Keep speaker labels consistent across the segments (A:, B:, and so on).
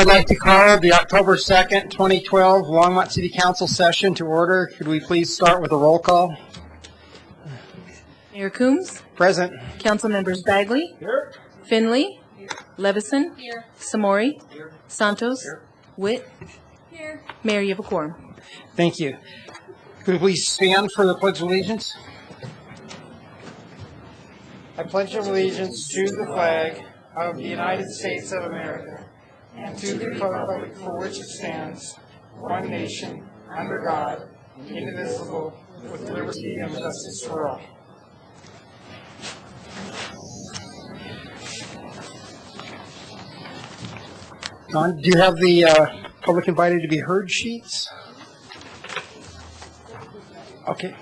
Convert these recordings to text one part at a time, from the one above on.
A: I'd like to call the October 2nd, 2012 Longmont City Council session to order. Could we please start with a roll call?
B: Mayor Coombs.
A: Present.
B: Council members Bagley.
A: Here.
B: Finley. Here. Levison.
C: Here.
B: Samori.
A: Here.
B: Santos.
A: Here.
B: Witt.
C: Here.
B: Mayor, you have a quorum.
A: Thank you. Could we please stand for the Pledge of Allegiance? I pledge allegiance to the flag of the United States of America and to the republic for which it stands, one nation, under God, indivisible, with liberty and justice for all. Don, do you have the public invited to be heard sheets? Okay.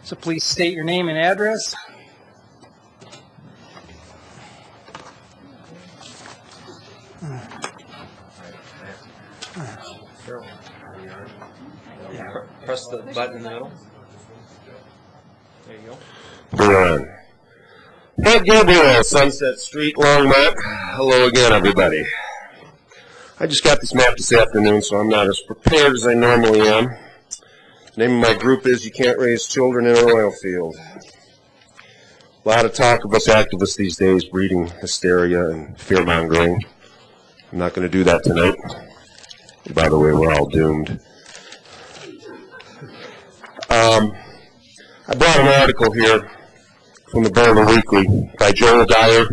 A: So please state your name and address.
D: Press the button in the middle. There you go.
E: We're on. Fred Gabriel, Sunset Street, Longmont. Hello again, everybody. I just got this map this afternoon, so I'm not as prepared as I normally am. The name of my group is You Can't Raise Children in an Oil Field. A lot of talk of us activists these days breeding hysteria and fear-mongering. I'm not going to do that tonight. By the way, we're all doomed. I brought an article here from the Berlin Weekly by Joel Dyer,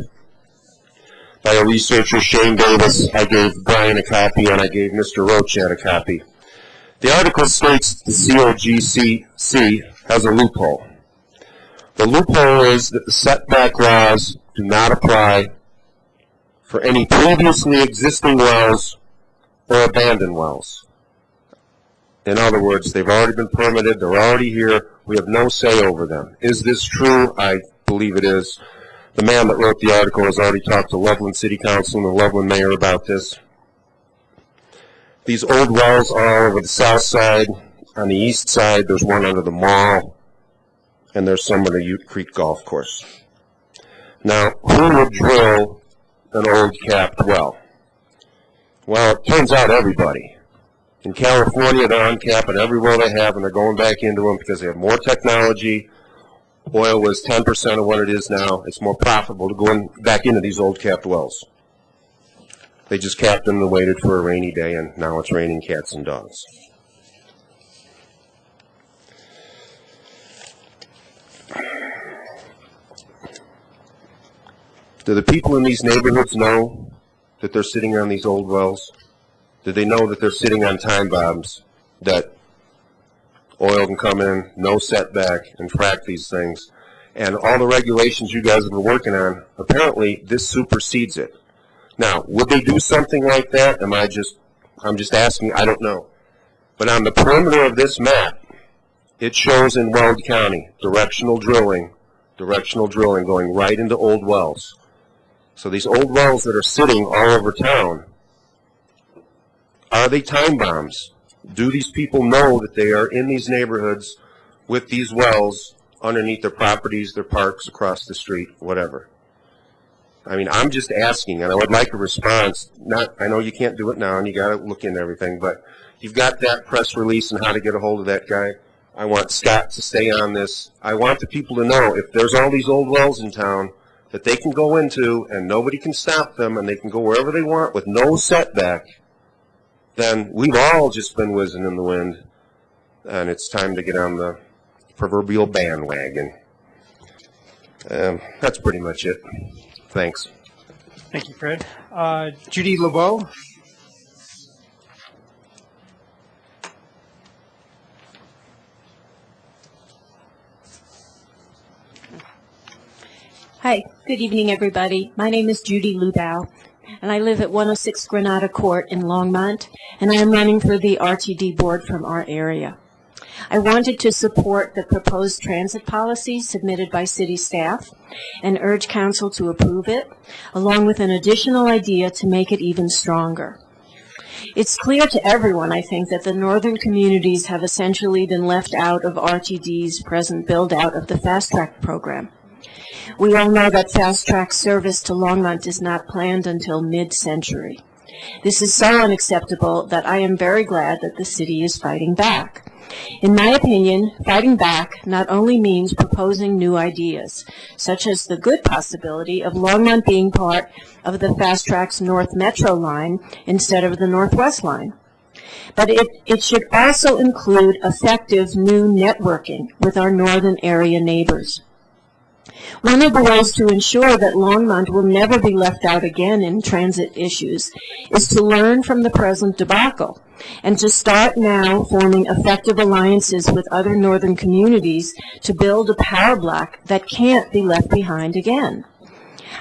E: by a researcher, Shane Davis. I gave Brian a copy, and I gave Mr. Rochat a copy. The article states the COGCC has a loophole. The loophole is that the setback laws do not apply for any previously existing wells or abandoned wells. In other words, they've already been permitted, they're already here, we have no say over them. Is this true? I believe it is. The man that wrote the article has already talked to Loveland City Council and the Loveland Mayor about this. These old wells are all over the south side. On the east side, there's one under the mall, and there's some on the Ute Creek Golf Course. Now, who would drill an old capped well? Well, it turns out everybody. In California, they're uncapping every well they have, and they're going back into them because they have more technology. Oil was 10% of what it is now. It's more profitable to go back into these old capped wells. They just capped them and waited for a rainy day, and now it's raining cats and dogs. Do the people in these neighborhoods know that they're sitting on these old wells? Do they know that they're sitting on time bombs, that oil can come in, no setback, and frack these things? And all the regulations you guys have been working on, apparently this supersedes it. Now, would they do something like that? I'm just asking, I don't know. But on the perimeter of this map, it shows in Weld County, directional drilling going right into old wells. So these old wells that are sitting all over town, are they time bombs? Do these people know that they are in these neighborhoods with these wells underneath their properties, their parks, across the street, whatever? I mean, I'm just asking, and I would like a response. I know you can't do it now, and you got to look into everything, but you've got that press release and how to get a hold of that guy. I want Scott to stay on this. I want the people to know if there's all these old wells in town that they can go into and nobody can stop them and they can go wherever they want with no setback, then we've all just been whizzing in the wind, and it's time to get on the proverbial bandwagon. That's pretty much it. Thanks.
A: Thank you, Fred. Judy LeBeau.
C: Hi, good evening, everybody. My name is Judy Lubau, and I live at 106 Granada Court in Longmont, and I am running for the RTD board from our area. I wanted to support the proposed transit policy submitted by city staff and urge council to approve it, along with an additional idea to make it even stronger. It's clear to everyone, I think, that the northern communities have essentially been left out of RTD's present build-out of the Fast Track program. We all know that Fast Track service to Longmont is not planned until mid-century. This is so unacceptable that I am very glad that the city is fighting back. In my opinion, fighting back not only means proposing new ideas, such as the good possibility of Longmont being part of the Fast Track's North Metro line instead of the Northwest line, but it should also include effective new networking with our northern area neighbors. One of the ways to ensure that Longmont will never be left out again in transit issues is to learn from the present debacle and to start now forming effective alliances with other northern communities to build a power block that can't be left behind again.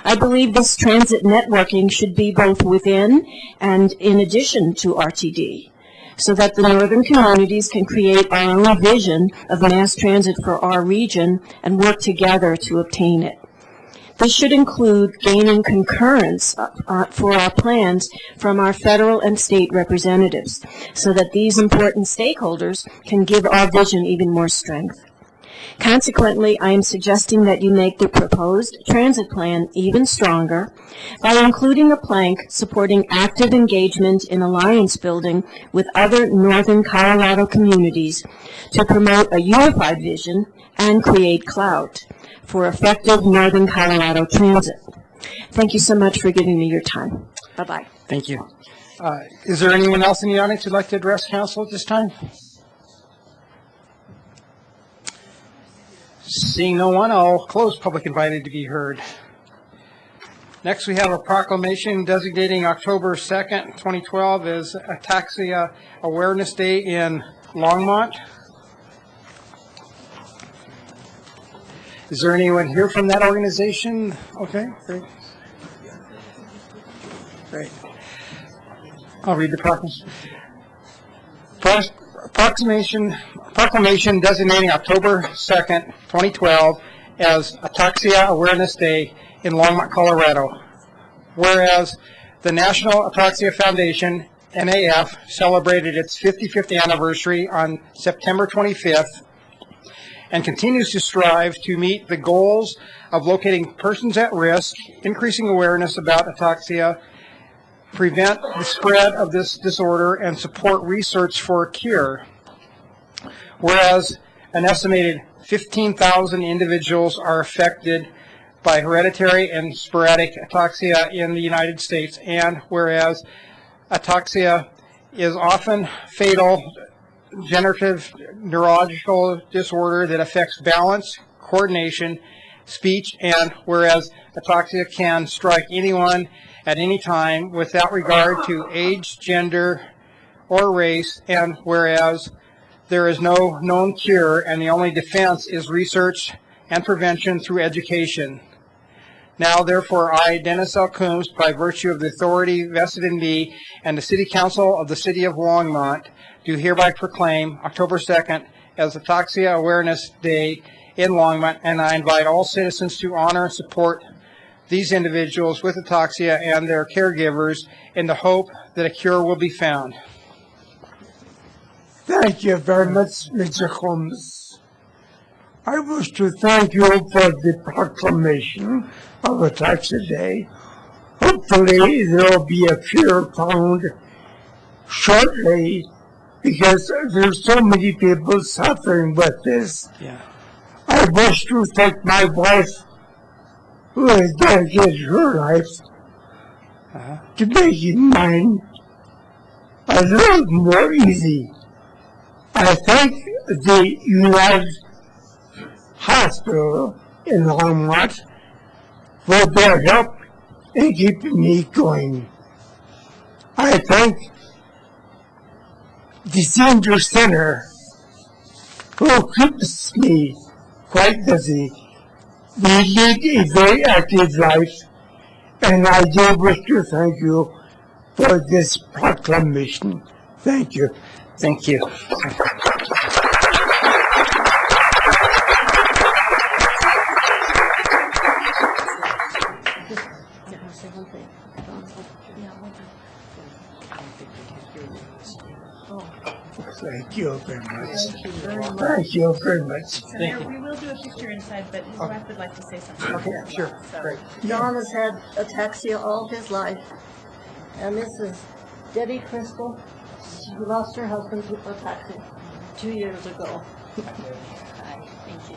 C: I believe this transit networking should be both within and in addition to RTD, so that the northern communities can create our own vision of mass transit for our region and work together to obtain it. This should include gaining concurrence for our plans from our federal and state representatives, so that these important stakeholders can give our vision even more strength. Consequently, I am suggesting that you make the proposed transit plan even stronger by including a plank supporting active engagement in alliance building with other northern Colorado communities to promote a unified vision and create clout for effective northern Colorado transit. Thank you so much for giving me your time. Bye-bye.
A: Thank you. Is there anyone else in the audience who'd like to address council at this time? Seeing no one, I'll close public invited to be heard. Next, we have a proclamation designating October 2nd, 2012 as Ataxia Awareness Day in Longmont. Is there anyone here from that organization? Okay, great. Great. I'll read the proclamation designating October 2nd, 2012 as Ataxia Awareness Day in Longmont, Colorado. Whereas the National Ataxia Foundation, NAF, celebrated its 55th anniversary on September 25th and continues to strive to meet the goals of locating persons at risk, increasing awareness about ataxia, prevent the spread of this disorder, and support research for a cure. Whereas an estimated 15,000 individuals are affected by hereditary and sporadic ataxia in the United States, and whereas ataxia is often fatal degenerative neurological disorder that affects balance, coordination, speech, and whereas ataxia can strike anyone at any time without regard to age, gender, or race, and whereas there is no known cure and the only defense is research and prevention through education. Now, therefore, I, Dennis L. Coombs, by virtue of the authority vested in me and the City Council of the City of Longmont, do hereby proclaim October 2nd as Ataxia Awareness Day in Longmont, and I invite all citizens to honor and support these individuals with ataxia and their caregivers in the hope that a cure will be found.
F: Thank you very much, Mr. Holmes. I wish to thank you for the proclamation of Ataxia Day. Hopefully there will be a cure found shortly, because there's so many people suffering with this.
A: Yeah.
F: I wish to thank my wife, who has dedicated her life to making mine a little more easy. I thank the United Hospital in Longmont for their help in keeping me going. I thank the Senior Center, who keeps me quite busy. We lead a very active life, and I do wish to thank you for this proclamation. Thank you.
A: Thank you.
F: you very much. Thank you very much.
B: Senator, we will do a picture inside, but his wife would like to say something.
A: Okay, sure, great.
G: Don has had ataxia all his life, and this is Debbie Crystal. She lost her husband to ataxia 2 years ago.
B: Hi, thank you.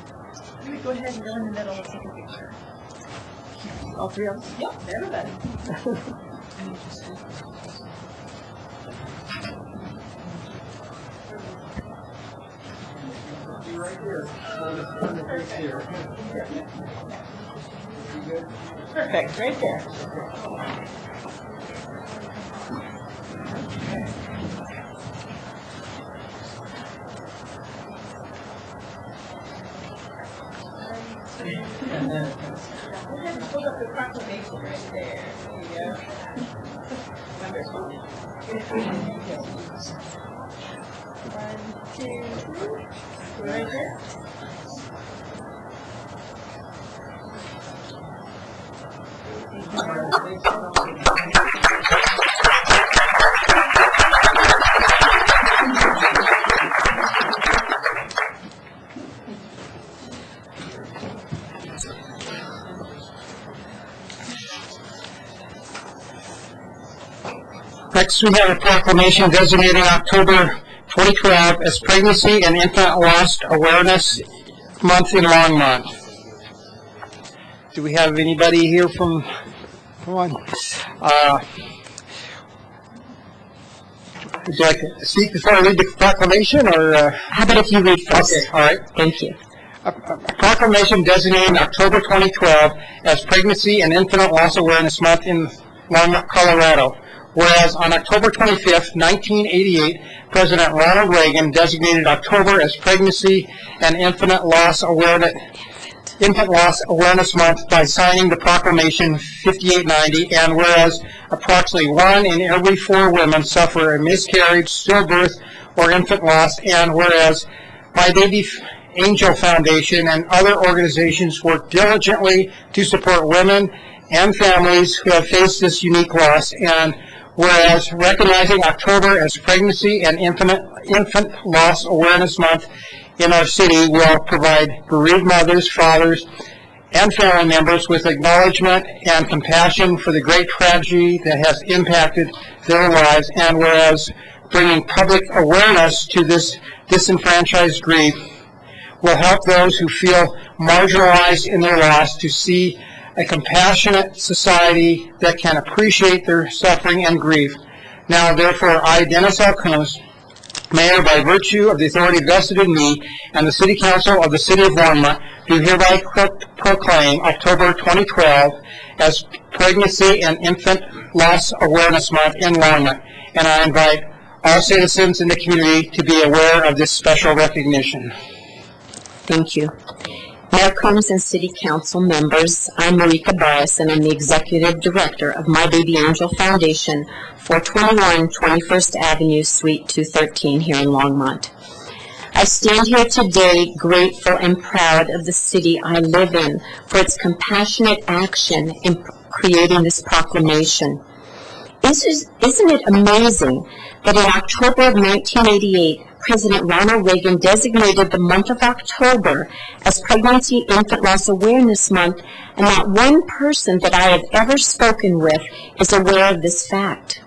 B: You would go ahead and go in the middle and take a picture.
G: All three of us?
B: Yep, everybody. Perfect, right there. Hold up the proclamation right there. There you go. Wonderful. 1, 2, 3. Right there.
A: Next, we have a proclamation designating October 2012 as Pregnancy and Infant Loss Awareness Month in Longmont. Do we have anybody here from one? Would you like to speak before I read the proclamation, or?
C: How about if you read first?
A: Okay, all right.
C: Thank you.
A: A proclamation designating October 2012 as Pregnancy and Infant Loss Awareness Month in Longmont, Colorado. Whereas on October 25th, 1988, President Ronald Reagan designated October as Pregnancy and Infant Loss Awareness Month by signing the Proclamation 5890, and whereas approximately 1 in every 4 women suffer a miscarriage, stillbirth, or infant loss, and whereas My Baby Angel Foundation and other organizations work diligently to support women and families who have faced this unique loss, and whereas recognizing October as Pregnancy and Infant Loss Awareness Month in our city will provide bereaved mothers, fathers, and family members with acknowledgement and compassion for the great tragedy that has impacted their lives, and whereas bringing public awareness to this disenfranchised grief will help those who feel marginalized in their loss to see a compassionate society that can appreciate their suffering and grief. Now, therefore, I, Dennis L. Coons, Mayor, by virtue of the authority vested in me and the City Council of the City of Longmont, do hereby proclaim October 2012 as Pregnancy and Infant Loss Awareness Month in Longmont, and I invite all citizens in the community to be aware of this special recognition.
C: Thank you. Mayor Combs and City Council members, I'm Marika Barris, and I'm the Executive Director of My Baby Angel Foundation, 421 21st Avenue, Suite 213 here in Longmont. I stand here today grateful and proud of the city I live in for its compassionate action in creating this proclamation. Isn't it amazing that in October of 1988, President Ronald Reagan designated the month of October as Pregnancy Infant Loss Awareness Month, and not one person that I have ever spoken with is aware of this fact.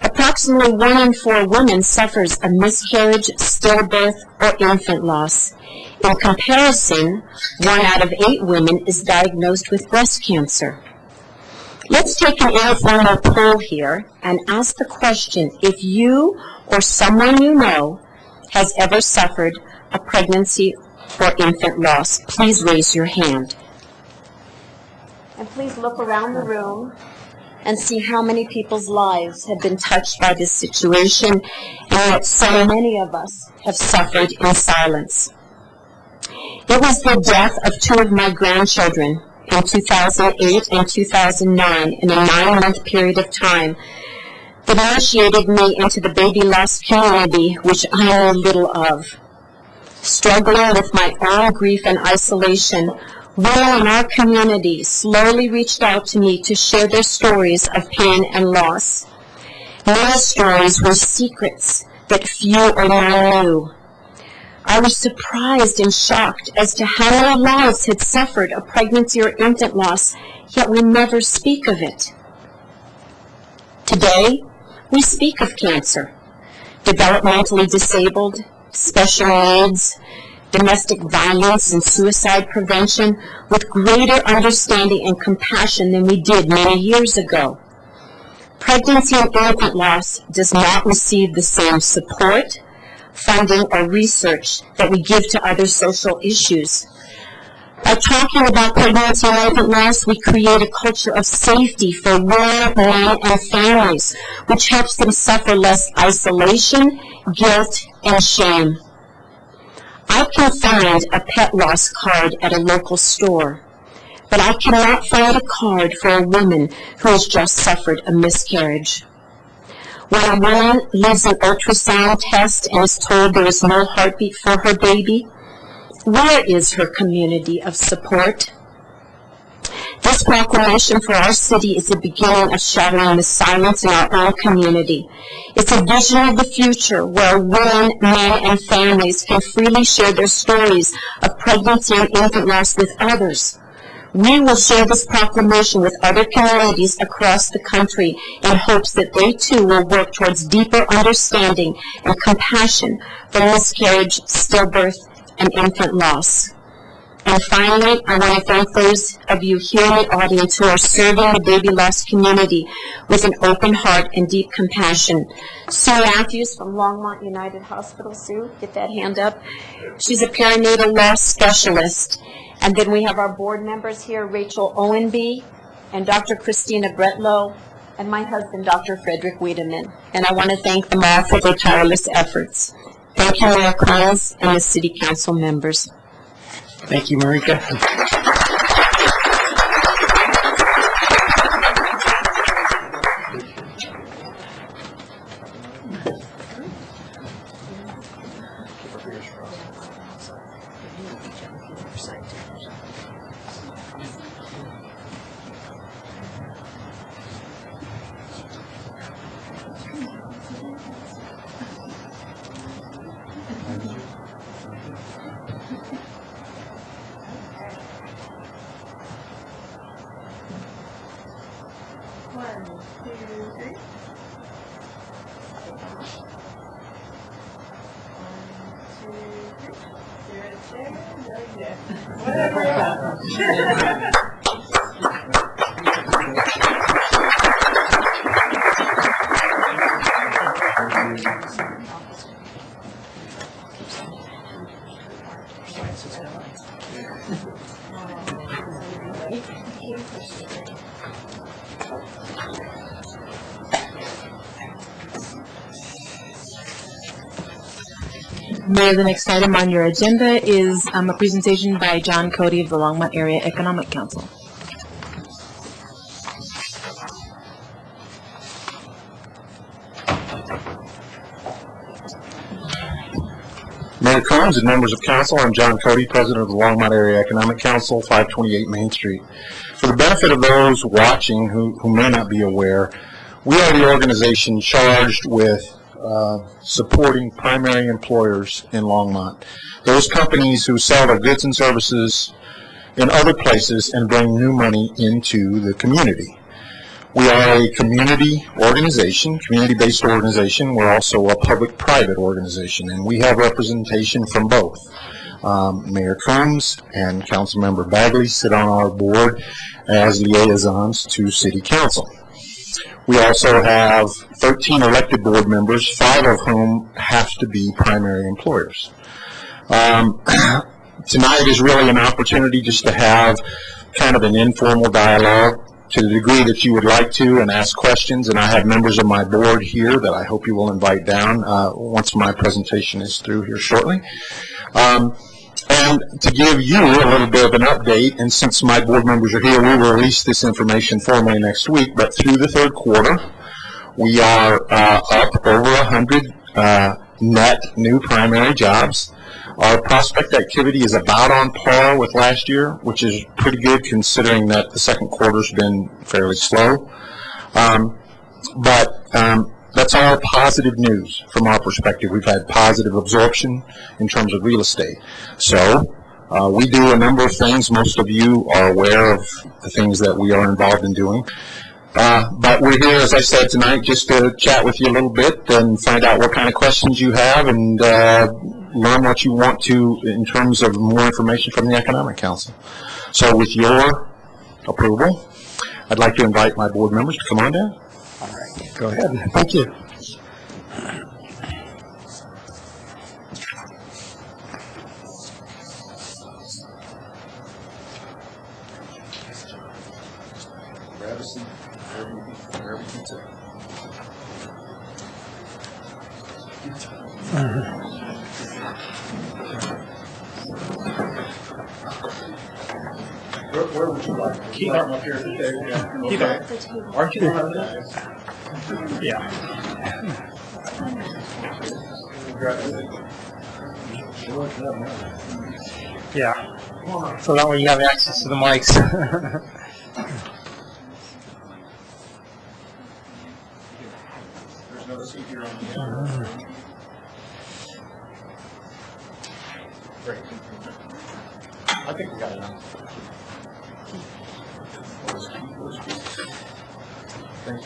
C: Approximately 1 in 4 women suffers a miscarriage, stillbirth, or infant loss. In comparison, 1 out of 8 women is diagnosed with breast cancer. Let's take an informal poll here and ask the question, if you or someone you know has ever suffered a pregnancy or infant loss, please raise your hand. And please look around the room and see how many people's lives have been touched by this situation, and yet so many of us have suffered in silence. It was the death of 2 of my grandchildren in 2008 and 2009 in a 9-month period of time that initiated me into the baby loss community, which I know little of. Struggling with my own grief and isolation, women in our community slowly reached out to me to share their stories of pain and loss. Many stories were secrets that few or none knew. I was surprised and shocked as to how many lives had suffered a pregnancy or infant loss, yet we never speak of it. Today, we speak of cancer, developmentally disabled, special needs, domestic violence and suicide prevention with greater understanding and compassion than we did many years ago. Pregnancy and infant loss does not receive the same support, funding, or research that we give to other social issues. By talking about pregnancy and infant loss, we create a culture of safety for women, men, and families, which helps them suffer less isolation, guilt, and shame. I can find a pet loss card at a local store, but I cannot find a card for a woman who has just suffered a miscarriage. When a woman leaves an ultrasound test and is told there is no heartbeat for her baby, where is her community of support? This proclamation for our city is the beginning of shattering the silence in our own community. It's a vision of the future where women, men, and families can freely share their stories of pregnancy and infant loss with others. We will share this proclamation with other communities across the country in hopes that they too will work towards deeper understanding and compassion for miscarriage, stillbirth, and infant loss. And finally, I want to thank those of you here in the audience who are serving the baby loss community with an open heart and deep compassion. Sue Matthews from Longmont United Hospital. Sue, get that hand up. She's a perinatal loss specialist. And then we have our board members here, Rachel Owenby and Dr. Christina Bretlow, and my husband, Dr. Frederick Wiedemann. And I want to thank them all for their tireless efforts. Thank you, Mayor Collins and the City Council members.
A: Thank you, Marika.
H: Mayor, the next item on your agenda is a presentation by John Cody of the Longmont Area Economic Council.
I: Mayor Collins and members of council, I'm John Cody, president of the Longmont Area Economic Council, 528 Main Street. For the benefit of those watching who may not be aware, we are the organization charged with supporting primary employers in Longmont. Those companies who sell their goods and services in other places and bring new money into the community. We are a community organization, community-based organization. We're also a public-private organization, and we have representation from both. Mayor Combs and Councilmember Bagley sit on our board as liaisons to City Council. We also have 13 elected board members, 5 of whom have to be primary employers. Tonight is really an opportunity just to have kind of an informal dialogue to the degree that you would like to and ask questions. And I have members of my board here that I hope you will invite down once my presentation is through here shortly. And to give you a little bit of an update, and since my board members are here, we will release this information formally next week, but through the third quarter, we are up over 100 net new primary jobs. Our prospect activity is about on par with last year, which is pretty good considering that the second quarter's been fairly slow. that's all positive news from our perspective. We've had positive absorption in terms of real estate. So we do a number of things. Most of you are aware of the things that we are involved in doing. But we're here, as I said tonight, just to chat with you a little bit and find out what kind of questions you have and learn what you want to in terms of more information from the Economic Council. So with your approval, I'd like to invite my board members to come on down.
F: All right, go ahead. Thank you.
I: Grab a seat wherever you can sit. Where would you like? Keep up here. Keep up. Aren't you one of those?
A: Yeah. Yeah. So that way you have access to the mics.
I: There's another seat here on the end. Great. I think we got enough. Thank you.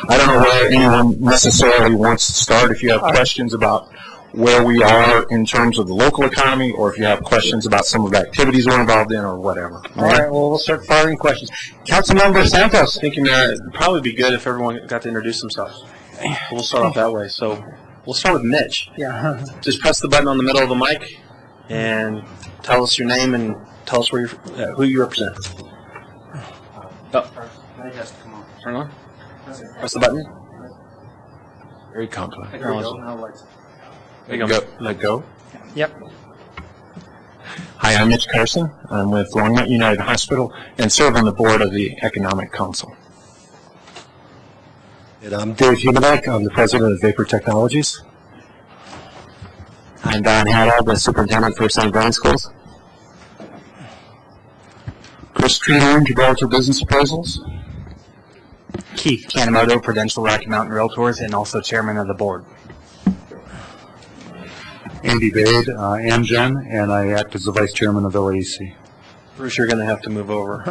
I: I don't know where anyone necessarily wants to start. If you have questions about where we are in terms of the local economy, or if you have questions about some of the activities we're involved in, or whatever.
A: All right, well, we'll start firing questions. Councilmember Santos.
J: Thank you, Mayor. It'd probably be good if everyone got to introduce themselves. We'll start off that way. So we'll start with Mitch.
A: Yeah.
J: Just press the button on the middle of the mic and tell us your name and tell us where who you represent. Oh. Turn on. Press the button.
I: Very complex.
J: There you go.
I: Let go.
A: Yep.
I: Hi, I'm Mitch Carson. I'm with Longmont United Hospital and serve on the board of the Economic Council.
K: And I'm Dave Humanek. I'm the president of Vapor Technologies.
L: I'm Don Haddow, the superintendent for St. Brian Schools.
I: Chris Treehorn, Gibraltar Business Appraisals.
M: Keith Kanemoto, Prudential Rocky Mountain Realtors, and also chairman of the board.
K: Andy Bade, Amgen, and I act as the vice chairman of LAEC.
J: Bruce, you're going to have to move over.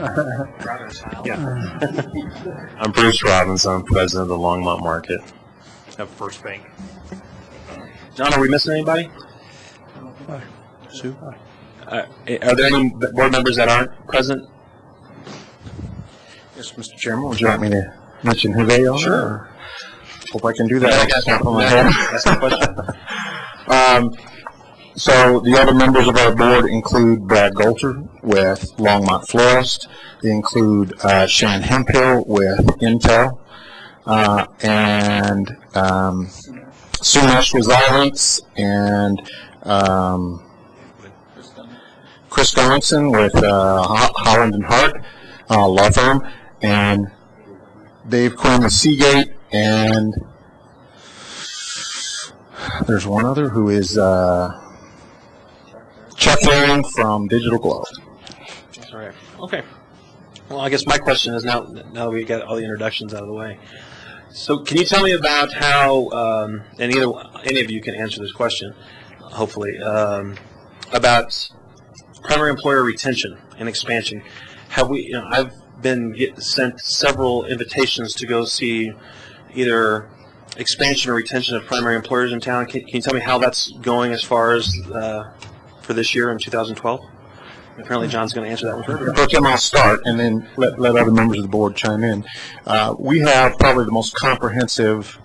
N: I'm Bruce Robinson, president of the Longmont Market
J: Of First Bank. John, are we missing anybody? Sue? Are there any board members that aren't present?
I: Yes, Mr. Chairman, would you like me to mention who they are?
J: Sure.
I: Hope I can do that.
J: That's my question.
I: So the other members of our board include Brad Golter with Longmont Florist. They include Shan Hemphill with Intel, and Sumesh Resilience, and Chris Donaldson with Holland and Hart law firm, and Dave Quinn with Seagate, and there's one other who is Chuck Herring from Digital Glow.
J: All right. Okay. Well, I guess my question is now that we got all the introductions out of the way. So can you tell me about how, and any of you can answer this question, hopefully, about primary employer retention and expansion. Have we, I've been sent several invitations to go see either expansion or retention of primary employers in town. Can you tell me how that's going as far as for this year in 2012? Apparently John's going to answer that one first.
I: Pro Tem, I'll start and then let other members of the board chime in. We have probably the most comprehensive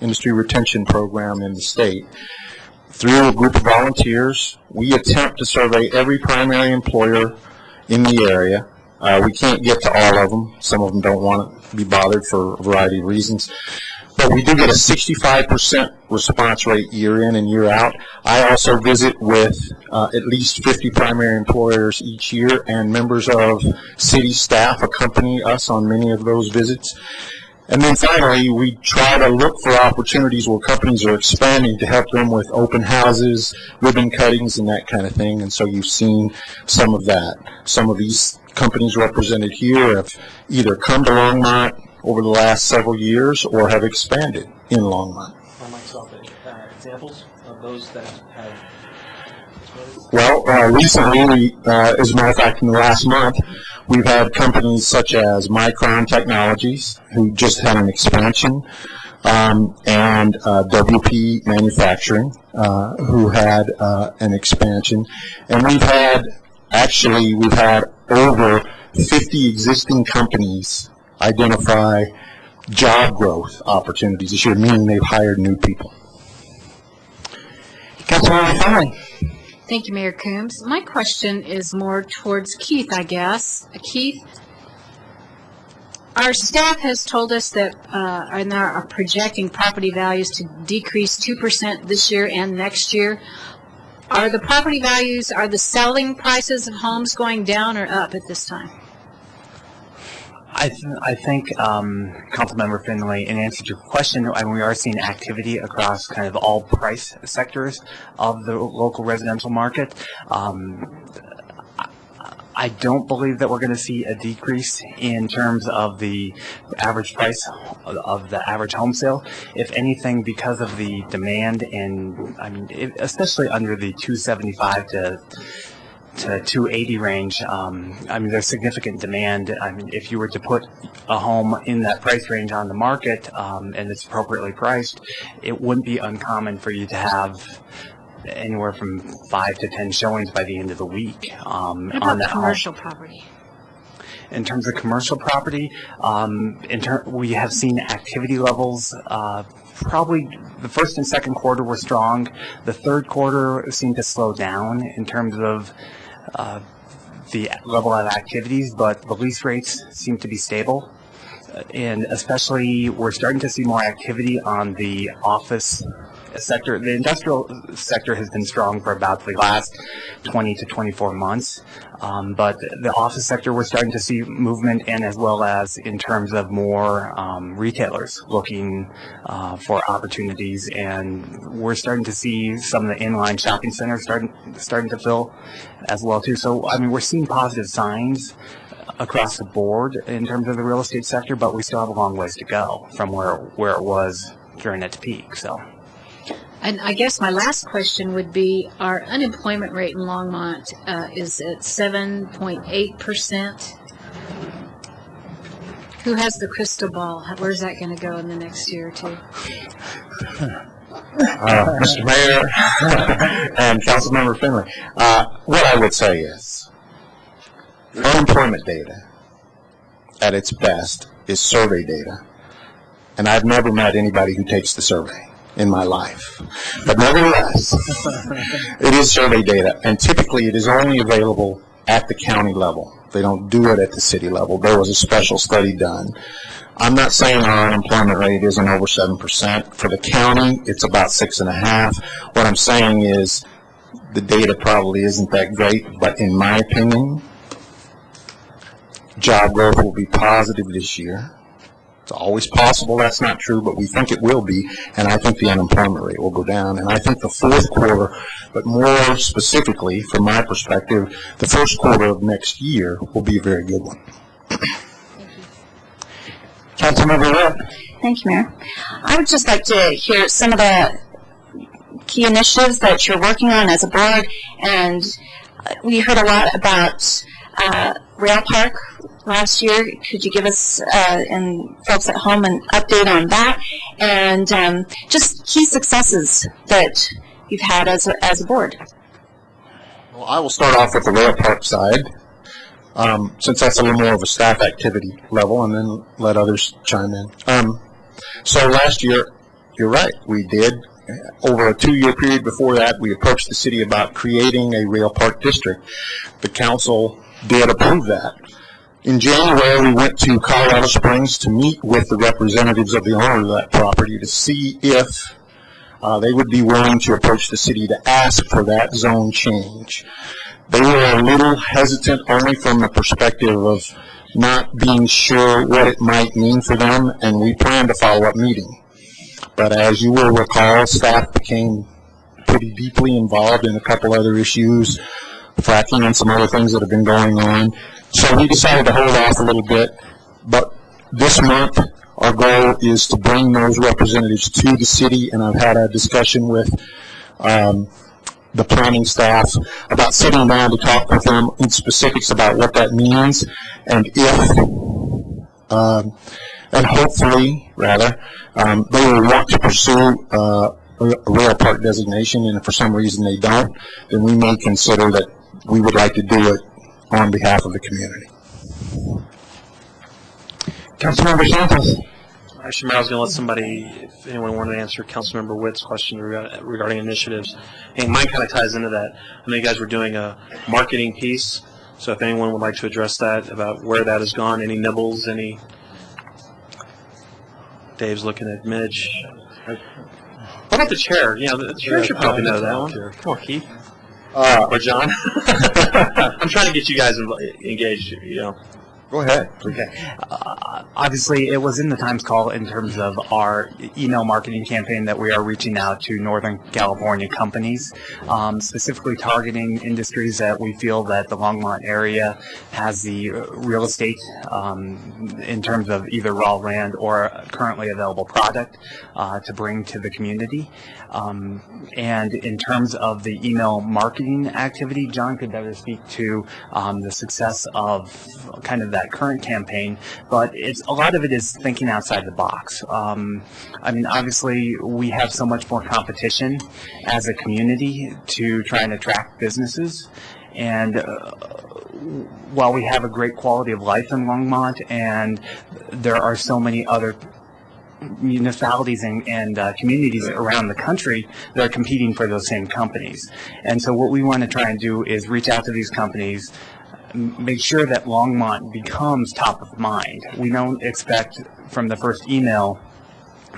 I: industry retention program in the state. Through a group of volunteers, we attempt to survey every primary employer in the area. We can't get to all of them. Some of them don't want to be bothered for a variety of reasons. But we do get a 65% response rate year in and year out. I also visit with at least 50 primary employers each year, and members of city staff accompany us on many of those visits. And then finally, we try to look for opportunities where companies are expanding to help them with open houses, ribbon cuttings, and that kind of thing. And so you've seen some of that. Some of these companies represented here have either come to Longmont over the last several years or have expanded in Longmont.
J: For myself, examples of those that have.
I: Well, recently, as a matter of fact, in the last month, we've had companies such as Micron Technologies, who just had an expansion, and WP Manufacturing, who had an expansion. And we've had over 50 existing companies identify job growth opportunities this year, meaning they've hired new people.
O: Councilmember Finley. Thank you, Mayor Coombs. My question is more towards Keith, I guess. Keith, our staff has told us that and are projecting property values to decrease 2% this year and next year. Are the property values, are the selling prices of homes going down or up at this time?
M: I think, Councilmember Finley, in answer to your question, we are seeing activity across kind of all price sectors of the local residential market. I don't believe that we're going to see a decrease in terms of the average price of the average home sale. If anything, because of the demand, and I mean, especially under the 275 to 280 range, I mean, there's significant demand. I mean, if you were to put a home in that price range on the market and it's appropriately priced, it wouldn't be uncommon for you to have anywhere from 5 to 10 showings by the end of the week on that
O: commercial property.
M: In terms of commercial property, we have seen activity levels. Probably the first and second quarter were strong. The third quarter seemed to slow down in terms of the level of activities, but the lease rates seem to be stable. And especially, we're starting to see more activity on the office sector. The industrial sector has been strong for about the last 20 to 24 months, but the office sector, we're starting to see movement, and as well as in terms of more retailers looking for opportunities, and we're starting to see some of the inline shopping centers starting to fill as well too. So I mean, we're seeing positive signs across the board in terms of the real estate sector, but we still have a long ways to go from where it was during its peak. So.
O: And I guess my last question would be, our unemployment rate in Longmont is at 7.8%. Who has the crystal ball? Where's that going to go in the next year or two?
I: Mr. Mayor and Councilmember Finley, what I would say is unemployment data at its best is survey data, and I've never met anybody who takes the survey in my life. But nevertheless, it is survey data, and typically it is only available at the county level. They don't do it at the city level. There was a special study done. I'm not saying our unemployment rate isn't over 7%. For the county, it's about 6.5%. What I'm saying is the data probably isn't that great, but in my opinion, job growth will be positive this year. It's always possible that's not true, but we think it will be, and I think the unemployment rate will go down. And I think the fourth quarter, but more specifically, from my perspective, the first quarter of next year will be a very good one.
H: Councilmember Webb.
P: Thank you, Mayor. I would just like to hear some of the key initiatives that you're working on as a board, and we heard a lot about Rail Park last year. Could you give us and folks at home an update on that, and just key successes that you've had as a board?
I: Well, I will start off with the Rail Park side, since that's a little more of a staff activity level, and then let others chime in. So last year, you're right, we did. Over a 2-year period before that, we approached the city about creating a Rail Park district. The council did approve that. In January, we went to Colorado Springs to meet with the representatives of the owner of that property to see if they would be willing to approach the city to ask for that zone change. They were a little hesitant, only from the perspective of not being sure what it might mean for them, and we planned a follow-up meeting. But as you will recall, staff became pretty deeply involved in a couple other issues, fracking and some other things that have been going on. So we decided to hold off a little bit, but this month our goal is to bring those representatives to the city, and I've had a discussion with the planning staff about sitting down to talk with them in specifics about what that means, and and hopefully, rather, they will want to pursue a rail park designation, and if for some reason they don't, then we may consider that we would like to do it on behalf of the community.
J: Councilmember Santos. Actually, I was going to let somebody, if anyone wanted to answer Councilmember Witt's question regarding initiatives. And mine kind of ties into that. I know you guys were doing a marketing piece, so if anyone would like to address that, about where that has gone, any nibbles, any... Dave's looking at Mitch. What about the chair? You know, the chair should probably know that one. Come on, Keith. Or John. I'm trying to get you guys engaged, you know.
E: Go ahead.
M: Okay. Obviously, it was in the Times Call in terms of our email marketing campaign that we are reaching out to Northern California companies, specifically targeting industries that we feel that the Longmont area has the real estate in terms of either raw land or currently available product to bring to the community. And in terms of the email marketing activity, John could better speak to the success of kind of that current campaign, but a lot of it is thinking outside the box. I mean, obviously, we have so much more competition as a community to try and attract businesses, and while we have a great quality of life in Longmont, and there are so many other municipalities and communities around the country that are competing for those same companies. And so what we want to try and do is reach out to these companies, make sure that Longmont becomes top of mind. We don't expect from the first email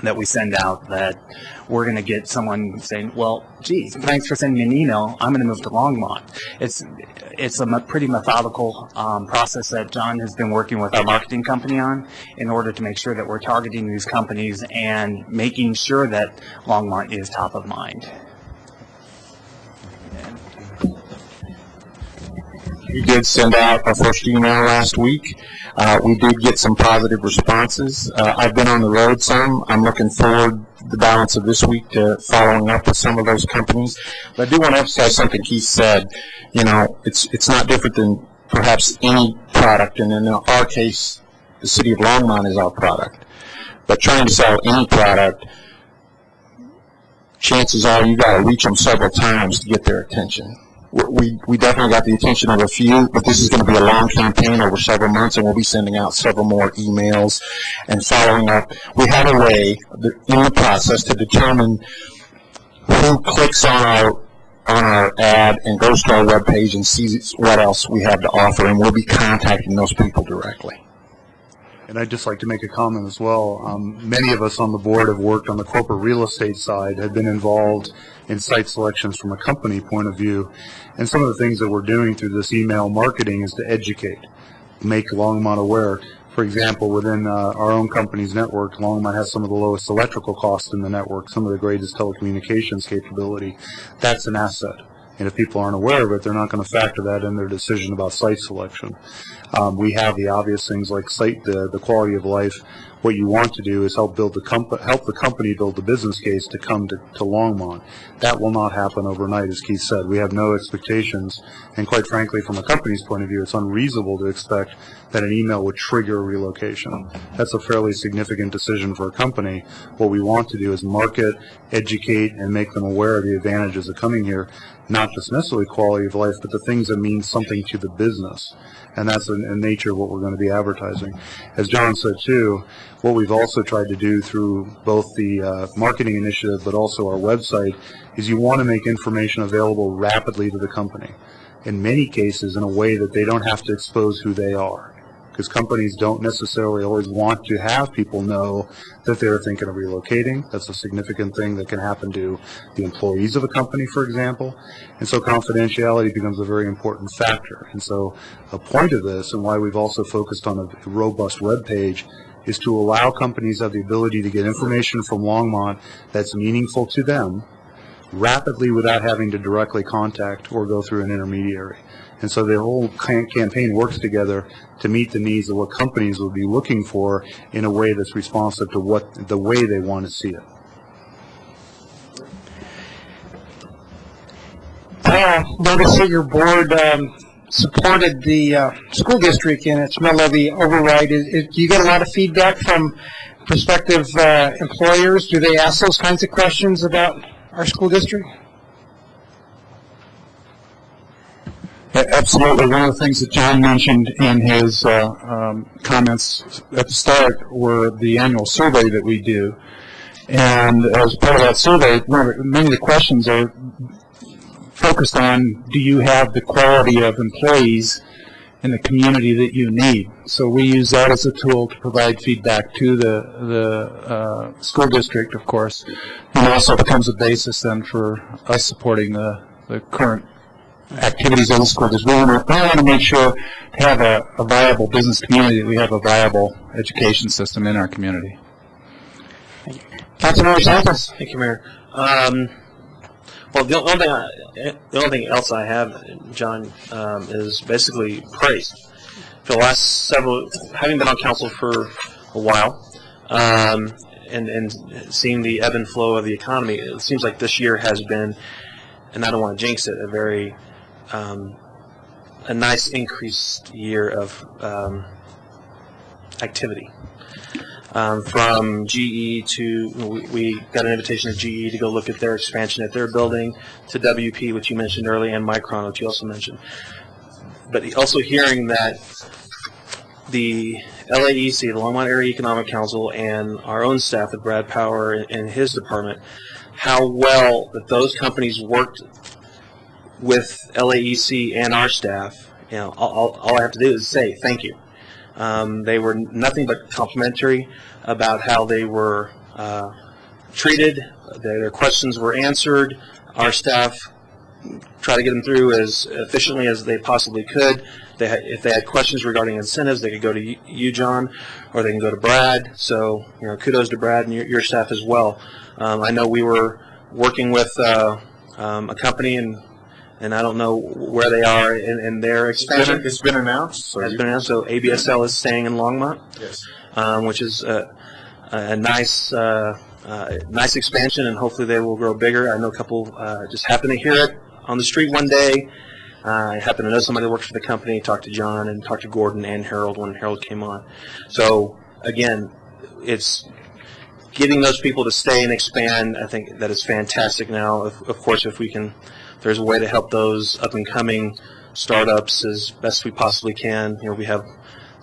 M: that we send out that we're going to get someone saying, well, geez, thanks for sending me an email, I'm going to move to Longmont. It's a pretty methodical process that John has been working with our marketing company on in order to make sure that we're targeting these companies and making sure that Longmont is top of mind.
I: We did send out our first email last week. We did get some positive responses. I've been on the road some. I'm looking forward the balance of this week to following up with some of those companies. But I do want to emphasize something Keith said. You know, it's not different than perhaps any product, and in our case, the city of Longmont is our product. But trying to sell any product, chances are you got to reach them several times to get their attention. We definitely got the attention of a few, but this is going to be a long campaign over several months, and we'll be sending out several more emails and following up. We have a way in the process to determine who clicks on our ad and goes to our webpage and sees what else we have to offer, and we'll be contacting those people directly.
K: And I'd just like to make a comment as well. Many of us on the board have worked on the corporate real estate side, have been involved in site selections from a company point of view. And some of the things that we're doing through this email marketing is to educate, make Longmont aware. For example, within our own company's network, Longmont has some of the lowest electrical costs in the network, some of the greatest telecommunications capability. That's an asset. And if people aren't aware of it, they're not going to factor that in their decision about site selection. We have the obvious things like the quality of life. What you want to do is help the company build the business case to come to Longmont. That will not happen overnight, as Keith said. We have no expectations, and quite frankly, from a company's point of view, it's unreasonable to expect that an email would trigger a relocation. That's a fairly significant decision for a company. What we want to do is market, educate, and make them aware of the advantages of coming here, not just necessarily quality of life, but the things that mean something to the business. And that's in nature of what we're going to be advertising. As John said, too, what we've also tried to do through both the marketing initiative but also our website is you want to make information available rapidly to the company, in many cases in a way that they don't have to expose who they are. Because companies don't necessarily always want to have people know that they're thinking of relocating. That's a significant thing that can happen to the employees of a company, for example. And so confidentiality becomes a very important factor. And so a point of this, and why we've also focused on a robust web page, is to allow companies to have the ability to get information from Longmont that's meaningful to them rapidly without having to directly contact or go through an intermediary. And so the whole campaign works together to meet the needs of what companies will be looking for in a way that's responsive to what the way they want to see it.
A: I noticed that your board supported the school district in its mill levy override. Do you get a lot of feedback from prospective employers? Do they ask those kinds of questions about our school district?
I: Absolutely. One of the things that John mentioned in his comments at the start were the annual survey that we do. And as part of that survey, many of the questions are focused on, do you have the quality of employees in the community that you need? So we use that as a tool to provide feedback to the school district, of course, and also becomes a basis then for us supporting the current activities of the school district. We want to make sure to have a viable business community, that we have a viable education system in our community.
A: Councilmember Santos.
J: Thank you, Mayor. Well, the only thing else I have, John, is basically praise. For the last having been on council for a while, and seeing the ebb and flow of the economy, it seems like this year has been, and I don't want to jinx it, a nice increased year of activity. From GE to, we got an invitation to GE to go look at their expansion at their building, to WP, which you mentioned earlier, and Micron, which you also mentioned. But also hearing that the LAEC, the Longmont Area Economic Council, and our own staff with Brad Power and his department, how well that those companies worked with LAEC and our staff. You know, all I have to do is say thank you. They were nothing but complimentary about how they were treated. Their questions were answered. Our staff tried to get them through as efficiently as they possibly could. If they had questions regarding incentives, they could go to you, John, or they can go to Brad. So, you know, kudos to Brad and your staff as well. I know we were working with a company, and I don't know where they are in their expansion.
E: It's been announced. So
J: it's been announced. So ABSL is staying in Longmont,
E: yes,
J: which is a nice expansion, and hopefully they will grow bigger. I know a couple just happened to hear it on the street one day. I happened to know somebody that works for the company, talked to John and talked to Gordon and Harold when Harold came on. So again, it's getting those people to stay and expand. I think that is fantastic. Now, of course, if there's a way to help those up and coming startups as best we possibly can. You know, we have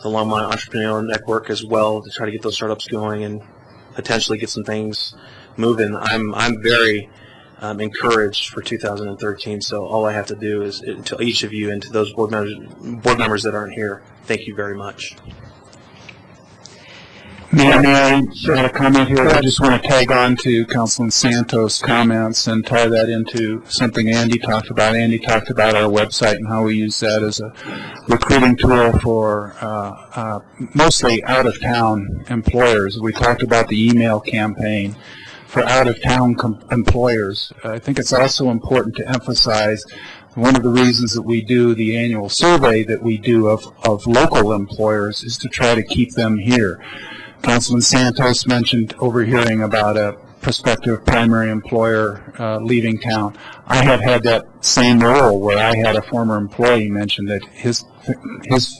J: the Longmont Entrepreneurial Network as well to try to get those startups going and potentially get some things moving. I'm very encouraged for 2013. So all I have to do is, to each of you and to those board members that aren't here, thank you very much.
I: May I add a comment here? I just want to tag on to Councilman Santos' comments and tie that into something Andy talked about. Andy talked about our website and how we use that as a recruiting tool for mostly out-of-town employers. We talked about the email campaign for out-of-town employers. I think it's also important to emphasize one of the reasons that we do the annual survey that we do of local employers is to try to keep them here. Councilman Santos mentioned overhearing about a prospective primary employer leaving town. I have had that same role where I had a former employee mention that his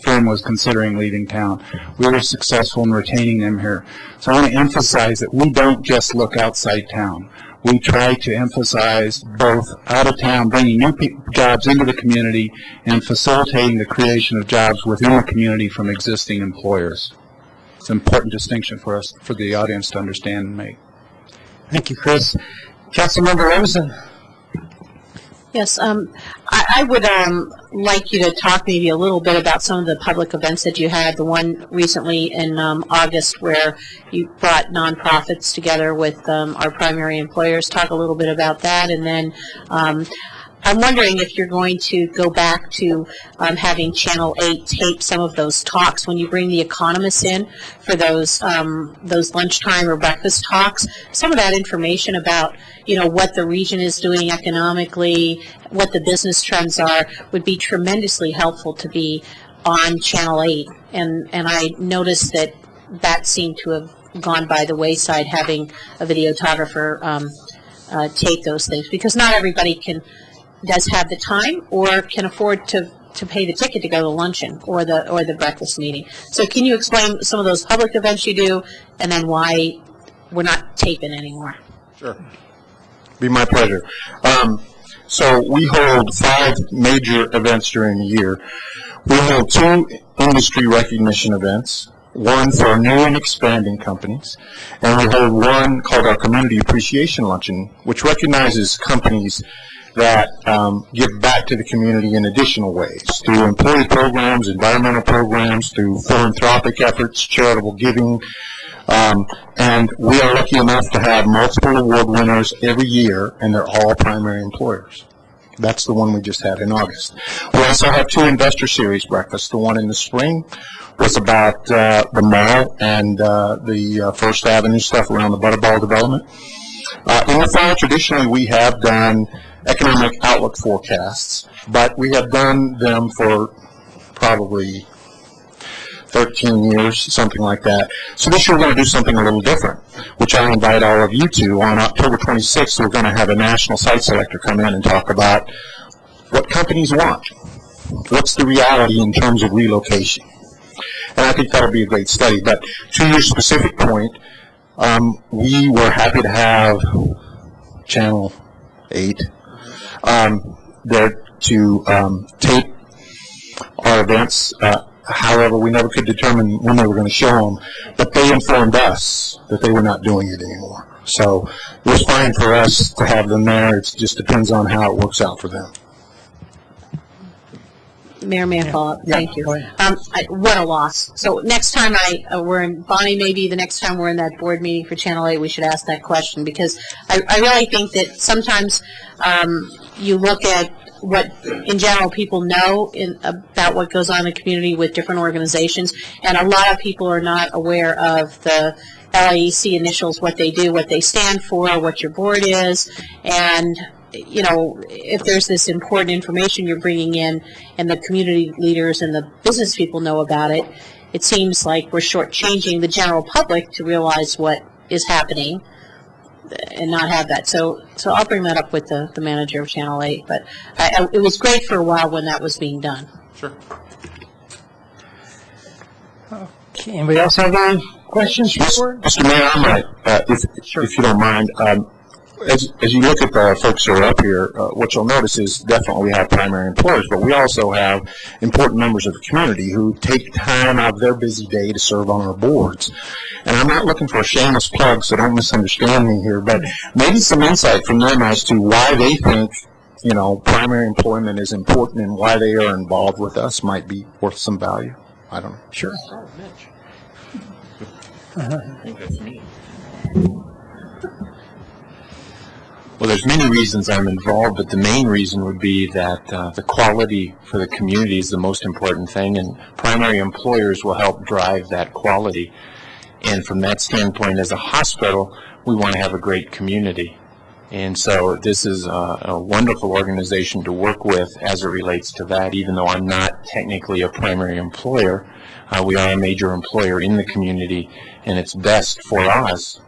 I: firm was considering leaving town. We were successful in retaining them here. So I want to emphasize that we don't just look outside town. We try to emphasize both out of town, bringing new jobs into the community, and facilitating the creation of jobs within the community from existing employers. It's an important distinction for us, for the audience to understand and make.
A: Thank you, Chris. Councilmember Emerson.
C: Yes, I would like you to talk maybe a little bit about some of the public events that you had. The one recently in August where you brought nonprofits together with our primary employers. Talk a little bit about that, and then
Q: I'm wondering if you're going to go back to having Channel 8 tape some of those talks when you bring the economists in for those lunchtime or breakfast talks. Some of that information about, you know, what the region is doing economically, what the business trends are, would be tremendously helpful to be on Channel 8. And I noticed that seemed to have gone by the wayside, having a videographer tape those things, because not everybody does have the time or can afford to pay the ticket to go to the luncheon or the breakfast meeting. So can you explain some of those public events you do, and then why we're not taping anymore?
I: Sure. Be my pleasure. So we hold 5 major events during the year. We hold 2 industry recognition events, one for new and expanding companies, and we hold one called our Community Appreciation Luncheon, which recognizes companies that give back to the community in additional ways, through employee programs, environmental programs, through philanthropic efforts, charitable giving, and we are lucky enough to have multiple award winners every year, and they're all primary employers. That's the one we just had in August. We also have 2 investor series breakfasts. The one in the spring was about the mall and the First Avenue stuff around the Butterball development. In the fall, traditionally, we have done economic outlook forecasts, but we have done them for probably 13 years, something like that. So this year we're going to do something a little different, which I invite all of you to. On October 26th, we're going to have a national site selector come in and talk about what companies want. What's the reality in terms of relocation? And I think that'll be a great study. But to your specific point, we were happy to have Channel 8 there to tape our events. However, we never could determine when they were going to show them, but they informed us that they were not doing it anymore. So it was fine for us to have them there. It just depends on how it works out for them.
Q: Mayor, may I follow up? Thank you. What a loss. So next time we're in, Bonnie, maybe the next time we're in that board meeting for Channel 8, we should ask that question, because I really think that sometimes you look at what, in general, people know about what goes on in the community with different organizations, and a lot of people are not aware of the LAEC initials, what they do, what they stand for, what your board is, and you know, if there's this important information you're bringing in and the community leaders and the business people know about it, it seems like we're shortchanging the general public to realize what is happening and not have that. So I'll bring that up with the manager of Channel 8. But it was great for a while when that was being done.
J: Sure.
F: Okay, anybody else have any questions for
I: Mr. Mayor, I might, if you don't mind, as you look at the folks who are up here, what you'll notice is definitely we have primary employers, but we also have important members of the community who take time out of their busy day to serve on our boards. And I'm not looking for a shameless plug, so don't misunderstand me here, but maybe some insight from them as to why they think, you know, primary employment is important and why they are involved with us might be worth some value. I don't know. Sure.
N: I think that's neat. Well, there's many reasons I'm involved, but the main reason would be that the quality for the community is the most important thing, and primary employers will help drive that quality. And from that standpoint, as a hospital, we want to have a great community. And so this is a wonderful organization to work with as it relates to that, even though I'm not technically a primary employer. We are a major employer in the community, and it's best for us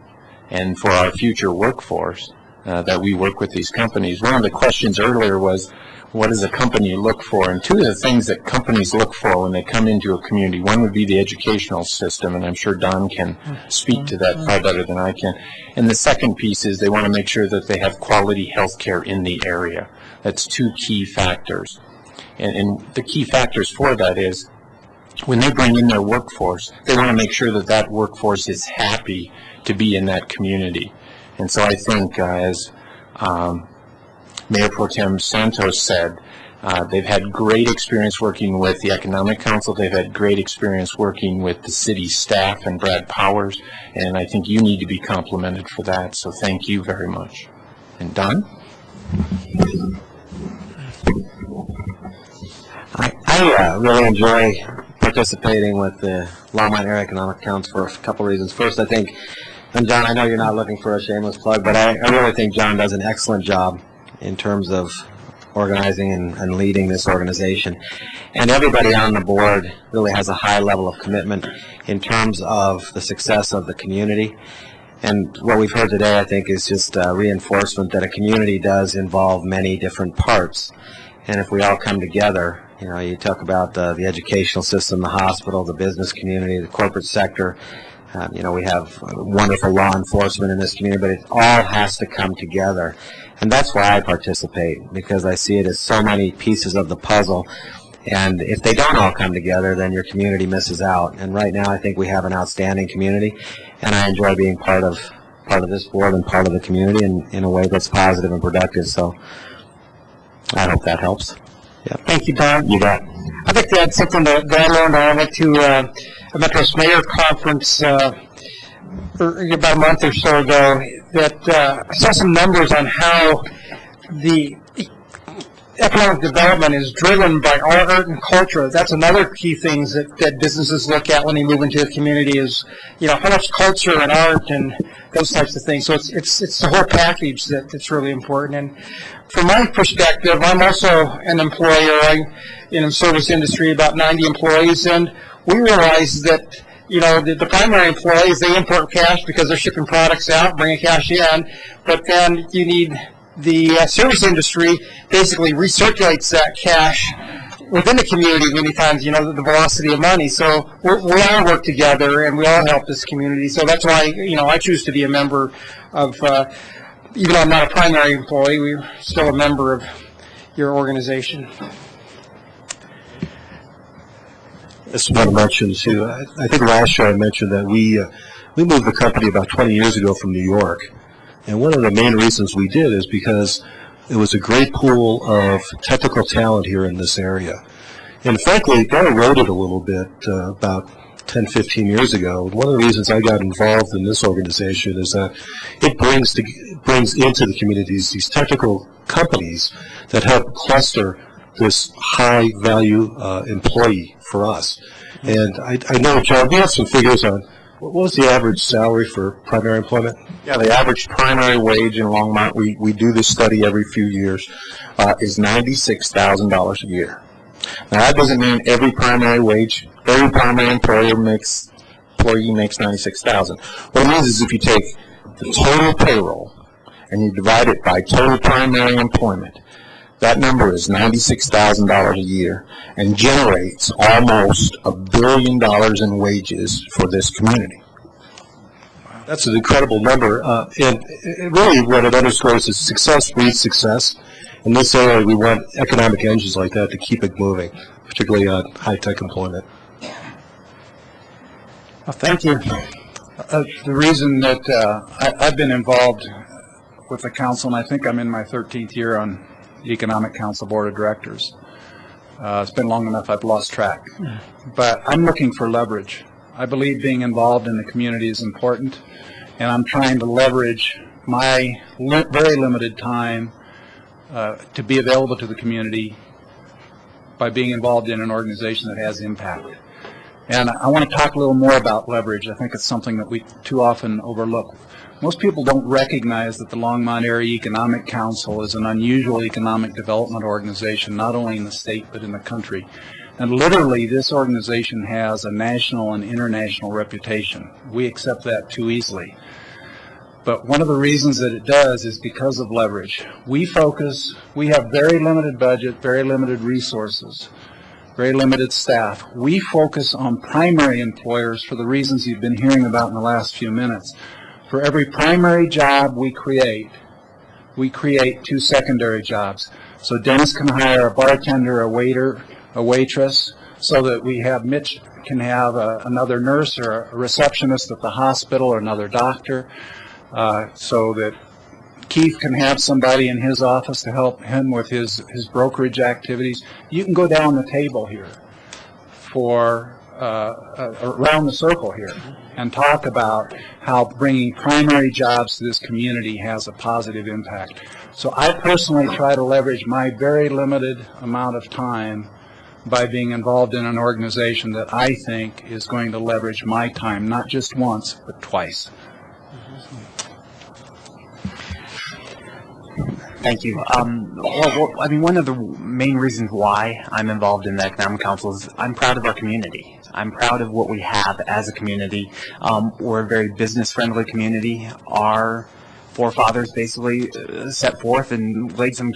N: and for our future workforce that we work with these companies. One of the questions earlier was, what does a company look for? And two of the things that companies look for when they come into a community, one would be the educational system, and I'm sure Don can speak to that far better than I can. And the second piece is they want to make sure that they have quality health care in the area. That's two key factors. And the key factors for that is when they bring in their workforce, they want to make sure that that workforce is happy to be in that community. And so I think, as Mayor Pro Tem Santos said, they've had great experience working with the Economic Council. They've had great experience working with the city staff and Brad Powers, and I think you need to be complimented for that. So thank you very much. And Don?
L: I really enjoy participating with the Longmont Area Economic Council for a couple of reasons. First, I think, and John, I know you're not looking for a shameless plug, but I really think John does an excellent job in terms of organizing and leading this organization. And everybody on the board really has a high level of commitment in terms of the success of the community. And what we've heard today, I think, is just reinforcement that a community does involve many different parts. And if we all come together, you know, you talk about the educational system, the hospital, the business community, the corporate sector. You know, we have wonderful law enforcement in this community, but it all has to come together. And that's why I participate, because I see it as so many pieces of the puzzle. And if they don't all come together, then your community misses out. And right now, I think we have an outstanding community, and I enjoy being part of this board and part of the community in a way that's positive and productive. So I hope that helps. Yeah.
R: Thank you, Don.
L: You bet.
R: I'd like to add something that I learned. I went to a Metro's Mayor Conference about a month or so ago that I saw some numbers on how the economic development is driven by art and culture. That's another key things that businesses look at when they move into a community is, you know, how much culture and art and those types of things. So it's the whole package that's really important. And from my perspective, I'm also an employer. I'm in the service industry, about 90 employees, and we realize that, you know, the primary employees, they import cash because they're shipping products out, bringing cash in, but then you need the service industry basically recirculates that cash within the community many times, you know, the velocity of money. So we all work together and we all help this community. So that's why, you know, I choose to be a member of, even though I'm not a primary employee, we're still a member of your organization.
K: I just want to mention too, I think last year I mentioned that we moved the company about 20 years ago from New York. And one of the main reasons we did is because it was a great pool of technical talent here in this area. And frankly, it got eroded a little bit about 10, 15 years ago. And one of the reasons I got involved in this organization is that it brings into the communities these technical companies that help cluster this high-value employee for us. And I know, John, we have some figures on what was the average salary for primary employment?
N: Yeah, the average primary wage in Longmont, we do this study every few years, is $96,000 a year. Now, that doesn't mean every primary employee makes $96,000. What it means is if you take the total payroll and you divide it by total primary employment, that number is $96,000 a year and generates almost $1 billion in wages for this community.
K: That's an incredible number. And really what it underscores is success breeds success. In this area, we want economic engines like that to keep it moving, particularly on high-tech employment.
R: Well, thank you. The reason that I've been involved with the council, and I think I'm in my 13th year on the Economic Council Board of Directors. It's been long enough I've lost track. But I'm looking for leverage. I believe being involved in the community is important, and I'm trying to leverage my very limited time to be available to the community by being involved in an organization that has impact. And I want to talk a little more about leverage. I think it's something that we too often overlook. Most people don't recognize that the Longmont Area Economic Council is an unusual economic development organization, not only in the state but in the country. And literally, this organization has a national and international reputation. We accept that too easily. But one of the reasons that it does is because of leverage. We have very limited budget, very limited resources, very limited staff. We focus on primary employers for the reasons you've been hearing about in the last few minutes. For every primary job we create 2 secondary jobs. So Dennis can hire a bartender, a waiter, a waitress, so that we have Mitch can have another nurse or a receptionist at the hospital or another doctor, so that Keith can have somebody in his office to help him with his brokerage activities. You can go down the table here for around the circle here and talk about how bringing primary jobs to this community has a positive impact. So I personally try to leverage my very limited amount of time by being involved in an organization that I think is going to leverage my time, not just once, but twice.
M: Thank you. Well, I mean, one of the main reasons why I'm involved in the Economic Council is I'm proud of our community. I'm proud of what we have as a community. We're a very business-friendly community. Our forefathers basically set forth and laid some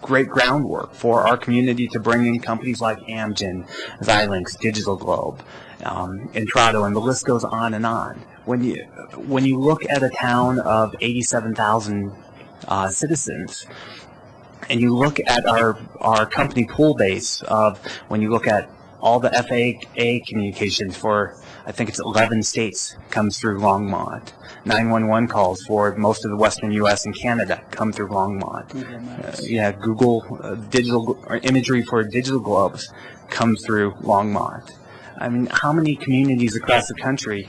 M: great groundwork for our community to bring in companies like Amgen, Xilinx, Digital Globe, Intrado, and the list goes on and on. When you look at a town of 87,000 citizens, and you look at our company pool base of, when you look at all the FAA communications for, I think it's 11 states, comes through Longmont. 911 calls for most of the Western U.S. and Canada come through Longmont. Google digital or imagery for digital globes comes through Longmont. I mean, how many communities across the country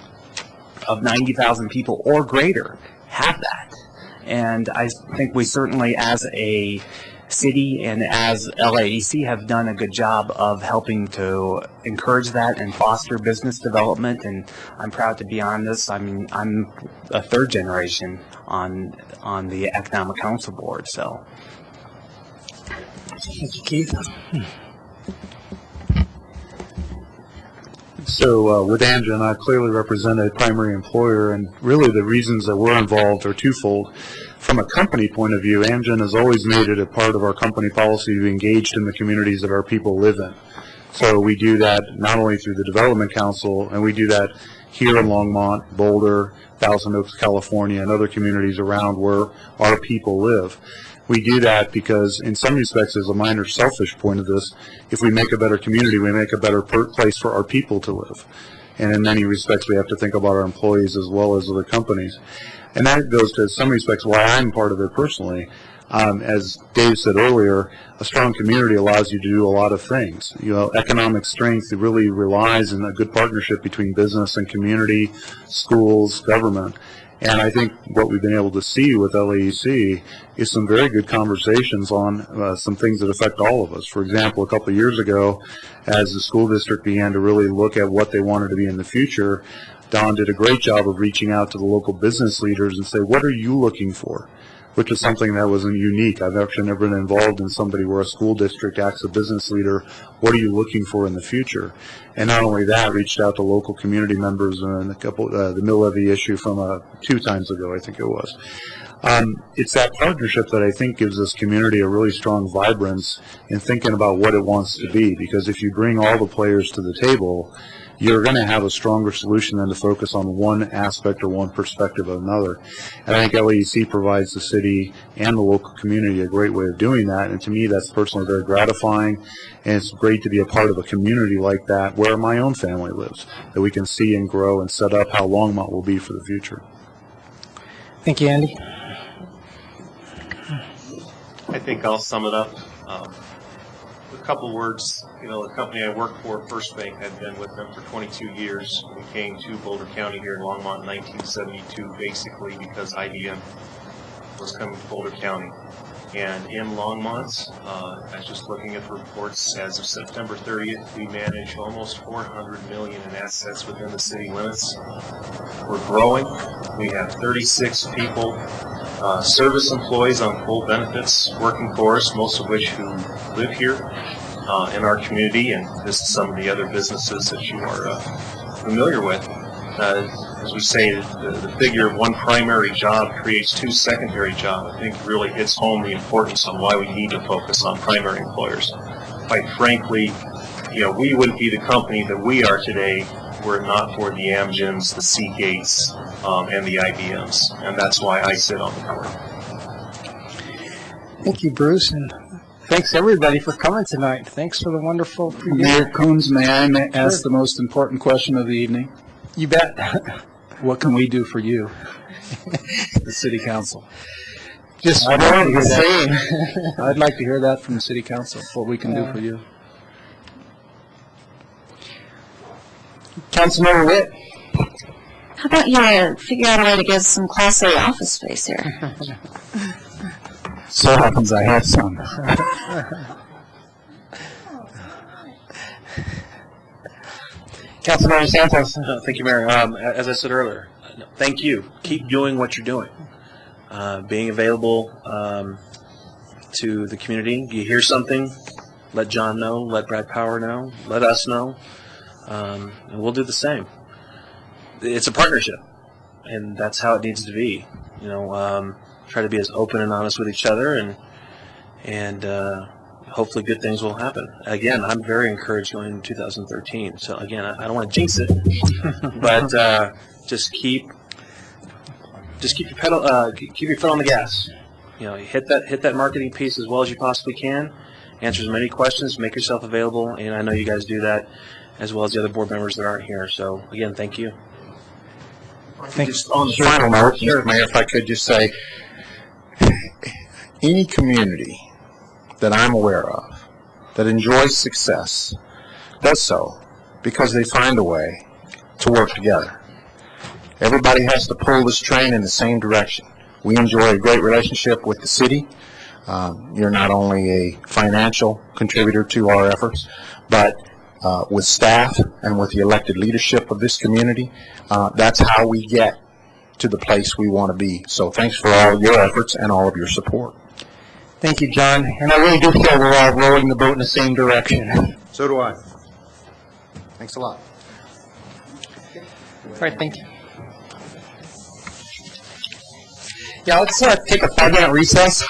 M: of 90,000 people or greater have that? And I think we certainly, as a city and as LAEC, have done a good job of helping to encourage that and foster business development, and I'm proud to be on this. I mean, I'm a third generation on the Economic Council Board, so.
S: Thank you, Keith.
K: So with Amgen, I clearly represent a primary employer, and really the reasons that we're involved are twofold. From a company point of view, Amgen has always made it a part of our company policy to be engaged in the communities that our people live in. So we do that not only through the Development Council, and we do that here in Longmont, Boulder, Thousand Oaks, California, and other communities around where our people live. We do that because, in some respects, as a minor selfish point of this, if we make a better community, we make a better place for our people to live. And in many respects, we have to think about our employees as well as other companies. And that goes to some respects why I'm part of it personally. As Dave said earlier, a strong community allows you to do a lot of things. You know, economic strength really relies on a good partnership between business and community, schools, government. And I think what we've been able to see with LAEC is some very good conversations on some things that affect all of us. For example, a couple of years ago, as the school district began to really look at what they wanted to be in the future, Don did a great job of reaching out to the local business leaders and say, what are you looking for? Which is something that wasn't unique. I've actually never been involved in somebody where a school district asks a business leader, what are you looking for in the future? And not only that, reached out to local community members and a couple, the mill levy issue from 2 times ago, I think it was. It's that partnership that I think gives this community a really strong vibrance in thinking about what it wants to be, because if you bring all the players to the table, you're going to have a stronger solution than to focus on one aspect or one perspective of another. And I think LAEC provides the city and the local community a great way of doing that, and to me that's personally very gratifying, and it's great to be a part of a community like that where my own family lives, that we can see and grow and set up how Longmont will be for the future.
S: Thank you, Andy.
D: I think I'll sum it up. A couple words. You know, the company I worked for, First Bank, I'd been with them for 22 years. We came to Boulder County here in Longmont in 1972, basically because IBM was coming to Boulder County. And in Longmont, I was just looking at the reports, as of September 30th, we manage almost $400 million in assets within the city limits. We're growing. We have 36 people, service employees on full benefits working for us, most of which who live here in our community, and this is some of the other businesses that you are familiar with. As we say, the figure of one primary job creates 2 secondary jobs. I think really hits home the importance on why we need to focus on primary employers. Quite frankly, you know, we wouldn't be the company that we are today were it not for the Amgens, the Seagates, and the IBMs, and that's why I sit on the board.
S: Thank you, Bruce, and thanks everybody for coming tonight. Thanks for the wonderful preview.
R: Mayor Coons, may I ask the most important question of the evening?
S: You bet.
R: What can we do for you, the City Council?
S: Just
R: I'd like to hear
S: the
R: that.
S: same.
R: I'd like to hear that from the City Council, what we can do for you.
S: Councilmember Witt.
P: How about you figure out a way to get some Class A office space here?
R: So happens I have some.
J: Councilmember Santos. Thank you, Mayor. As I said earlier, thank you. Keep doing what you're doing. Being available to the community. You hear something, let John know, let Brad Power know, let us know, and we'll do the same. It's a partnership, and that's how it needs to be. You know, try to be as open and honest with each other, and hopefully good things will happen. Again, I'm very encouraged going into 2013. So again, I don't want to jinx it, but just keep your pedal, keep your foot on the gas. You know, hit that marketing piece as well as you possibly can. Answer as many questions, make yourself available, and I know you guys do that as well as the other board members that aren't here. So again, thank you.
I: Just on the final note, Mayor, if I could just say, any community that I'm aware of that enjoys success does so because they find a way to work together. Everybody has to pull this train in the same direction. We enjoy a great relationship with the city. You're not only a financial contributor to our efforts, but with staff and with the elected leadership of this community, that's how we get to the place we want to be. So thanks for all of your efforts and all of your support.
S: Thank you, John. And I really do feel we're all rowing the boat in the same direction.
E: So do I. Thanks a lot.
S: All right, thank you. Yeah, let's take a 5-minute recess.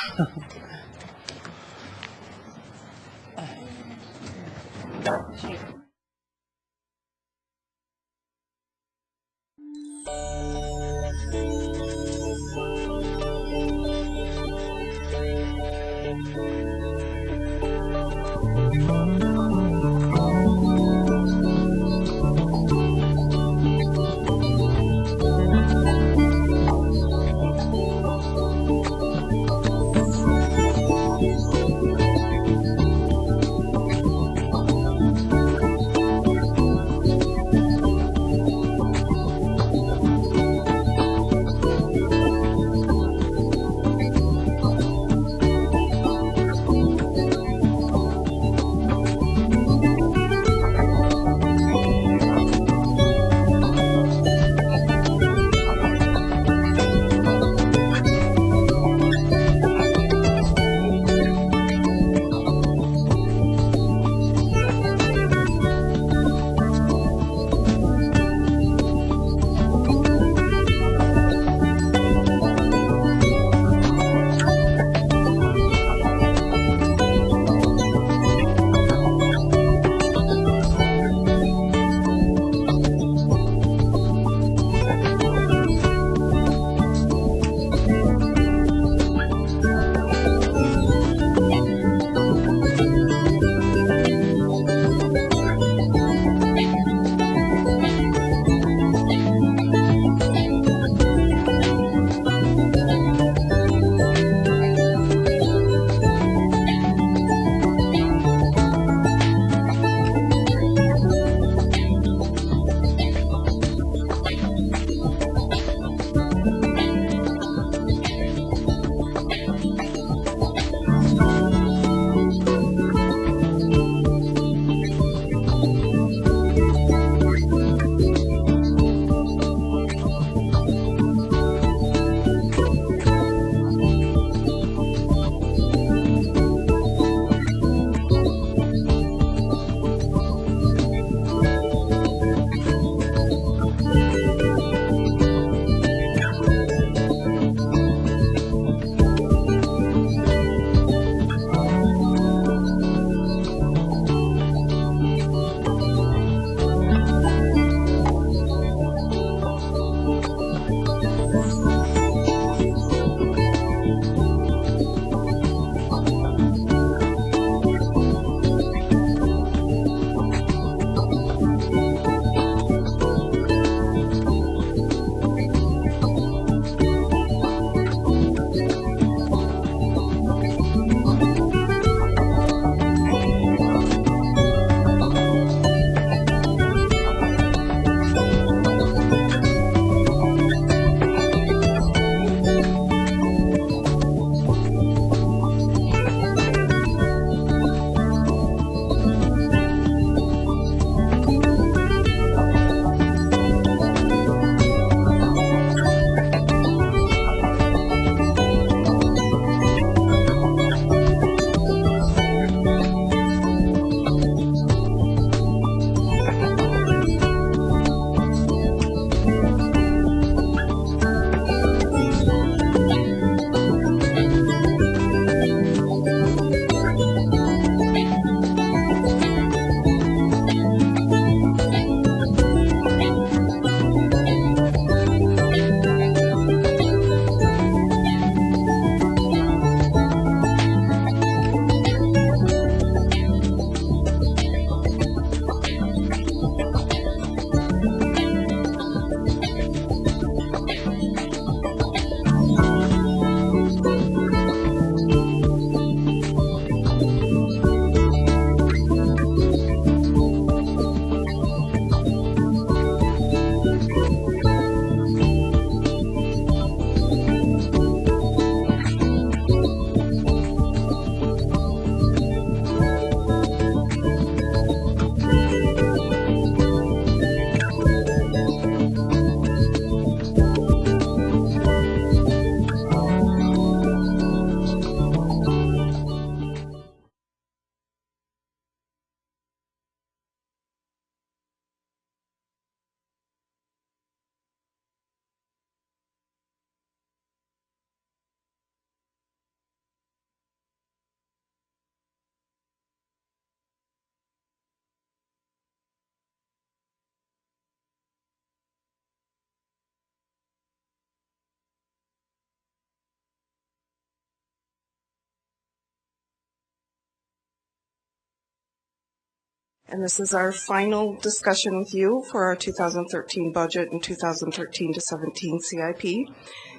T: and this is our final discussion with you for our 2013 budget and 2013 to 17 CIP.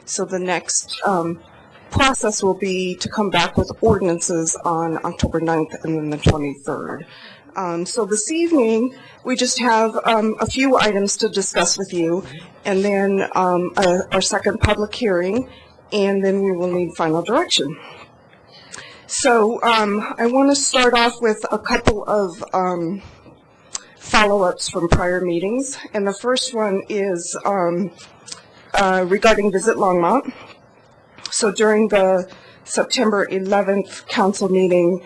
T: So the next process will be to come back with ordinances on October 9th and then the 23rd. So this evening, we just have a few items to discuss with you, and then our second public hearing, and then we will need final direction. So I want to start off with a couple of follow-ups from prior meetings, and the first one is regarding Visit Longmont. So during the September 11th council meeting,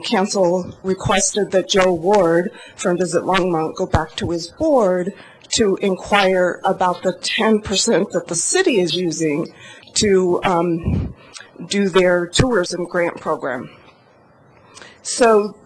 T: council requested that Joe Ward from Visit Longmont go back to his board to inquire about the 10% that the city is using to do their tourism grant program. So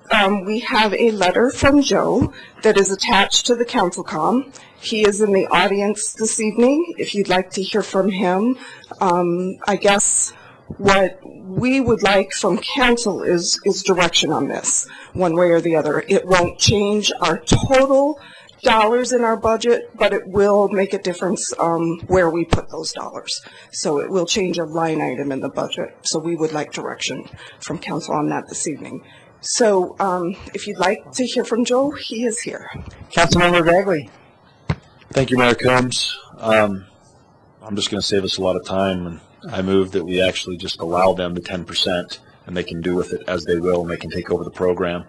T: we have a letter from Joe that is attached to the council comm. He is in the audience this evening. If you'd like to hear from him, I guess what we would like from council is direction on this, one way or the other. It won't change our total dollars in our budget, but it will make a difference where we put those dollars. So it will change a line item in the budget. So we would like direction from council on that this evening. So if you'd like to hear from Joe, he is here.
S: Councilmember Bagley.
U: Thank you, Mayor Combs. I'm just going to save us a lot of time, and I move that we actually just allow them the 10%, and they can do with it as they will, and they can take over the program.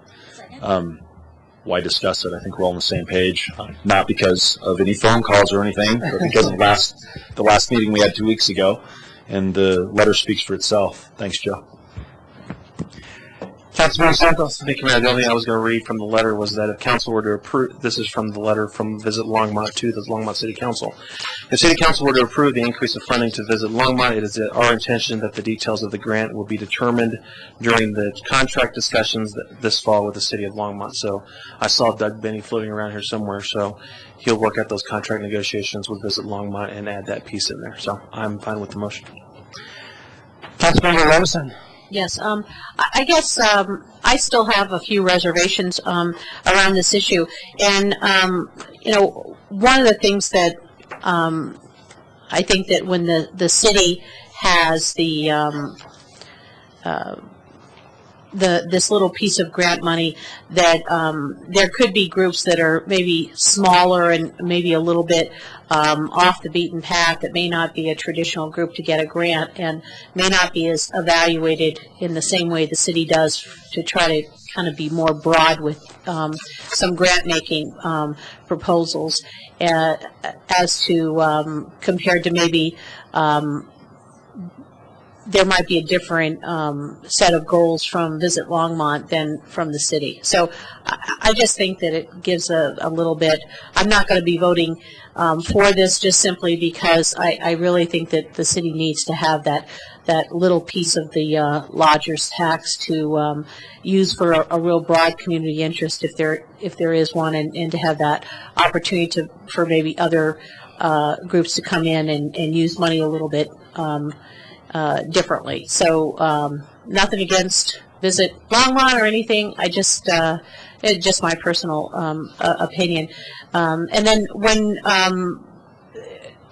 U: Why discuss it? I think we're all on the same page, not because of any phone calls or anything, but because of the last meeting we had 2 weeks ago, and the letter speaks for itself. Thanks, Joe.
S: Councilmember Santos.
J: Thank you, Mayor. The only thing I was going to read from the letter was that if council were to approve, this is from the letter from Visit Longmont to the Longmont City Council. If City Council were to approve the increase of funding to Visit Longmont, it is our intention that the details of the grant will be determined during the contract discussions this fall with the City of Longmont. So I saw Doug Benny floating around here somewhere, so he'll work out those contract negotiations with Visit Longmont and add that piece in there. So I'm fine with the motion.
S: Councilmember Levison.
Q: Yes, I guess I still have a few reservations around this issue, and you know, one of the things that I think that when the city has this little piece of grant money, that there could be groups that are maybe smaller and maybe a little bit off the beaten path, that may not be a traditional group to get a grant and may not be as evaluated in the same way the city does to try to kind of be more broad with some grant making proposals as to compared to maybe there might be a different set of goals from Visit Longmont than from the city. So I just think that it gives a little bit. I'm not going to be voting for this just simply because I really think that the city needs to have that little piece of the lodger's tax to use for a real broad community interest if there is one, and to have that opportunity for maybe other groups to come in and use money a little bit differently. So nothing against Visit Longmont or anything. I just it's just my personal opinion. And then when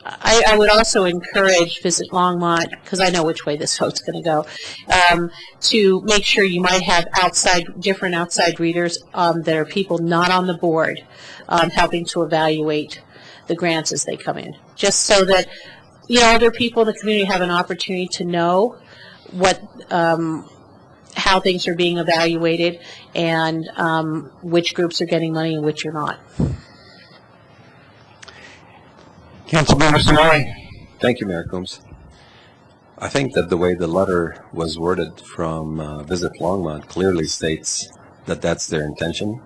Q: I would also encourage Visit Longmont, because I know which way this vote's going to go, to make sure you might have different outside readers that are people not on the board, helping to evaluate the grants as they come in, just so that other people in the community have an opportunity to know how things are being evaluated and which groups are getting money and which are not.
S: Councilmember Sonali.
V: Thank you, Mayor Coombs. I think that the way the letter was worded from Visit Longmont clearly states that that's their intention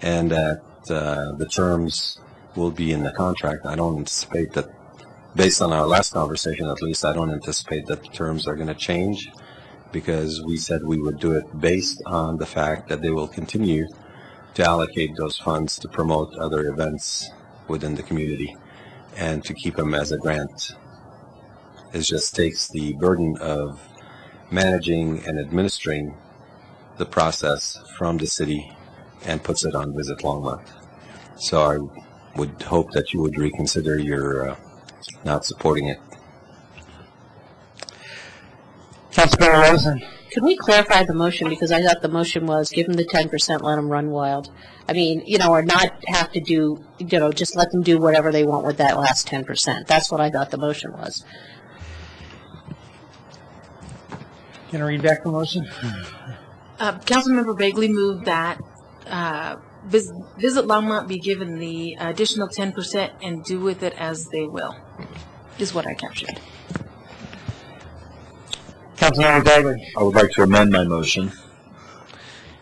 V: and that the terms will be in the contract. I don't anticipate that, based on our last conversation at least, I don't anticipate that the terms are going to change, because we said we would do it based on the fact that they will continue to allocate those funds to promote other events within the community and to keep them as a grant. It just takes the burden of managing and administering the process from the city and puts it on Visit Longmont. So I would hope that you would reconsider your not supporting it.
S: Councilmember Rosen.
Q: Can we clarify the motion, because I thought the motion was give them the 10%, let them run wild. I mean, or not have to do, just let them do whatever they want with that last 10%. That's what I thought the motion was.
S: Can I read back the motion?
H: Councilmember Bagley moved that Visit Longmont be given the additional 10% and do with it as they will, is what I captured.
S: Councilmember Bagley.
U: I would like to amend my motion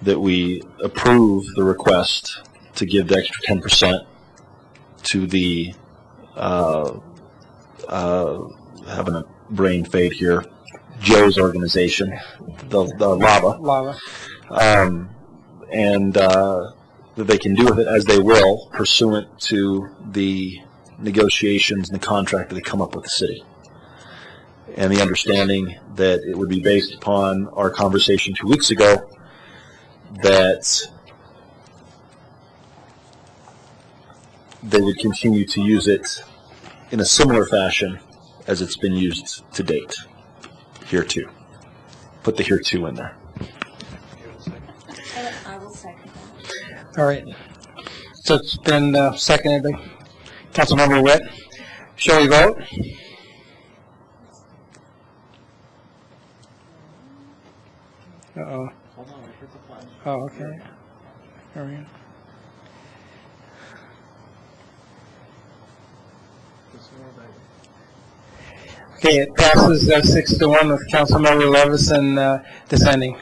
U: that we approve the request to give the extra 10% to the, having a brain fade here, Joe's organization, the Lava. And that they can do with it as they will, pursuant to the negotiations and the contract that they come up with the city. And the understanding that it would be based upon our conversation 2 weeks ago that they would continue to use it in a similar fashion as it's been used to date. Here too. Put the here too in there.
C: I will second that.
S: All right. So it's been seconded by Councilmember Witt. Shall we vote? Uh-oh. Oh, okay. All right. Okay, it passes 6-1 with Councilmember Levison dissenting.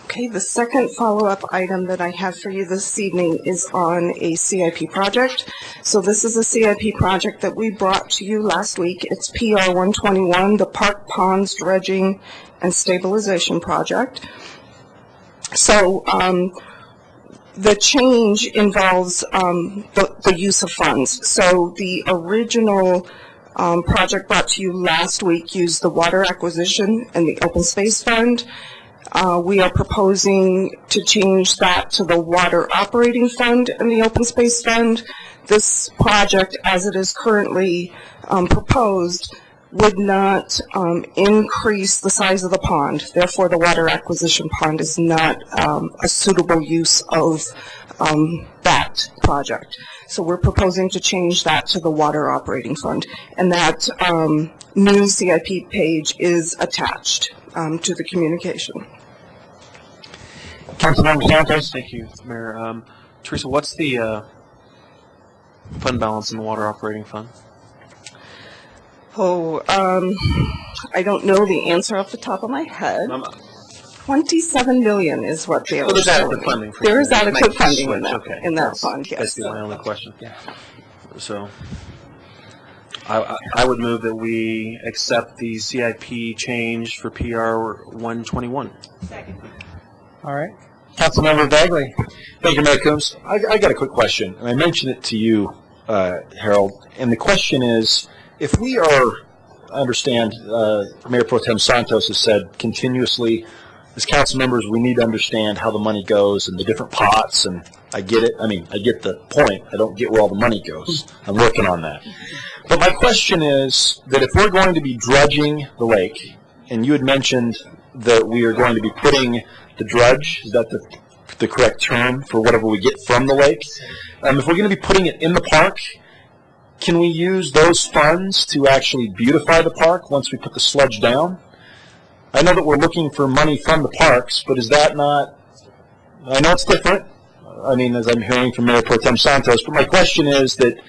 T: Okay, the second follow-up item that I have for you this evening is on a CIP project. So this is a CIP project that we brought to you last week. It's PR 121, the Park Ponds Dredging and Stabilization Project. So the change involves the use of funds. So the original project brought to you last week used the water acquisition and the open space fund. We are proposing to change that to the water operating fund and the open space fund. This project, as it is currently proposed, would not increase the size of the pond. Therefore, the water acquisition pond is not a suitable use of that project. So we're proposing to change that to the water operating fund. And that new CIP page is attached to the communication.
S: Councilmember Santos.
J: Thank you, Mayor. Teresa, what's the fund balance in the water operating fund?
T: Oh, I don't know the answer off the top of my head. 27 million is what they are.
J: There's adequate funding.
T: There is adequate funding in that,
J: okay.
T: fund, yes.
J: That's my only question. Yeah. So I would move that we accept the CIP change for PR 121.
S: Second. All right. Councilmember Bagley.
U: Thank you, Mayor Coombs. I got a quick question, and I mentioned it to you, Harold. And the question is, if we are, I understand Mayor Pro Tem Santos has said continuously, as council members, we need to understand how the money goes and the different pots, and I get it. I mean, I get the point. I don't get where all the money goes. I'm working on that. But my question is that if we're going to be dredging the lake, and you had mentioned that we are going to be putting the dredge, is that the correct term for whatever we get from the lake? If we're going to be putting it in the park, can we use those funds to actually beautify the park once we put the sludge down? I know that we're looking for money from the parks, but is that not, I know it's different, I mean, as I'm hearing from Mayor Pro Tem Santos, but my question is that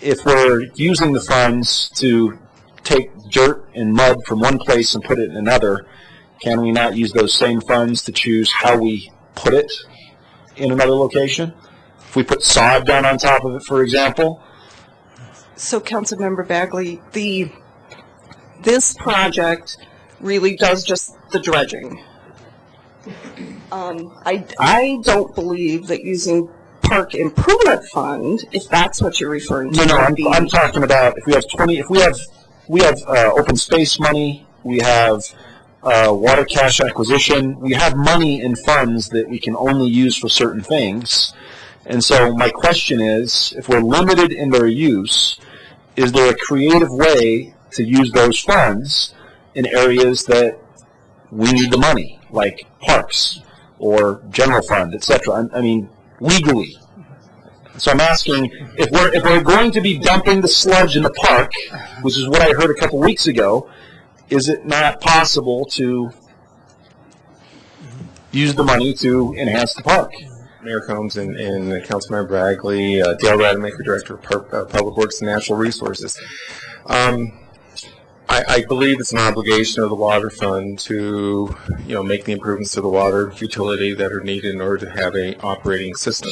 U: if we're using the funds to take dirt and mud from one place and put it in another, can we not use those same funds to choose how we put it in another location? If we put sod down on top of it, for example?
T: So, Councilmember Bagley, this project really does just the dredging. I don't believe that using park improvement fund, if that's what you're referring to.
U: No, I'm talking about if we have 20, if we have open space money, we have water cache acquisition. We have money in funds that we can only use for certain things. And so my question is, if we're limited in their use, is there a creative way to use those funds in areas that we need the money, like parks or general fund, etc.? I mean, legally. So I'm asking, if we're going to be dumping the sludge in the park, which is what I heard a couple weeks ago, is it not possible to use the money to enhance the park?
E: Mayor Combs and Councilmember Bagley, Dale Rademacher, Director of Public Works and Natural Resources. I believe it's an obligation of the Water Fund to, make the improvements to the water utility that are needed in order to have an operating system.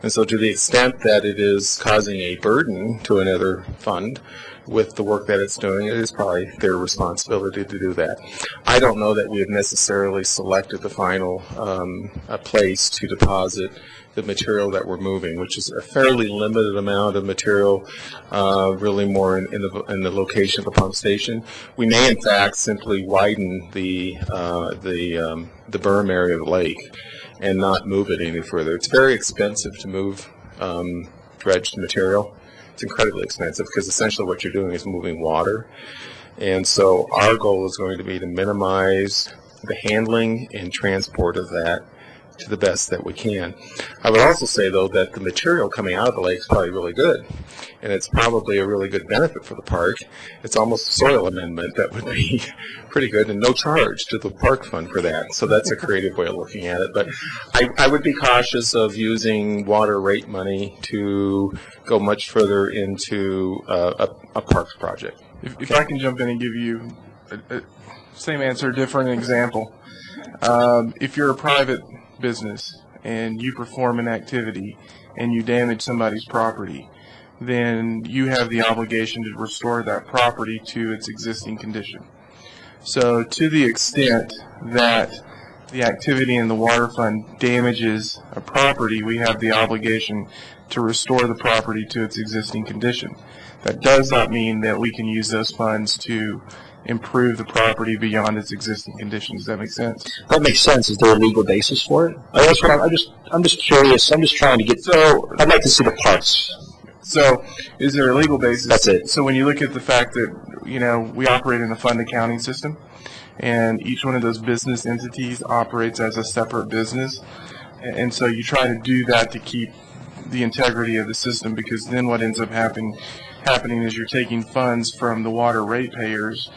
E: And so to the extent that it is causing a burden to another fund with the work that it's doing, it is probably their responsibility to do that. I don't know that we have necessarily selected the final place to deposit the material that we're moving, which is a fairly limited amount of material, really more in the location of the pump station. We may, in fact, simply widen the berm area of the lake and not move it any further. It's very expensive to move dredged material. It's incredibly expensive because essentially what you're doing is moving water. And so our goal is going to be to minimize the handling and transport of that to the best that we can. I would also say, though, that the material coming out of the lake is probably really good, and it's probably a really good benefit for the park. It's almost a soil amendment that would be pretty good, and no charge to the park fund for that. So that's a creative way of looking at it. But I would be cautious of using water rate money to go much further into a parks project.
A: If I can jump in and give you a same answer, different example. If you're a private business and you perform an activity and you damage somebody's property, then you have the obligation to restore that property to its existing condition. So to the extent that the activity in the water fund damages a property, we have the obligation to restore the property to its existing condition. That does not mean that we can use those funds to improve the property beyond its existing conditions. Does that make sense?
U: That makes sense. Is there a legal basis for it? That's what I'm just curious. I'm just trying to get. So I'd like to see the parts.
A: So, is there a legal basis?
U: That's it.
A: So when you look at the fact that we operate in a fund accounting system, and each one of those business entities operates as a separate business, and so you try to do that to keep the integrity of the system, because then what ends up happening is you're taking funds from the water ratepayers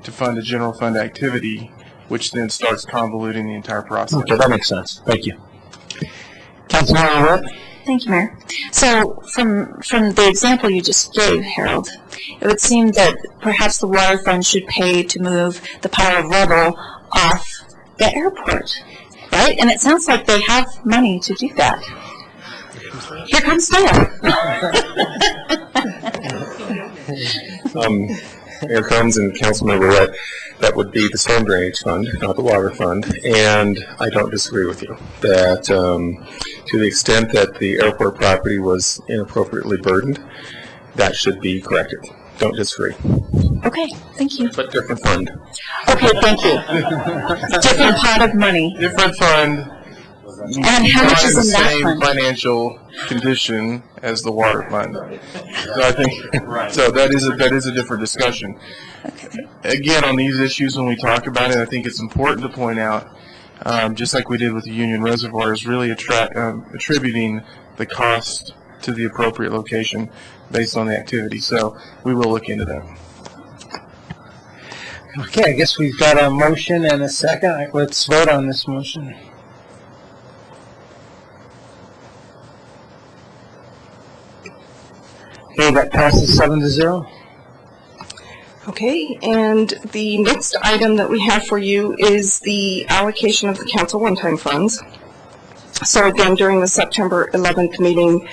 A: to fund a general fund activity, which then starts convoluting the entire process.
U: Okay, that makes sense. Thank you.
P: Councilmember Whip. Thank you, Mayor. So from the example you just gave, Harold, it would seem that perhaps the water fund should pay to move the pile of rubble off the airport, right? And it sounds like they have money to do that. Here comes Dale.
E: Mayor Combs and Councilmember Wett, that would be the storm drainage fund, not the water fund. And I don't disagree with you that to the extent that the airport property was inappropriately burdened, that should be corrected. Don't disagree.
P: Okay, thank you.
E: But different fund.
P: Okay, thank you. Different pot of money.
A: Different fund.
P: And how much is in that
A: same
P: fund?
A: Financial condition as the water fund. So I think so that is a different discussion. Again, on these issues, when we talk about it, I think it's important to point out, just like we did with the Union Reservoir, is really attributing the cost to the appropriate location based on the activity. So we will look into that.
S: Okay, I guess we've got a motion and a second. Let's vote on this motion. Okay, that passes 7-0.
T: Okay, and the next item that we have for you is the allocation of the council one-time funds. So again, during the September 11th meeting,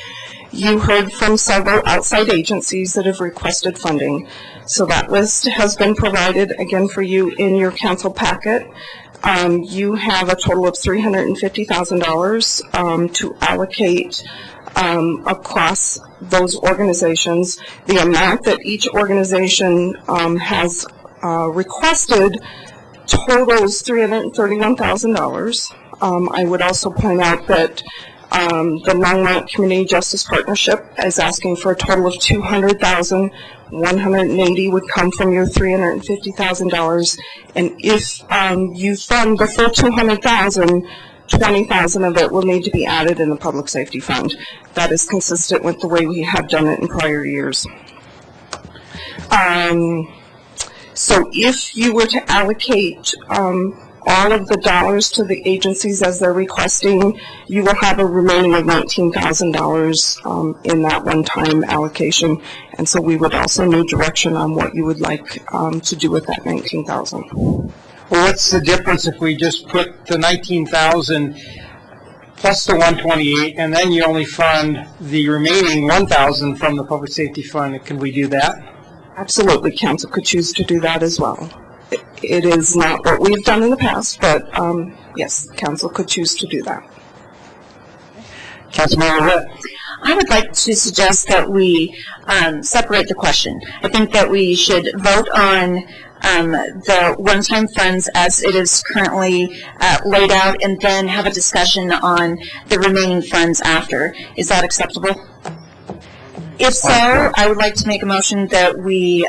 T: you heard from several outside agencies that have requested funding. So that list has been provided again for you in your council packet. You have a total of $350,000 to allocate across those organizations. The amount that each organization has requested totals $331,000. I would also point out that the Longmont Community Justice Partnership is asking for a total of $200,000. $180,000 would come from your $350,000, and if you fund the full $200,000, $20,000 of it will need to be added in the public safety fund. That is consistent with the way we have done it in prior years. So if you were to allocate all of the dollars to the agencies as they're requesting, you will have a remaining of $19,000 in that one-time allocation. And so we would also need direction on what you would like to do with that $19,000.
S: Well, what's the difference if we just put the $19,000 plus the $128,000 and then you only fund the remaining $1,000 from the public safety fund? Can we do that?
T: Absolutely, council could choose to do that as well. It is not what we've done in the past, but yes, council could choose to do that.
S: Councilmember Witt.
P: I would like to suggest that we separate the question. I think that we should vote on the one-time funds as it is currently laid out, and then have a discussion on the remaining funds after. Is that acceptable? If so, I would like to make a motion that we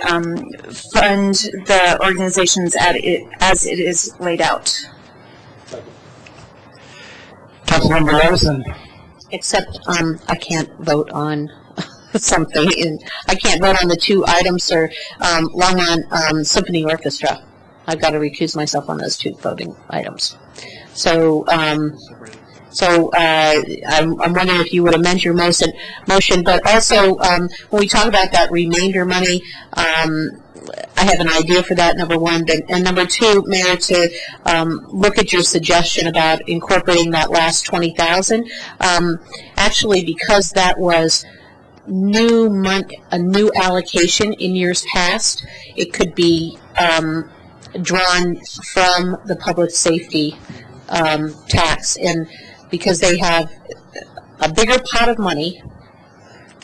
P: fund the organizations as it is laid out.
S: Councilmember Levison.
Q: Except I can't vote on something. I can't vote on the two items for Longmont Symphony Orchestra. I've got to recuse myself on those two voting items. So I'm wondering if you would amend your motion, but also when we talk about that remainder money, I have an idea for that, number one. And number two, Mayor, to look at your suggestion about incorporating that last $20,000. Actually, because that was a new allocation in years past, it could be drawn from the public safety tax, and because they have a bigger pot of money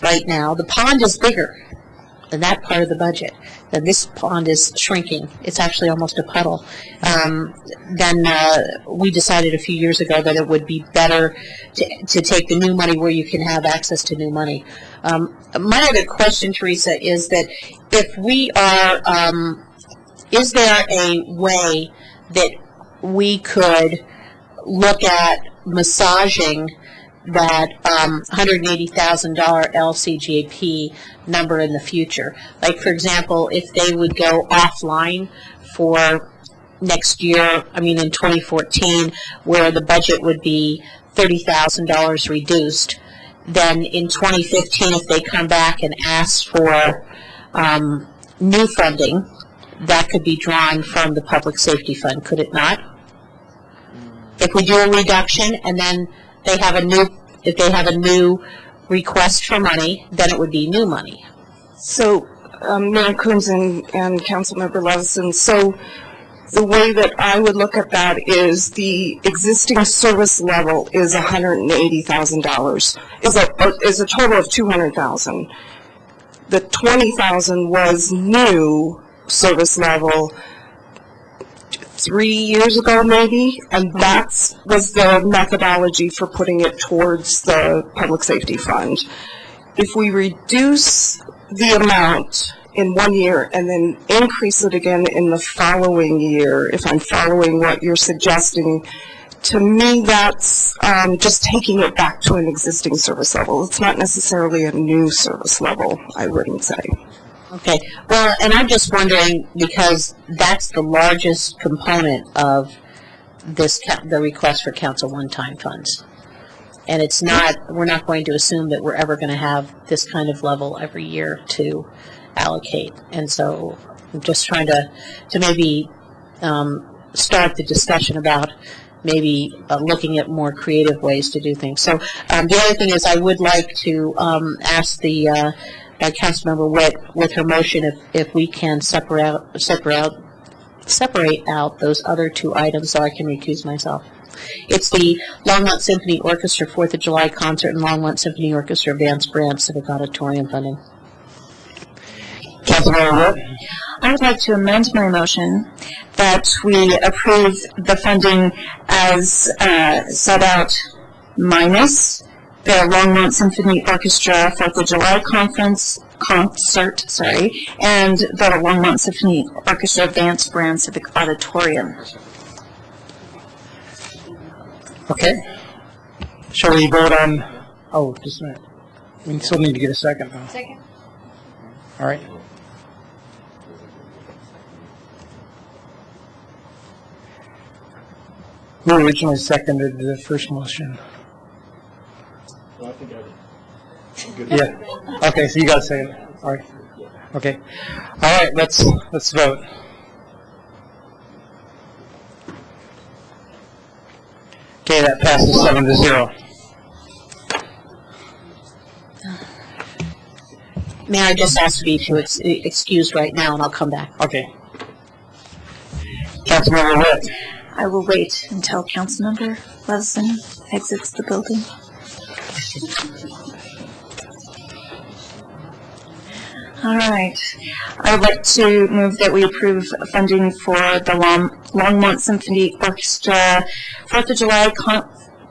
Q: right now, the pond is bigger than that part of the budget. Then this pond is shrinking. It's actually almost a puddle. Then we decided a few years ago that it would be better to take the new money where you can have access to new money. My other question, Teresa, is that if we are, is there a way that we could look at massaging that $180,000 LCGP number in the future? Like, for example, if they would go offline for next year, I mean in 2014, where the budget would be $30,000 reduced, then in 2015, if they come back and ask for new funding, that could be drawn from the public safety fund, could it not? If we do a reduction and then they have a new, if they have a new request for money, then it would be new money.
T: So, Mayor Coons and Councilmember Levison, so the way that I would look at that is the existing service level is $180,000, is a total of $200,000. The $20,000 was new service level 3 years ago, maybe, and that was the methodology for putting it towards the public safety fund. If we reduce the amount in 1 year and then increase it again in the following year, if I'm following what you're suggesting, to me that's just taking it back to an existing service level. It's not necessarily a new service level, I wouldn't say.
Q: Okay. Well, and I'm just wondering, because that's the largest component of this, the request for council one-time funds. And it's not, we're not going to assume that we're ever going to have this kind of level every year to allocate. And so I'm just trying to maybe start the discussion about maybe looking at more creative ways to do things. So the other thing is I would like to ask the Councilmember Witt with her motion if we can separate out those other two items so I can recuse myself. It's the Longmont Symphony Orchestra 4th of July concert and Longmont Symphony Orchestra Vance Brandt Civic Auditorium funding.
S: Councilmember Witt.
P: I would like to amend my motion that we approve the funding as set out minus the Longmont Symphony Orchestra 4th of July concert, and the Longmont Symphony Orchestra Advanced Brand Civic Auditorium.
S: Okay. Shall we vote on, oh, just a minute. We still need to get a second, though.
O: Second.
S: All right. Who originally seconded the first motion?
U: Well, I think
S: Yeah. Okay, so you got to say it. All right. Okay. All right, let's vote. Okay, that passes 7-0.
Q: May I just ask to be excused right now, and I'll come back.
S: Okay. Councilmember Witt.
P: I will wait until Councilmember Levison exits the building. All right. I would like to move that we approve funding for the Longmont Symphony Orchestra 4th of July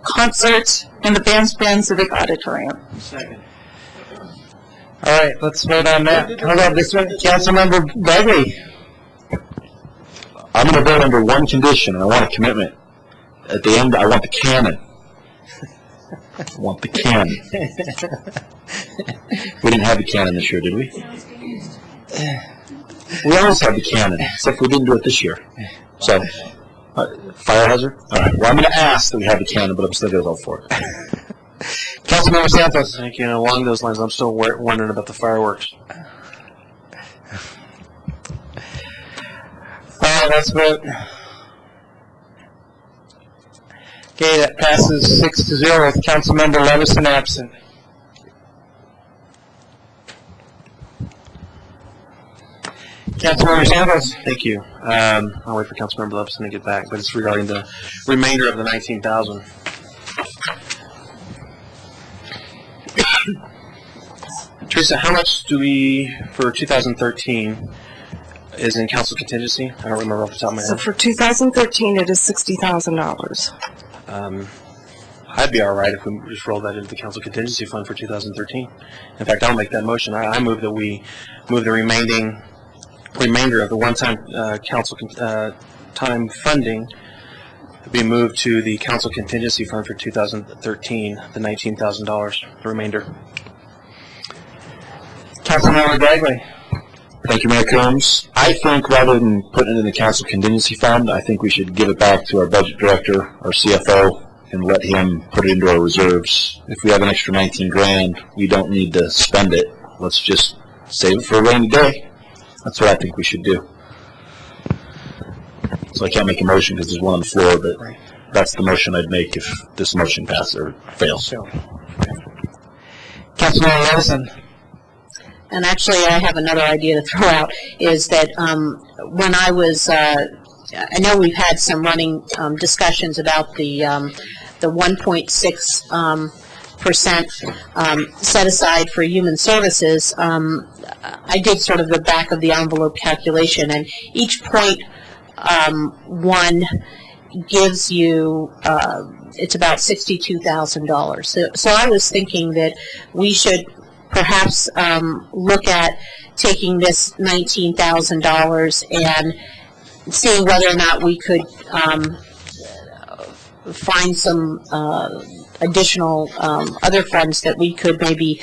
P: concert in the Bandstand Civic Auditorium.
S: Second. All right, let's vote on that. How about this one? Councilmember Bagley.
U: I'm going to vote under one condition, and I want a commitment. At the end, I want the cannon. I want the cannon. We didn't have the cannon this year, did we? We always had the cannon, except we didn't do it this year. So, fire hazard? All right, well, I'm going to ask that we have the cannon, but I'm still going to vote for it.
S: Councilmember Santos.
J: Thank you. And along those lines, I'm still wondering about the fireworks.
S: All right, let's vote. Okay, that passes 6-0 with Councilmember Levison absent. Councilmember Santos.
J: Thank you. I'll wait for Councilmember Levison to get back, but it's regarding the remainder of the 19,000. Teresa, how much do we, for 2013, is in council contingency? I don't remember off the top of my head.
T: So for 2013, it is $60,000.
J: I'd be all right if we just roll that into the council contingency fund for 2013. In fact, I'll make that motion. I move that we move the remainder of the one-time council time funding to be moved to the council contingency fund for 2013, the $19,000, the remainder.
S: Councilmember Bagley.
U: Thank you, Mayor Combs. I think rather than putting it in the council contingency fund, I think we should give it back to our budget director, our CFO, and let him put it into our reserves. If we have an extra 19 grand, we don't need to spend it. Let's just save it for a rainy day. That's what I think we should do. So I can't make a motion because there's one on the floor, but that's the motion I'd make if this motion passes or fails.
S: Councilmember Levison.
Q: And actually, I have another idea to throw out, is that when I was, I know we've had some running discussions about the 1.6% set aside for human services. I did sort of the back of the envelope calculation, and each point one gives you, it's about $62,000. So I was thinking that we should perhaps look at taking this $19,000 and seeing whether or not we could find some additional other funds that we could maybe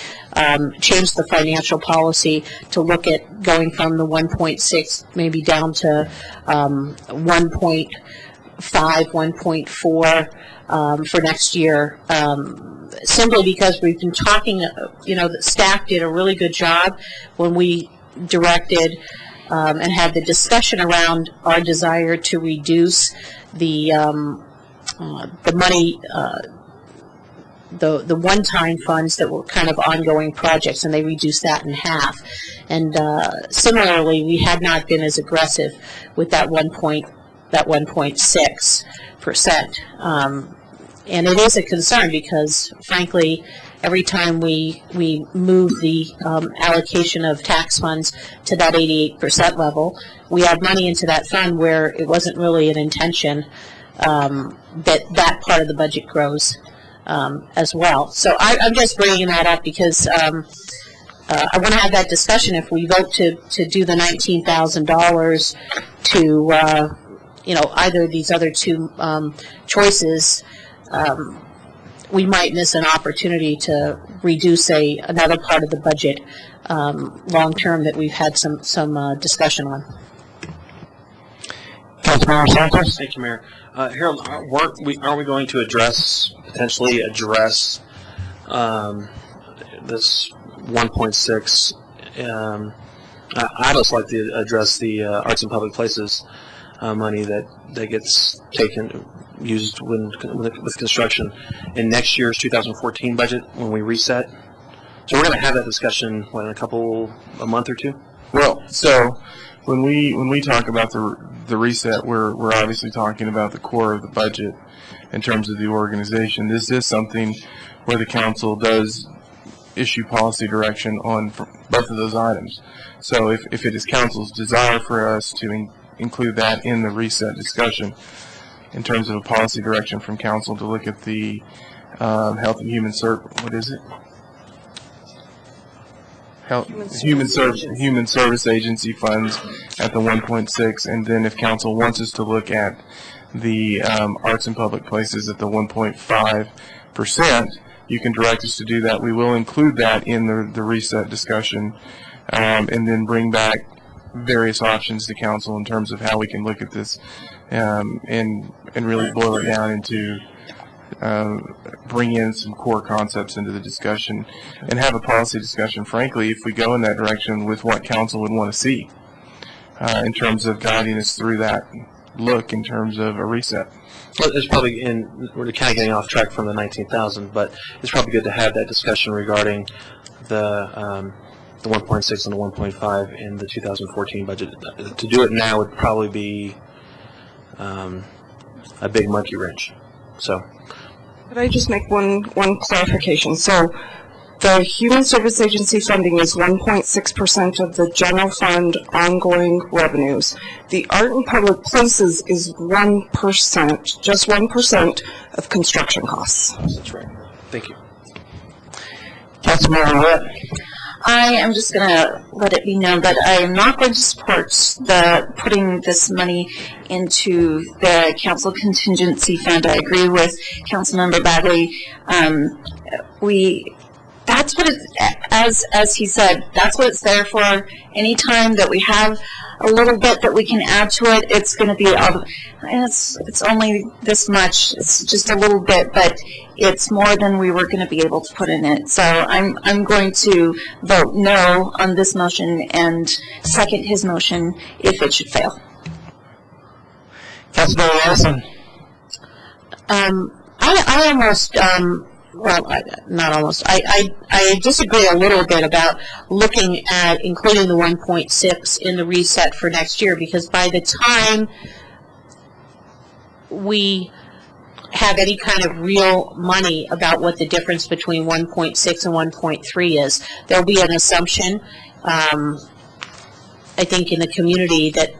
Q: change the financial policy to look at going from the 1.6 maybe down to 1.5, 1.4 for next year. Simply because we've been talking, the staff did a really good job when we directed and had the discussion around our desire to reduce the money, the one-time funds that were kind of ongoing projects, and they reduced that in half. And similarly, we had not been as aggressive with that 1.6%. And it is a concern because, frankly, every time we move the allocation of tax funds to that 88% level, we add money into that fund where it wasn't really an intention that part of the budget grows as well. So I'm just bringing that up because I want to have that discussion. If we vote to do the $19,000 to either of these other two choices, we might miss an opportunity to reduce another part of the budget long term that we've had some discussion on.
J: Councilmember Santos. Thank you, Mayor. Harold, aren't we going to potentially address this 1.6? I'd just like to address the arts and public places money that gets used with construction in next year's 2014 budget when we reset. So we're going to have that discussion in a month or two.
B: Well, so when we talk about the reset, we're obviously talking about the core of the budget in terms of the organization. This is something where the council does issue policy direction on both of those items. So if it is council's desire for us to include that in the reset discussion in terms of a policy direction from council to look at the health and human human service agency funds at the 1.6, and then if council wants us to look at the arts and public places at the 1.5%, you can direct us to do that. We will include that in the reset discussion, and then bring back various options to council in terms of how we can look at this and really boil it down into bring in some core concepts into the discussion and have a policy discussion, frankly, if we go in that direction with what council would want to see in terms of guiding us through that look in terms of a reset.
J: Well, it's probably we're kind of getting off track from the 19,000, but it's probably good to have that discussion regarding the 1.6 and the 1.5 in the 2014 budget. To do it now would probably be a big monkey wrench. So,
T: could I just make one clarification? So, the Human Service Agency funding is 1.6% of the general fund ongoing revenues. The Art and Public Places is 1%, just 1% of construction costs.
J: That's right. Thank you.
P: Councilmember Witt. I am just going to let it be known that I am not going to support putting this money into the council contingency fund. I agree with Councilmember Bagley. That's what it's, as he said, that's what it's there for. Anytime that we have a little bit that we can add to it, it's going to be it's only this much. It's just a little bit, but it's more than we were going to be able to put in it. So I'm going to vote no on this motion and second his motion if it should fail.
J: Councilmember Wilson.
Q: I almost. Well, not almost. I disagree a little bit about looking at including the 1.6 in the reset for next year, because by the time we have any kind of real money about what the difference between 1.6 and 1.3 is, there'll be an assumption, I think, in the community that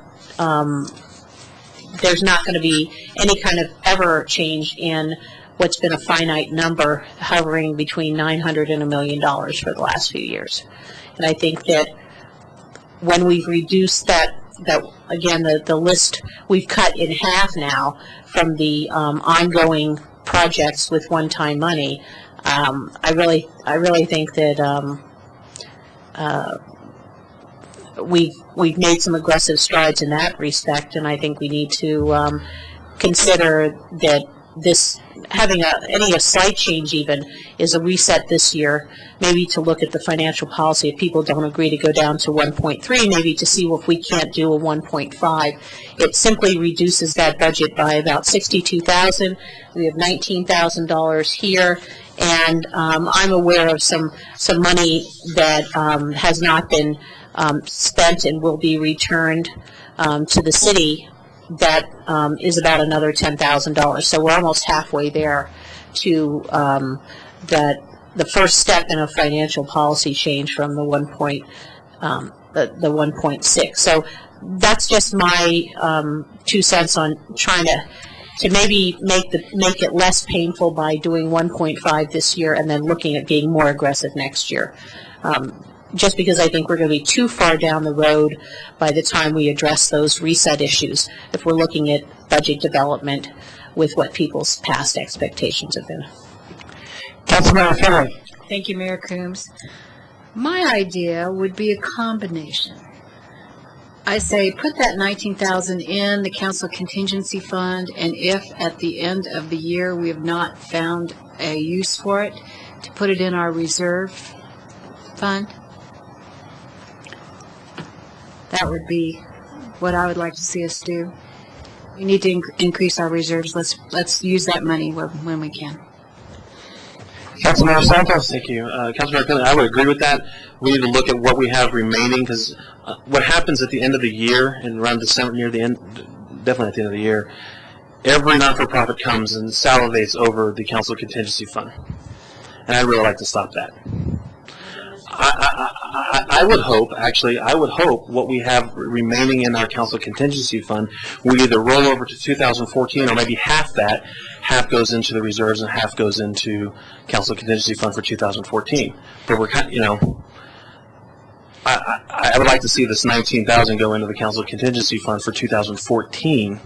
Q: there's not going to be any kind of ever change in what's been a finite number hovering between $900 and $1 million for the last few years. And I think that when we've reduced that again, the list we've cut in half now from the ongoing projects with one-time money, I really think that we've made some aggressive strides in that respect, and I think we need to consider that this having a slight change even is a reset this year, maybe to look at the financial policy. If people don't agree to go down to 1.3, maybe to see if we can't do a 1.5. It simply reduces that budget by about $62,000. We have $19,000 here, and I'm aware of some money that has not been spent and will be returned to the city. That is about another $10,000. So we're almost halfway there to that the first step in a financial policy change from the 1.6. So that's just my 2 cents on trying to maybe make it less painful by doing 1.5 this year and then looking at being more aggressive next year. Just because I think we're going to be too far down the road by the time we address those reset issues if we're looking at budget development with what people's past expectations have been.
S: Councilmember Finley.
O: Thank you, Mayor Coombs. My idea would be a combination. I say put that $19,000 in the council contingency fund, and if at the end of the year we have not found a use for it, to put it in our reserve fund. That would be what I would like to see us do. We need to increase our reserves. Let's use that money when we can.
J: Councilmember Santos. Thank you. Councilmember Finley, I would agree with that. We need to look at what we have remaining, because what happens at the end of the year and around December, near the end, definitely at the end of the year, every not-for-profit comes and salivates over the council contingency fund. And I'd really like to stop that. I would hope what we have remaining in our council contingency fund will either roll over to 2014 or maybe half that. Half goes into the reserves and half goes into council contingency fund for 2014. But we're kind of, I would like to see this $19,000 go into the council contingency fund for 2014,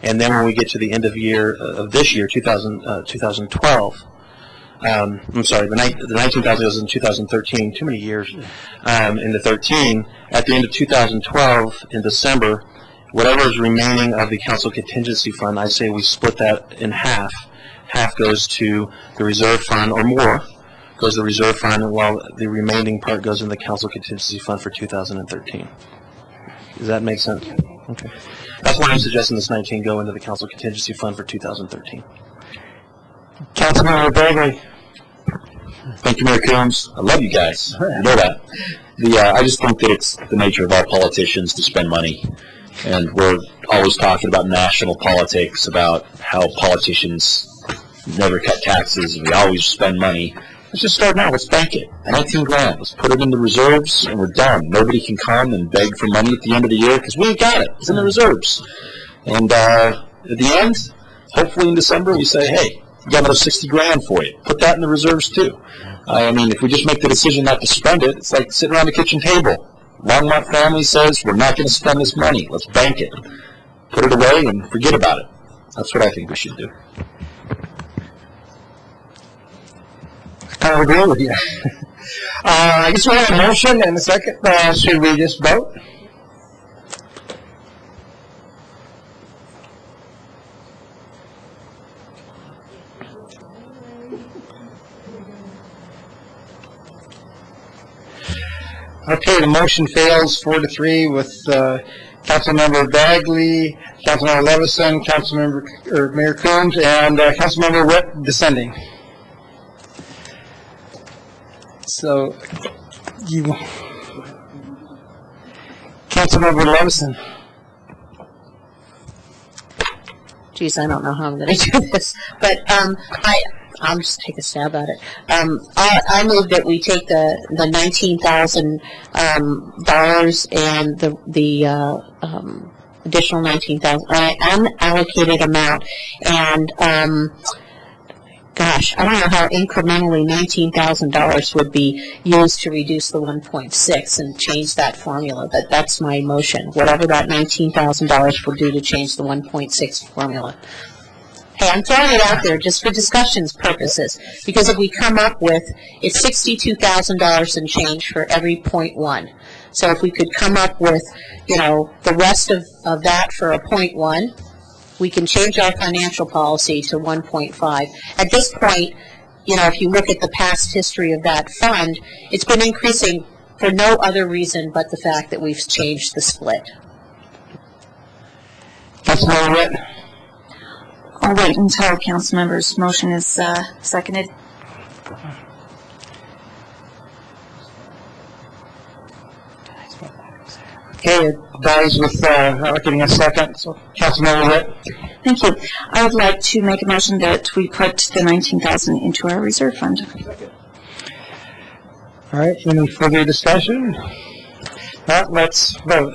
J: and then when we get to the end of year of this year, 2012. I'm sorry, the $19,000 goes in 2013. Too many years into 13. At the end of 2012, in December, whatever is remaining of the council contingency fund, I say we split that in half. Half goes to the reserve fund, or more goes to the reserve fund, while the remaining part goes in the council contingency fund for 2013. Does that make sense? Okay. That's why I'm suggesting this 19 go into the council contingency fund for 2013.
S: Councilmember Bagley.
U: Thank you, Mayor Coombs. I love you guys. You know that. I just think that it's the nature of our politicians to spend money. And we're always talking about national politics, about how politicians never cut taxes, and we always spend money. Let's just start now. Let's bank it. 19 grand. Let's put it in the reserves, and we're done. Nobody can come and beg for money at the end of the year, because we ain't got it. It's in the reserves. And at the end, hopefully in December, we say, hey, we got another 60 grand for you. Put that in the reserves, too. I mean, if we just make the decision not to spend it, it's like sitting around the kitchen table. Longmont family says, we're not going to spend this money. Let's bank it. Put it away and forget about it. That's what I think we should do.
S: I kind of agree with you. I guess we have a motion and a second. Should we just vote? Okay, the motion fails 4-3 with Councilmember Bagley, Councilmember Levison, Mayor Coombs, and Councilmember Witt dissenting. So, Councilmember Levison.
Q: Geez, I don't know how I'm going to do this, but I'll just take a stab at it. I move that we take the $19,000 and the additional $19,000 unallocated amount, and gosh, I don't know how incrementally $19,000 would be used to reduce the 1.6 and change that formula, but that's my motion. Whatever that $19,000 will do to change the 1.6 formula. Hey, I'm throwing it out there just for discussion's purposes, because if we come up with, it's $62,000 and change for every 0.1. So if we could come up with, the rest of that for a 0.1, we can change our financial policy to 1.5. At this point, if you look at the past history of that fund, it's been increasing for no other reason but the fact that we've changed the split.
S: Councilmember Witt.
P: I'll wait until Councilmember's motion is seconded.
S: Okay, it dies with not getting a second. So, Councilmember Witt.
P: Thank you. I would like to make a motion that we put the $19,000 into our reserve fund.
S: All right, any further discussion? Let's vote.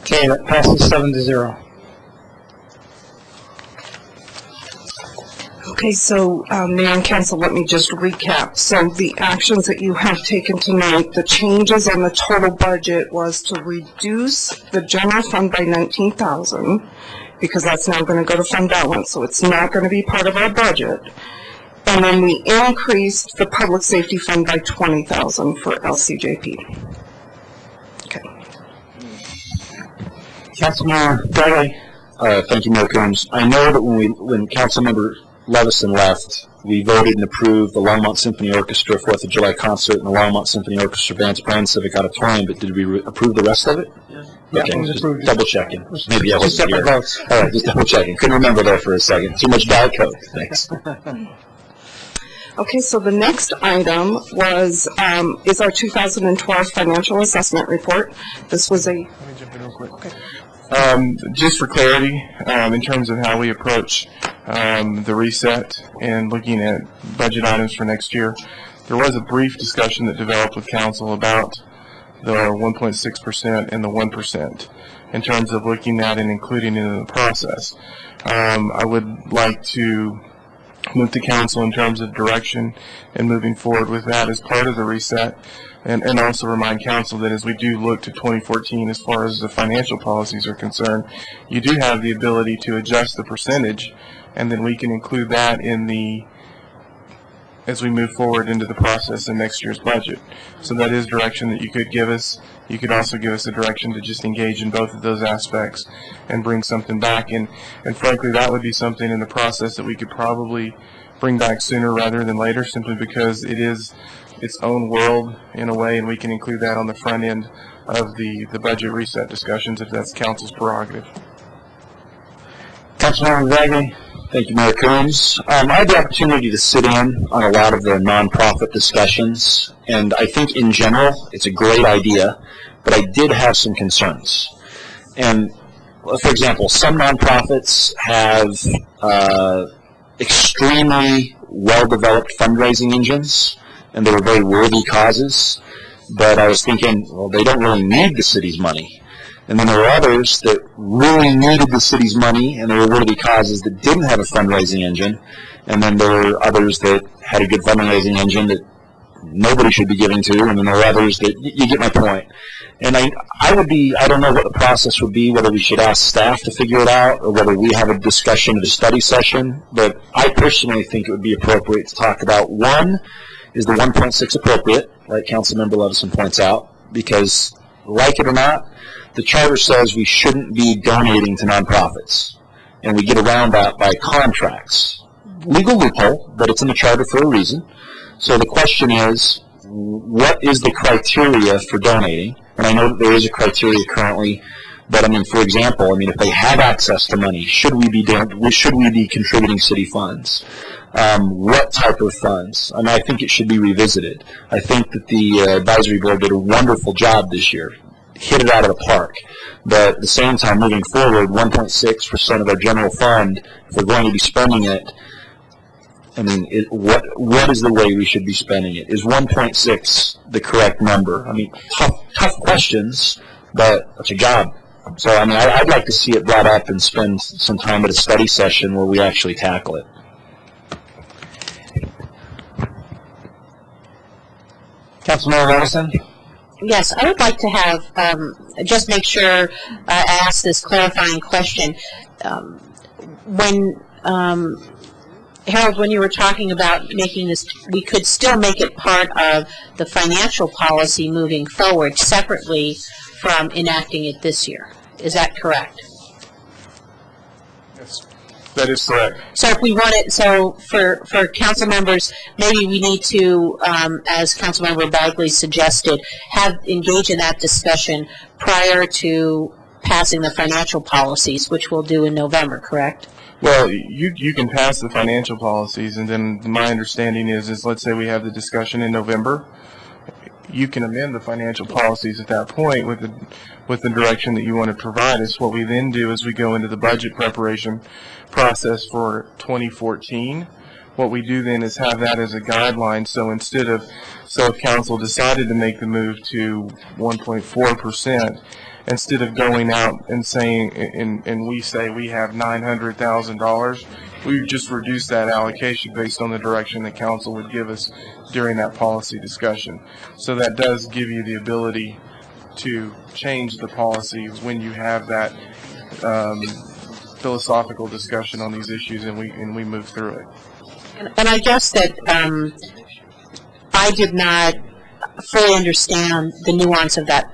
S: Okay, that passes 7-0.
T: Okay, so Mayor and Council, let me just recap. So the actions that you have taken tonight, the changes on the total budget was to reduce the general fund by $19,000 because that's now going to go to fund balance, so it's not going to be part of our budget. And then we increased the public safety fund by $20,000 for LCJP. Okay.
S: Councilmember Bradley.
U: Thank you, Mayor Combs. I know that when Councilmember Levison left, we voted and approved the Longmont Symphony Orchestra 4th of July concert and the Longmont Symphony Orchestra Band's Brand Civic Auditorium, but did we approve the rest of it?
S: Yeah,
U: okay,
S: it was
U: just
S: approved.
U: double checking. Maybe I wasn't
S: Separate
U: here.
S: votes.
U: All right, just double checking. Couldn't remember there for a second. Too much Diet Coke. Thanks.
T: Okay, so the next item was is our 2012 financial assessment report. This was a...
B: Let me jump in real quick. Okay. Just for clarity, in terms of how we approach the reset and looking at budget items for next year, there was a brief discussion that developed with council about the 1.6% and the 1% in terms of looking at and including it in the process. I would like to move to council in terms of direction and moving forward with that as part of the reset. And also remind council that as we do look to 2014 as far as the financial policies are concerned, you do have the ability to adjust the percentage, and then we can include that in the, as we move forward into the process in next year's budget. So that is direction that you could give us. You could also give us a direction to just engage in both of those aspects and bring something back. And frankly, that would be something in the process that we could probably bring back sooner rather than later, simply because it is its own world in a way, and we can include that on the front end of the budget reset discussions if that's council's prerogative.
S: Councilmember Bagley.
U: Thank you, Mayor Combs. I had the opportunity to sit in on a lot of the nonprofit discussions, and I think in general it's a great idea, but I did have some concerns. And for example, some nonprofits have extremely well-developed fundraising engines, and they were very worthy causes, but I was thinking, well, they don't really need the city's money. And then there were others that really needed the city's money, and there were worthy causes that didn't have a fundraising engine, and then there were others that had a good fundraising engine that nobody should be giving to, and then there were others that, you get my point. And I don't know what the process would be, whether we should ask staff to figure it out, or whether we have a discussion at a study session, but I personally think it would be appropriate to talk about, one, is the 1.6 appropriate, like Councilmember Levison points out, because, like it or not, the charter says we shouldn't be donating to nonprofits, and we get around that by contracts. Legal loophole, but it's in the charter for a reason. So the question is, what is the criteria for donating? And I know that there is a criteria currently, but I mean, for example, if they have access to money, should we be contributing city funds? What type of funds? I think it should be revisited. I think that the advisory board did a wonderful job this year, hit it out of the park. But at the same time, moving forward, 1.6% of our general fund, if we're going to be spending it, what is the way we should be spending it? Is 1.6 the correct number? Tough questions, but it's a job. So, I'd like to see it brought up and spend some time at a study session where we actually tackle it.
S: Councilmember Levison.
Q: Yes, I would like to have, just make sure I ask this clarifying question. Harold, when you were talking about making this, we could still make it part of the financial policy moving forward separately from enacting it this year. Is that correct?
B: Yes, that is correct.
Q: So if we want it, so for council members, maybe we need to, as Councilmember Bagley suggested, engage in that discussion prior to passing the financial policies, which we'll do in November, correct?
B: Well, you can pass the financial policies, and then my understanding is let's say we have the discussion in November. you can amend the financial policies at that point with the direction that you want to provide us. What we then do is we go into the budget preparation process for 2014. What we do then is have that as a guideline. So if council decided to make the move to 1.4%, instead of going out and saying, and we say we have $900,000, we just reduce that allocation based on the direction that council would give us during that policy discussion. So that does give you the ability to change the policy when you have that philosophical discussion on these issues and we move through it.
Q: And I guess that I did not fully understand the nuance of that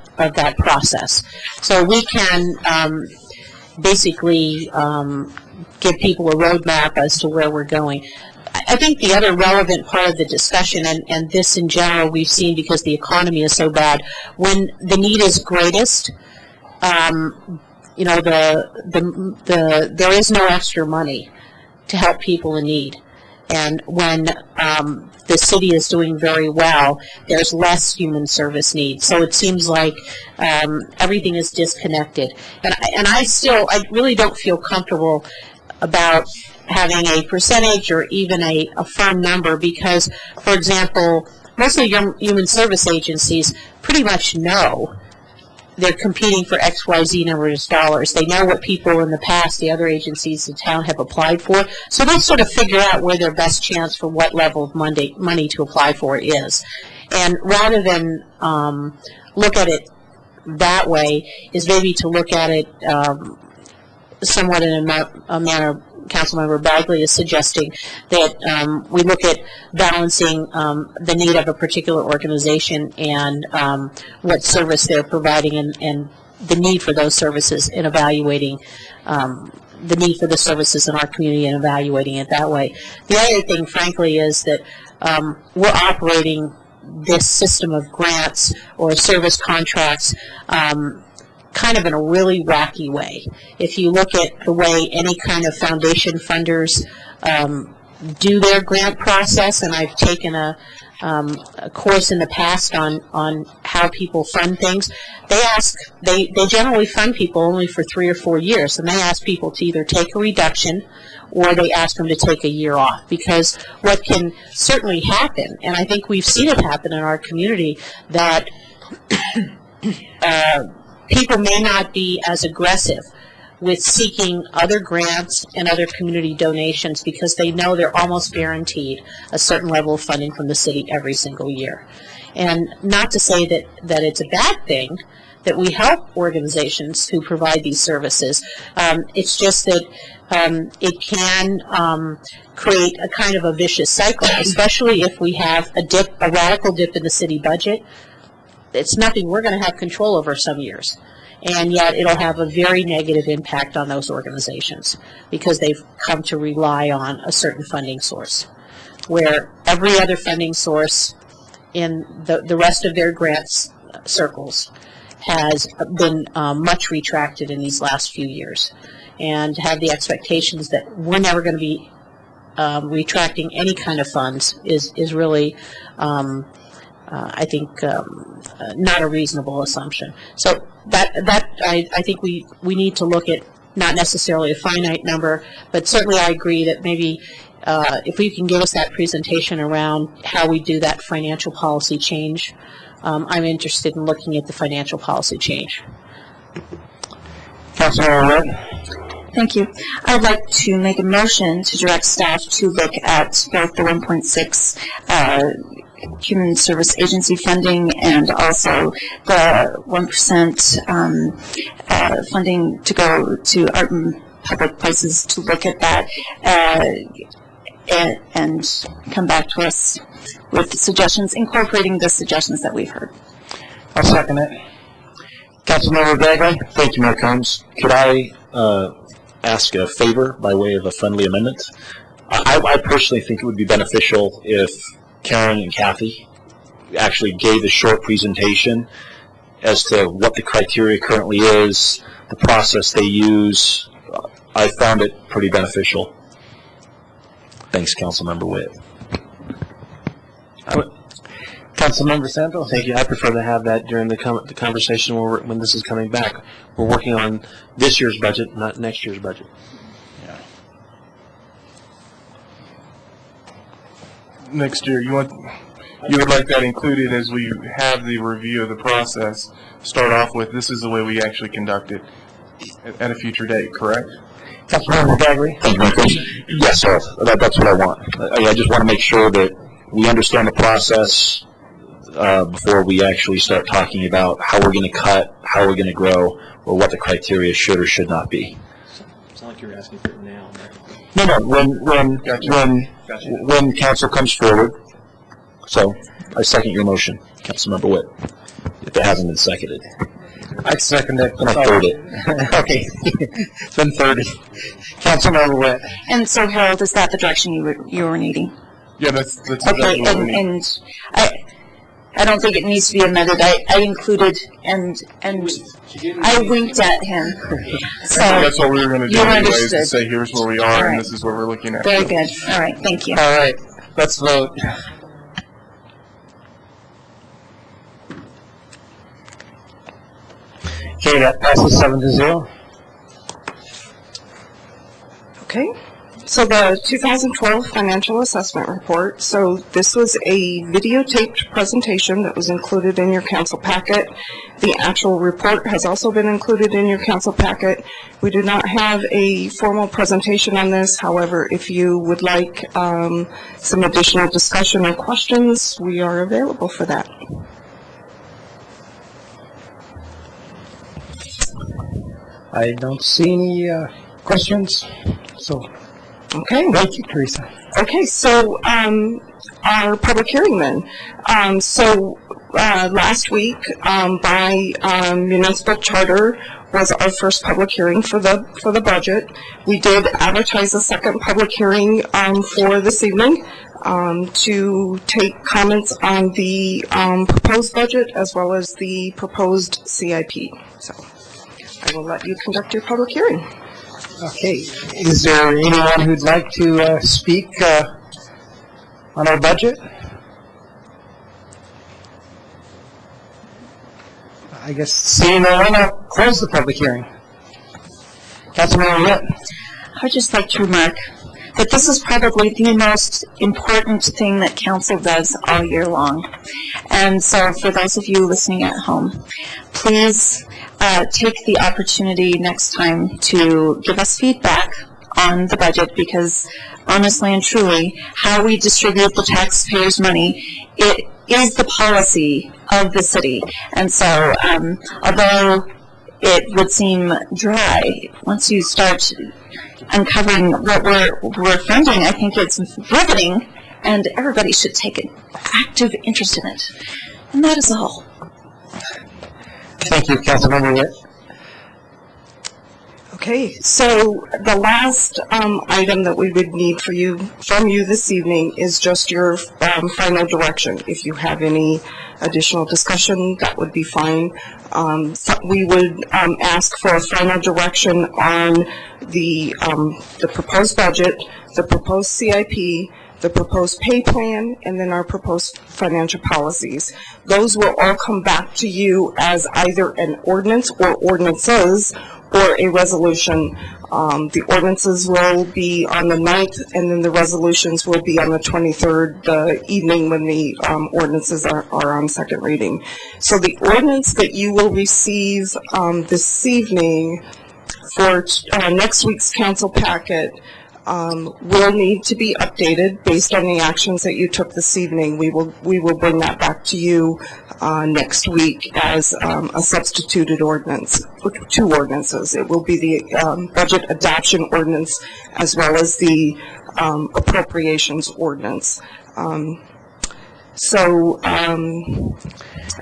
Q: process. So we can basically give people a roadmap as to where we're going. I think the other relevant part of the discussion, and this in general we've seen because the economy is so bad, when the need is greatest, there is no extra money to help people in need. And when the city is doing very well, there's less human service needs. So it seems like everything is disconnected. And I really don't feel comfortable about having a percentage or even a firm number because, for example, most of the human service agencies pretty much know they're competing for XYZ numbers of dollars. They know what people in the past, the other agencies in town have applied for. So they sort of figure out where their best chance for what level of money to apply for is. And rather than look at it that way, is maybe to look at it somewhat in a manner Councilmember Bagley is suggesting, that we look at balancing the need of a particular organization and what service they're providing and the need for those services in evaluating the need for the services in our community and evaluating it that way. The other thing, frankly, is that we're operating this system of grants or service contracts kind of in a really wacky way. If you look at the way any kind of foundation funders do their grant process, and I've taken a course in the past on how people fund things, they generally fund people only for 3 or 4 years, and they ask people to either take a reduction or they ask them to take a year off. Because what can certainly happen, and I think we've seen it happen in our community, that people may not be as aggressive with seeking other grants and other community donations because they know they're almost guaranteed a certain level of funding from the city every single year. And not to say that it's a bad thing that we help organizations who provide these services. It's just that it can create a kind of a vicious cycle, especially if we have a radical dip in the city budget. It's nothing we're going to have control over some years. And yet it'll have a very negative impact on those organizations because they've come to rely on a certain funding source, where every other funding source in the rest of their grants circles has been much retracted in these last few years, and have the expectations that we're never going to be retracting any kind of funds is really I think not a reasonable assumption. So that I think we need to look at not necessarily a finite number, but certainly I agree that maybe if you can give us that presentation around how we do that financial policy change, I'm interested in looking at the financial policy change.
P: Councilmember Wood. Thank you. I'd like to make a motion to direct staff to look at both the 1.6 Human Service Agency funding and also the 1% funding to go to art and public places, to look at that and come back to us with suggestions, incorporating the suggestions that we've heard.
U: I'll second it. Councilmember Bagley. Thank you, Mayor Combs. Could I ask a favor by way of a friendly amendment? I personally think it would be beneficial if Karen and Kathy actually gave a short presentation as to what the criteria currently is, the process they use. I found it pretty beneficial. Thanks, Councilmember Witt.
S: Councilmember Santos?
J: Thank you. I prefer to have that during the conversation when this is coming back. We're working on this year's budget, not next year's budget.
B: Next year, you would like that included as we have the review of the process. Start off with, this is the way we actually conduct it at a future date, correct?
S: Councilmember Gagry?
U: Yes, sir. That's what I want. I just want to make sure that we understand the process before we actually start talking about how we're going to cut, how we're going to grow, or what the criteria should or should not be.
J: It's not like you're asking for it now.
U: No. When council comes forward, so I second your motion, Councilmember Witt, if it hasn't been seconded.
S: I second it.
U: And I third it.
S: Okay. It's been 30. Councilmember Witt.
P: And so, Harold, is that the direction you were needing?
B: Yeah, that's
P: okay.
B: exactly what we need.
P: And I don't think it needs to be amended. I included and I winked at him. So
B: that's what we were going to do
P: you
B: anyways,
P: understood.
B: to say here's where we are
P: All right.
B: and this is what we're looking at.
P: Very good. All right. Thank you.
S: All right. Let's vote. Okay, that passes 7-0.
T: Okay, so the 2012 financial assessment report. So this was a videotaped presentation that was included in your council packet. The actual report has also been included in your council packet. We do not have a formal presentation on this. However, if you would like some additional discussion or questions, we are available for that.
S: I don't see any questions. So,
T: okay.
S: Thank you, Teresa.
T: Okay, so our public hearing then. Last week, by municipal charter, was our first public hearing for the budget. We did advertise a second public hearing for this evening to take comments on the proposed budget as well as the proposed CIP. So I will let you conduct your public hearing.
S: Okay. Is there anyone who'd like to speak on our budget? I guess seeing no one, I'll close the public hearing. Councilmember Witt.
P: I would just like to remark that this is probably the most important thing that council does all year long. And so for those of you listening at home, please take the opportunity next time to give us feedback on the budget, because honestly and truly, how we distribute the taxpayers' money, it is the policy of the city. And so although it would seem dry, once you start uncovering what we're funding, I think it's riveting, and everybody should take an active interest in it. And that is all.
S: Thank you, Councilmember Witt.
T: Okay, so the last item that we would need from you this evening is just your final direction. If you have any additional discussion, that would be fine. We would ask for a final direction on the proposed budget, the proposed CIP, the proposed pay plan, and then our proposed financial policies. Those will all come back to you as either an ordinance or ordinances or a resolution. The ordinances will be on the 9th, and then the resolutions will be on the 23rd, the evening when the ordinances are on second reading. So the ordinance that you will receive this evening for next week's council packet will need to be updated based on the actions that you took this evening. We will bring that back to you next week as a substituted ordinance, two ordinances. It will be the budget adoption ordinance as well as the appropriations ordinance. I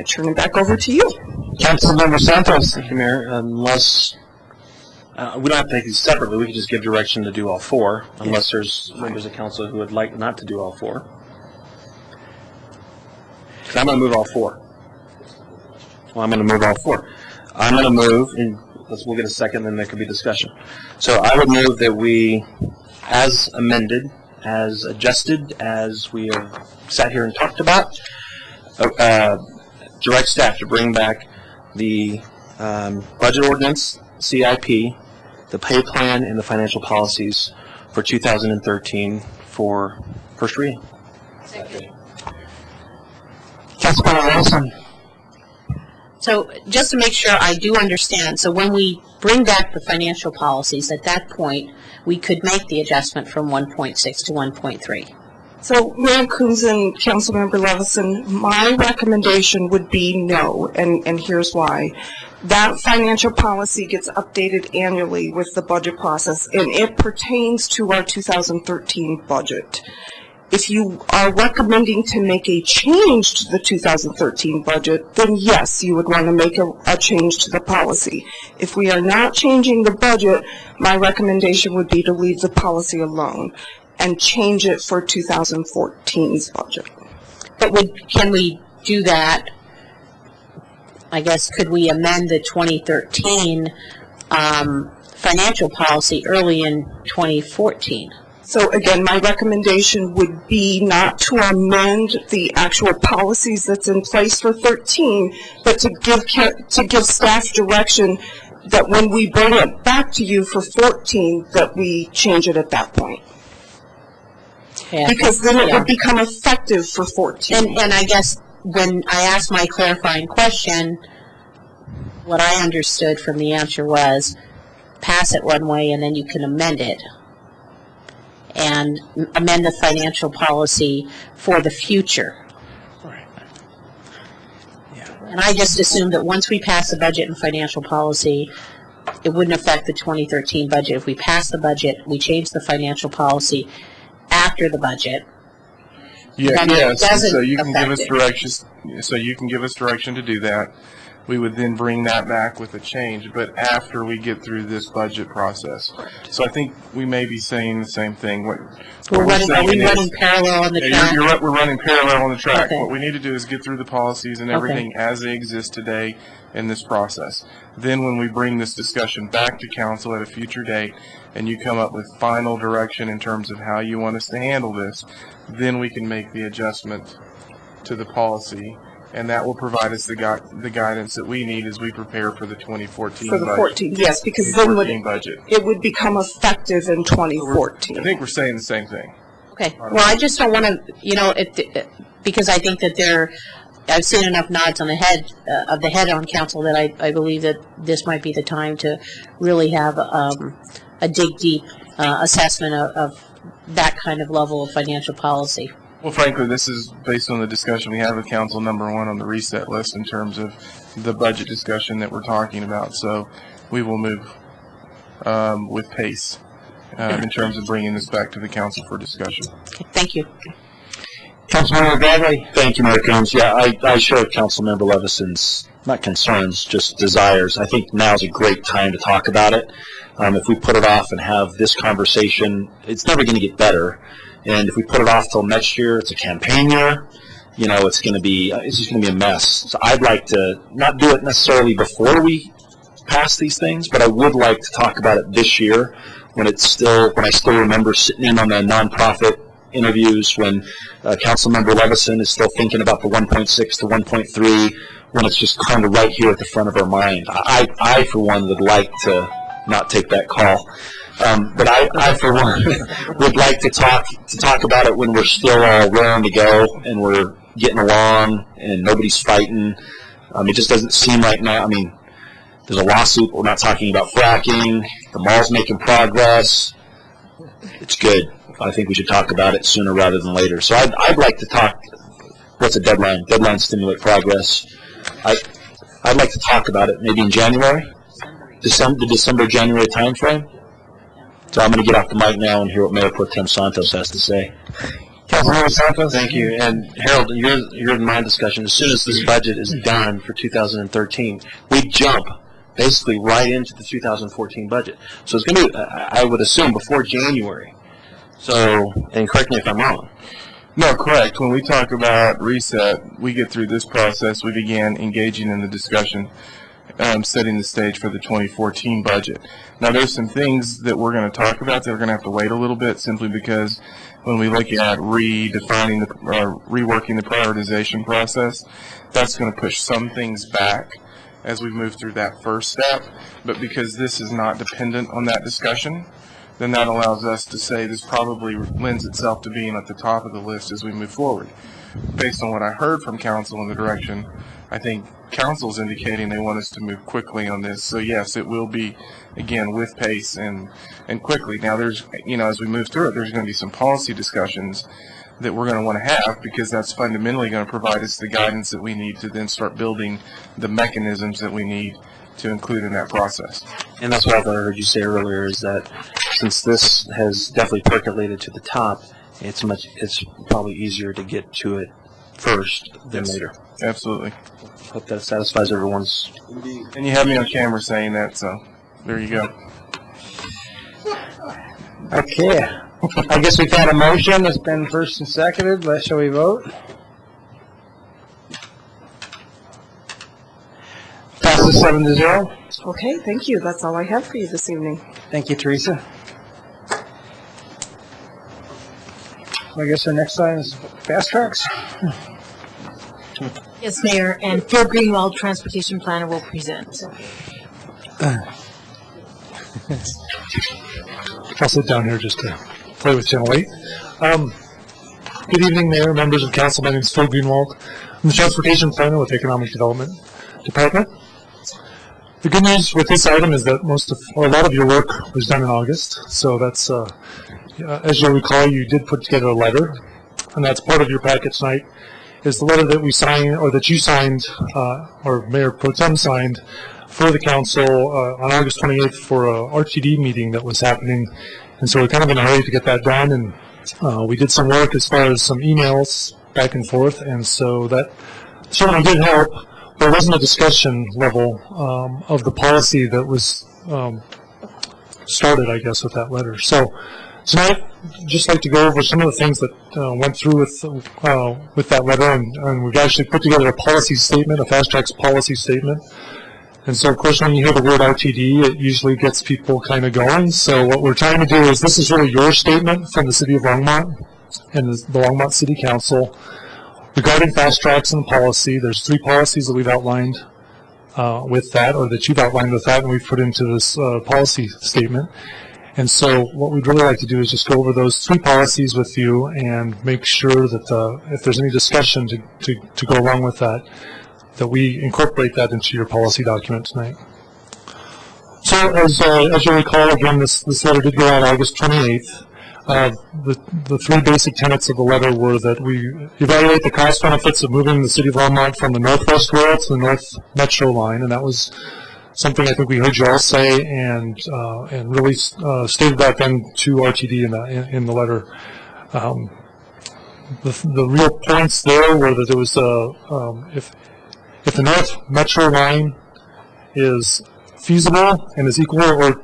T: turn it back over to you.
S: Councilmember Santos.
J: Thank you, Mayor. Unless we don't have to take these separately, we can just give direction to do all four, unless there's members of council who would like not to do all four. So I'm going to move all four. Well, I'm going to move all four. I'm going to move, and we'll get a second, then there could be discussion. So I would move that we, as amended, as adjusted, as we have sat here and talked about, direct staff to bring back the budget ordinance, CIP, the pay plan, and the financial policies for 2013 for first reading.
Q: Councilmember Wilson. So just to make sure I do understand, so when we bring back the financial policies, at that point, we could make the adjustment from 1.6 to 1.3.
T: So, Mayor Coombs and Councilmember Levison, my recommendation would be no, and here's why. That financial policy gets updated annually with the budget process, and it pertains to our 2013 budget. If you are recommending to make a change to the 2013 budget, then yes, you would want to make a change to the policy. If we are not changing the budget, my recommendation would be to leave the policy alone and change it for 2014's budget.
Q: But can we do that? I guess, could we amend the 2013 financial policy early in 2014?
T: So again, my recommendation would be not to amend the actual policies that's in place for 13, but to give staff direction that when we bring it back to you for 14, that we change it at that point.
Q: Yeah.
T: Because then it would become effective for 14.
Q: And I guess when I asked my clarifying question, what I understood from the answer was pass it one way and then you can amend it. And amend the financial policy for the future.
J: Right.
Q: Yeah. And I just assumed that once we pass the budget and financial policy, it wouldn't affect the 2013 budget. If we pass the budget, we change the financial policy after the budget.
B: Yes. So you can give us directions. So you can give us direction to do that. We would then bring that back with a change, but after we get through this budget process. So I think we may be saying the same thing.
Q: Are we running parallel on the track?
B: We're running parallel on the track.
Q: Okay.
B: What we need to do is get through the policies and everything as they exist today in this process. Then when we bring this discussion back to council at a future date and you come up with final direction in terms of how you want us to handle this, then we can make the adjustment to the policy. And that will provide us the guidance that we need as we prepare for the 2014
T: for the
B: budget.
T: 14, yes, because then it would become effective in 2014.
B: I think we're saying the same thing.
Q: Okay. Well, I just don't want to, because I think that I've seen enough nods on the head of the head on council that I believe that this might be the time to really have a dig deep assessment of that kind of level of financial policy.
B: Well, frankly, this is based on the discussion we had with council number one on the reset list in terms of the budget discussion that we're talking about. So we will move with pace in terms of bringing this back to the council for discussion.
Q: Okay, thank you.
U: Councilmember Bradley. Thank you, Mayor Coombs. Yeah, I share Councilmember Levison's, not concerns, just desires. I think now's a great time to talk about it. If we put it off and have this conversation, it's never going to get better. And if we put it off till next year, it's a campaign year. You know, it's just going to be a mess. So I'd like to not do it necessarily before we pass these things, but I would like to talk about it this year when I still remember sitting in on the nonprofit interviews when Councilmember Levison is still thinking about the 1.6 to 1.3 when it's just kind of right here at the front of our mind. I for one, would like to not take that call. But I, for one, would like to talk about it when we're still all raring to go and we're getting along and nobody's fighting. It just doesn't seem right now. I mean, there's a lawsuit. We're not talking about fracking. The mall's making progress. It's good. I think we should talk about it sooner rather than later. So I'd like to talk. What's a deadline? Deadline stimulate progress. I'd like to talk about it maybe in January, the January time frame. So I'm going to get off the mic now and hear what Mayor Pro Tem Santos has to say.
J: Councilmember Santos. Thank you. And Harold, you're in my discussion. As soon as this budget is done for 2013, we jump basically right into the 2014 budget. So it's going to be, I would assume, before January. So, and correct me if I'm wrong.
B: No, correct. When we talk about reset, we get through this process, we began engaging in the discussion, setting the stage for the 2014 budget. Now, there's some things that we're going to talk about that we're going to have to wait a little bit simply because when we look at redefining reworking the prioritization process, that's going to push some things back as we move through that first step. But because this is not dependent on that discussion, then that allows us to say this probably lends itself to being at the top of the list as we move forward. Based on what I heard from council in the direction, I think council's indicating they want us to move quickly on this. So yes, it will be, again, with pace and quickly. Now there's, as we move through it, there's going to be some policy discussions that we're going to want to have, because that's fundamentally going to provide us the guidance that we need to then start building the mechanisms that we need to include in that process.
J: And that's what I heard you say earlier, is that since this has definitely percolated to the top, it's probably easier to get to it first than later.
B: Absolutely.
J: Hope that satisfies everyone's.
B: And you have me on camera saying that, so there you go.
S: Okay. I guess we've had a motion that's been first and seconded. Shall we vote? Passes 7-0.
T: Okay, thank you. That's all I have for you this evening.
S: Thank you, Teresa. I guess our next item is fast tracks.
H: Yes, Mayor, and Phil Greenwald, Transportation Planner, will present.
F: I'll sit down here just to play with Channel 8. Good evening, Mayor, members of Council. My name is Phil Greenwald. I'm the Transportation Planner with Economic Development Department. The good news with this item is that a lot of your work was done in August. So that's, as you'll recall, you did put together a letter, and that's part of your packet tonight. Is the letter that we signed, or that you signed, or Mayor Pro Tem signed, for the council on August 28th for a RTD meeting that was happening. And so we're kind of in a hurry to get that done, and we did some work as far as some emails back and forth, and so that certainly did help. There wasn't a discussion level of the policy that was started, I guess, with that letter. So tonight, I'd just like to go over some of the things that went through with that letter, and we've actually put together a policy statement, a fast tracks policy statement. And so, of course, when you hear the word RTD, it usually gets people kind of going. So what we're trying to do is, this is really your statement from the City of Longmont and the Longmont City Council regarding fast tracks and policy. There's 3 policies that we've outlined with that, or that you've outlined with that, and we've put into this policy statement. And so what we'd really like to do is just go over those 3 policies with you and make sure that if there's any discussion to go along with that, that we incorporate that into your policy document tonight. So as you recall, again, this letter did go out August 28th. The 3 basic tenets of the letter were that we evaluate the cost benefits of moving the City of Longmont from the Northwest Rail to the North Metro line, and that was something I think we heard you all say, and really stated that then to RTD in the letter. The real points there were that there was if the North Metro line is feasible and is equal to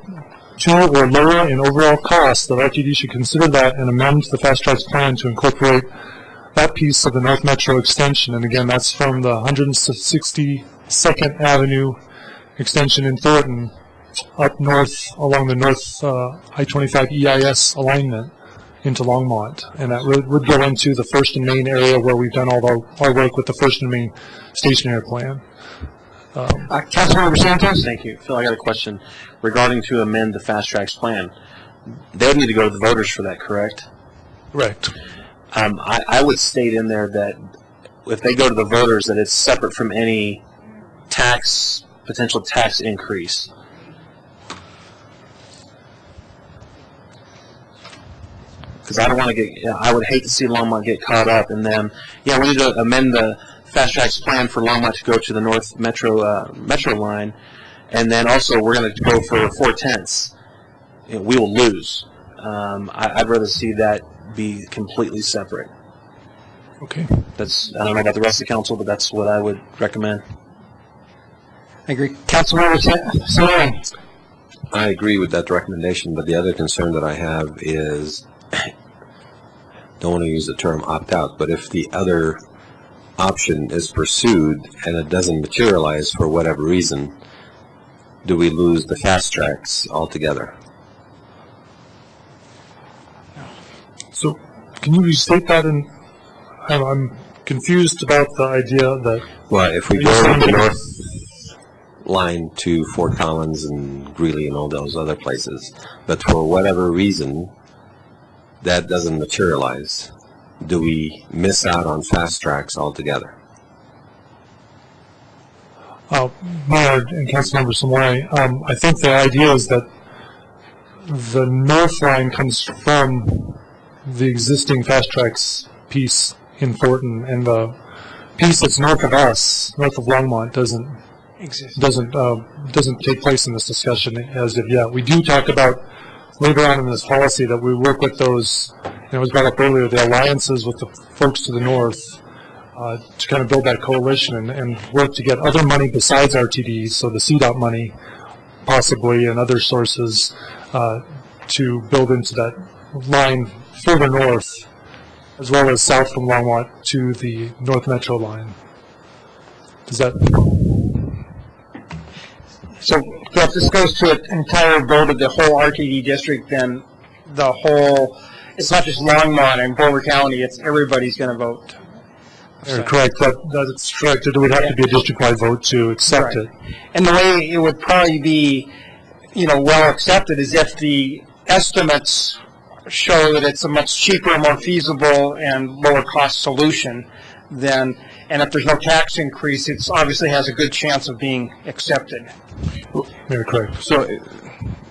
F: or lower in overall cost, that RTD should consider that and amend the fast tracks plan to incorporate that piece of the North Metro extension. And again, that's from the 162nd Avenue extension in Thornton up north along the North I-25 EIS alignment into Longmont. And that would go into the First and Main area where we've done all our work with the First and Main stationary plan.
J: Councilmember Santos? Thank you. Phil, I got a question regarding to amend the fast tracks plan. They would need to go to the voters for that, correct?
F: Correct.
J: I would state in there that if they go to the voters, that it's separate from any potential tax increase. Because I don't want to get, I would hate to see Longmont get caught up in them. Yeah, we need to amend the fast tracks plan for Longmont to go to the North Metro line, and then also we're going to go for 4/10. We will lose. I'd rather see that be completely separate.
F: Okay.
J: I don't know about the rest of the council, but that's what I would recommend.
S: I agree. Councilmember Solon?
V: I agree with that recommendation, but the other concern that I have is, don't want to use the term opt-out, but if the other option is pursued and it doesn't materialize for whatever reason, do we lose the fast tracks altogether?
F: So can you restate that? I'm confused about the idea that...
V: Well, if we go with the north line to Fort Collins and Greeley and all those other places, but for whatever reason that doesn't materialize, do we miss out on fast tracks altogether?
F: Mayor and Councilmember Samori, I think the idea is that the north line comes from the existing fast tracks piece in Thornton, and the piece that's north of us, north of Longmont, doesn't take place in this discussion as of yet. We do talk about later on in this policy that we work with those, it was brought up earlier, the alliances with the folks to the north to kind of build that coalition and work to get other money besides RTDs, so the CDOT money possibly and other sources to build into that line further north, as well as south from Longmont to the North Metro line. Does that...
S: So if this goes to an entire vote of the whole RTD district, then the whole, it's not just Longmont and Boulder County, it's everybody's going to vote.
F: Correct. That's correct. There would have to be a district-wide vote to accept it.
S: And the way it would probably be, well accepted is if the estimates show that it's a much cheaper, more feasible, and lower cost solution, then, and if there's no tax increase, it obviously has a good chance of being accepted.
F: Mayor, correct.
B: So,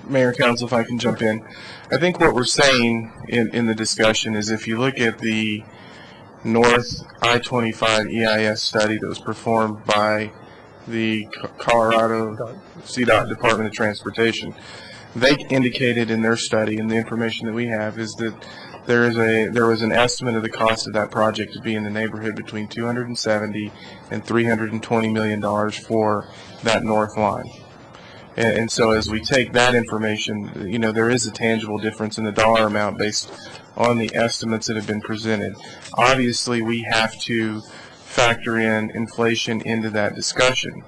B: Mayor, Council, if I can jump in, I think what we're saying in the discussion is if you look at the North I-25 EIS study that was performed by the Colorado CDOT Department of Transportation, they indicated in their study, and the information that we have is that there was an estimate of the cost of that project to be in the neighborhood between $270 and $320 million for that north line. And so as we take that information, there is a tangible difference in the dollar amount based on the estimates that have been presented. Obviously, we have to factor in inflation into that discussion.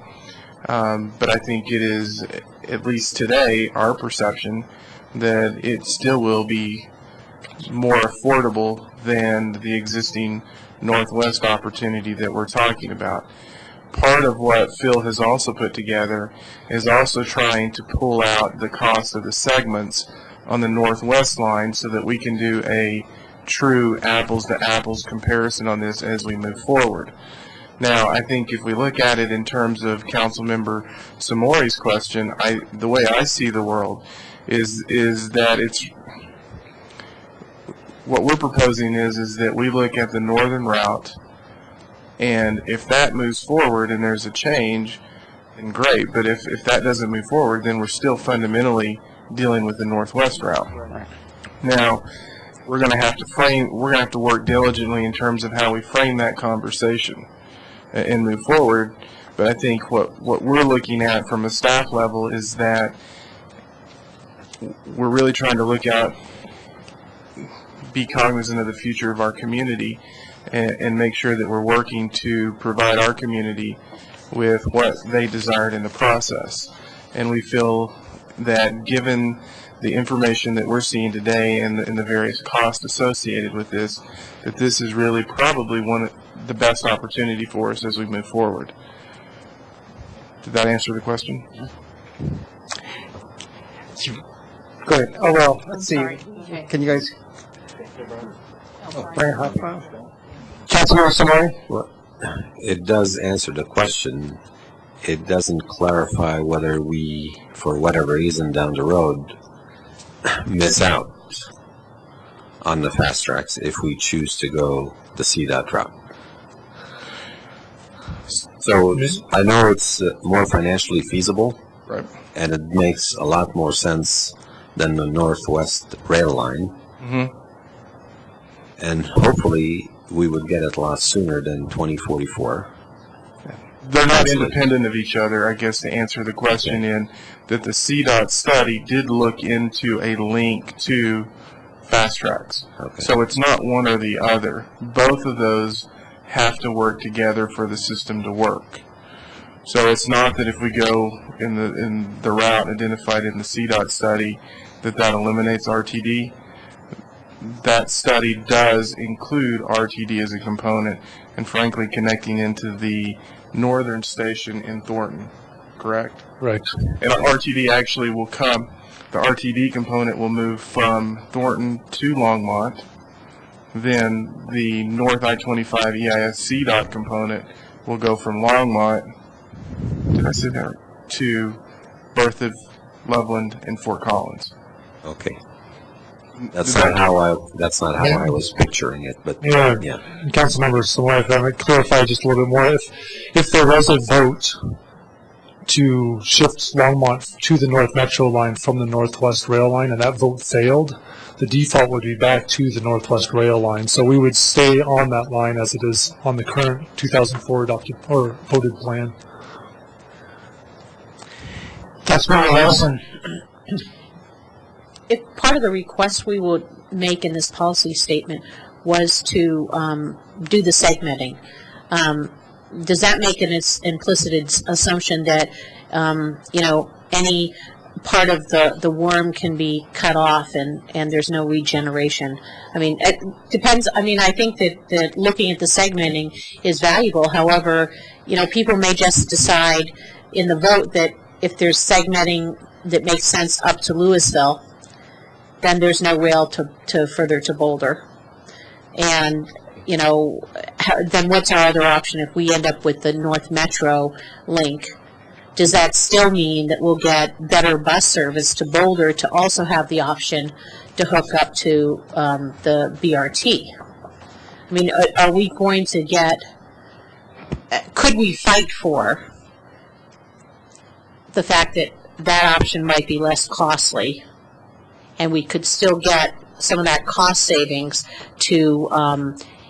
B: But I think it is, at least today, our perception that it still will be more affordable than the existing northwest opportunity that we're talking about. Part of what Phil has also put together is also trying to pull out the cost of the segments on the northwest line so that we can do a true apples-to-apples comparison on this as we move forward. Now, I think if we look at it in terms of Councilmember Samori's question, the way I see the world is that it's what we're proposing is that we look at the northern route, and if that moves forward and there's a change, then great. But if that doesn't move forward, then we're still fundamentally dealing with the northwest route. Now, we're going to have to work diligently in terms of how we frame that conversation and move forward. But I think what we're looking at from a staff level is that we're really trying to look out, be cognizant of the future of our community, and make sure that we're working to provide our community with what they desired in the process. And we feel that given the information that we're seeing today and the various costs associated with this, that this is really probably one of the best opportunity for us as we move forward. Did that answer the question?
S: Good. Oh, well, let's see. Can you guys... Councilmember Samori?
V: Well, it does answer the question. It doesn't clarify whether we, for whatever reason down the road, miss out on the fast tracks if we choose to go the CDOT route. So I know it's more financially feasible,
B: right,
V: and it makes a lot more sense than the Northwest rail line.
B: Mm-hmm.
V: And hopefully we would get it a lot sooner than 2044.
B: They're not independent of each other, I guess, to answer the question, in that the CDOT study did look into a link to fast tracks.
V: Okay.
B: So it's not one or the other. Both of those have to work together for the system to work. So it's not that if we go in the route identified in the CDOT study that eliminates RTD. that study does include RTD as a component, and frankly connecting into the northern station in Thornton, correct?
F: Right.
B: And RTD actually will come, the RTD component will move from Thornton to Longmont. Then the North I-25 EIS CDOT component will go from Longmont, did I say that, to Berthoud, Loveland, and Fort Collins.
V: Okay. That's not how I was picturing it, but
F: Yeah. Council members, so if I might clarify just a little bit more, if there was a vote to shift Longmont to the North Metro line from the Northwest Rail line, and that vote failed, the default would be back to the Northwest Rail line. So we would stay on that line as it is on the current 2004 adopted or voted plan.
S: Councilmember Levison.
Q: If part of the request we would make in this policy statement was to do the segmenting, does that make an implicit assumption that any part of the worm can be cut off and there's no regeneration? I mean, it depends. I mean, I think that looking at the segmenting is valuable. However, people may just decide in the vote that if there's segmenting that makes sense up to Louisville, then there's no rail to further to Boulder. And, then what's our other option if we end up with the North Metro link? Does that still mean that we'll get better bus service to Boulder to also have the option to hook up to the BRT? I mean, are we going to could we fight for the fact that that option might be less costly, and we could still get some of that cost savings to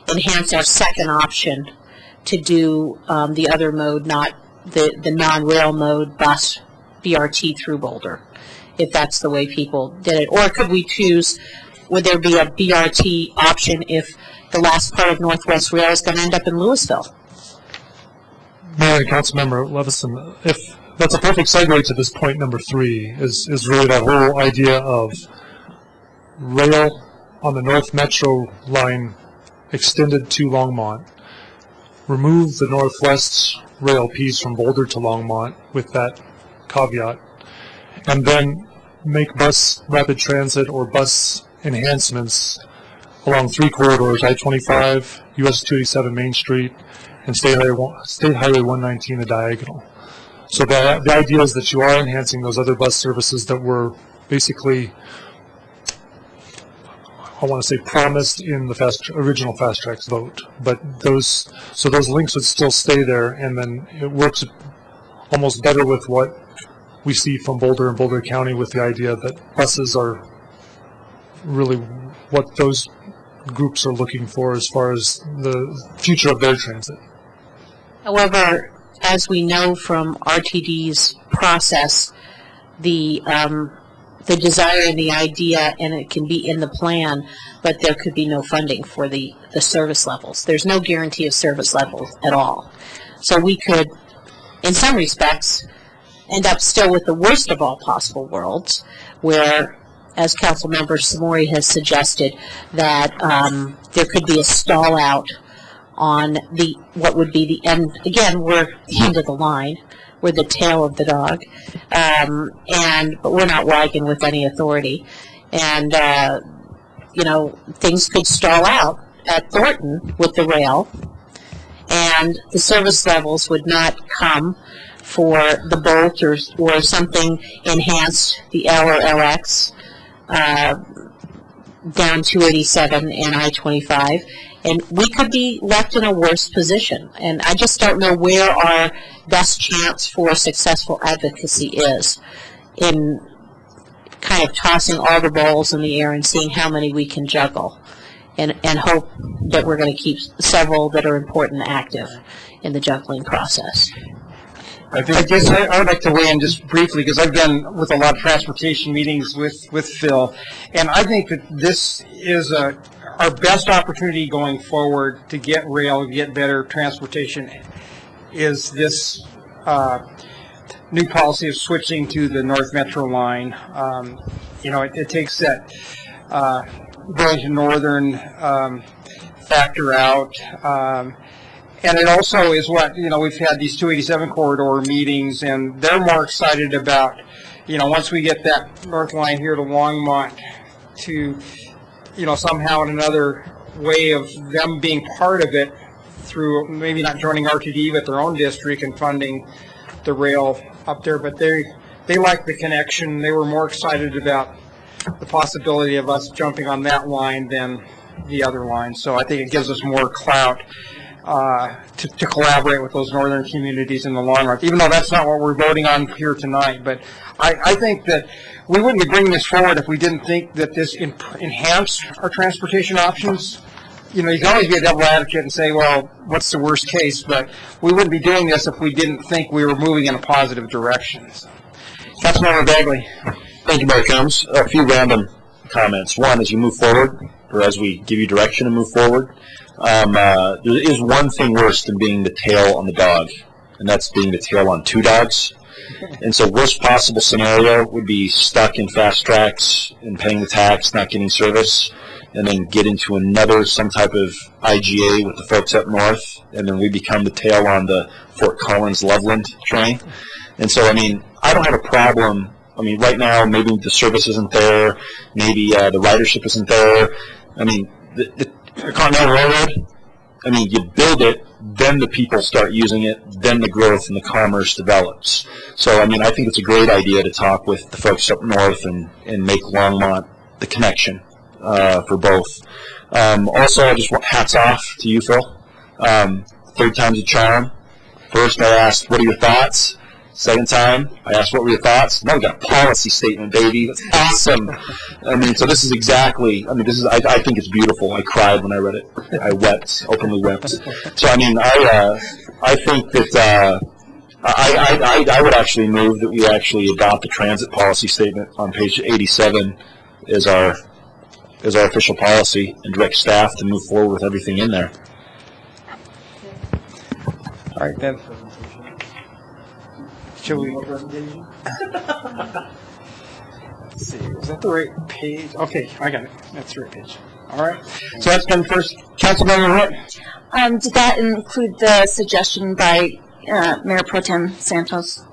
Q: enhance our second option to do the other mode, not the non-rail mode bus BRT through Boulder, if that's the way people did it? Or could we choose, would there be a BRT option if the last part of Northwest Rail is going to end up in Louisville?
F: Mayor and Councilmember Levison, if that's a perfect segue to this point number 3, is really that whole idea of rail on the North Metro line extended to Longmont, remove the Northwest Rail piece from Boulder to Longmont with that caveat, and then make bus rapid transit or bus enhancements along 3 corridors, I-25, US 287 Main Street, and State Highway 119, the diagonal. So the idea is that you are enhancing those other bus services that were basically, I want to say, promised in the original Fast Tracks vote. But those links would still stay there, and then it works almost better with what we see from Boulder and Boulder County, with the idea that buses are really what those groups are looking for as far as the future of their transit.
Q: However, as we know from RTD's process, the desire and the idea, and it can be in the plan, but there could be no funding for the service levels. There's no guarantee of service levels at all. So we could, in some respects, end up still with the worst of all possible worlds, where, as Councilmember Samori has suggested, that there could be a stall out on what would be the end. Again, we're the end of the line. We're the tail of the dog, but we're not wagging with any authority. And things could stall out at Thornton with the rail, and the service levels would not come for the Bolt or something enhanced, the L or LX, down 287 and I-25. And we could be left in a worse position. And I just don't know where our best chance for successful advocacy is in kind of tossing all the balls in the air and seeing how many we can juggle, and hope that we're going to keep several that are important active in the juggling process.
S: I guess I would like to weigh in just briefly, because I've been with a lot of transportation meetings with Phil, and I think that this is our best opportunity going forward to get rail, to get better transportation, is this new policy of switching to the North Metro line. It takes that going to northern factor out. And it also is what, we've had these 287 corridor meetings, and they're more excited about, once we get that north line here to Longmont to, somehow in another way of them being part of it through maybe not joining RTD, but their own district and funding the rail up there. But they like the connection. They were more excited about the possibility of us jumping on that line than the other line. So I think it gives us more clout to collaborate with those northern communities in the long run, even though that's not what we're voting on here tonight. But I think that we wouldn't be bringing this forward if we didn't think that this enhanced our transportation options. You can always be a devil advocate and say, well, what's the worst case? But we wouldn't be doing this if we didn't think we were moving in a positive direction. So, Councilmember Bagley.
U: Thank you, Mayor Combs. A few random comments. One, as you move forward, or as we give you direction to move forward, there is one thing worse than being the tail on the dog, and that's being the tail on two dogs. And so worst possible scenario would be stuck in fast tracks and paying the tax, not getting service, and then get into some type of IGA with the folks up north, and then we become the tail on the Fort Collins Loveland train. And so, I don't have a problem. Right now, maybe the service isn't there, maybe the ridership isn't there. The Continental Railroad, you build it, then the people start using it, then the growth and the commerce develops. So, I think it's a great idea to talk with the folks up north and make Longmont the connection for both. Also, I just want hats off to you, Phil. Third time's a charm. First, I asked, what are your thoughts? Second time, I asked, what were your thoughts? Now we got a policy statement, baby. That's awesome. So this is exactly, I think it's beautiful. I cried when I read it. I wept, openly wept. So, I think that I would actually move that we actually adopt the transit policy statement on page 87 as our official policy and direct staff to move forward with everything in there.
S: All right, then. Shall we? Let's see, is that the right page? Okay, I got it. That's the right page. All right. So that's done first. Councilmember Witt?
P: Did that include the suggestion by Mayor Pro Tem Santos?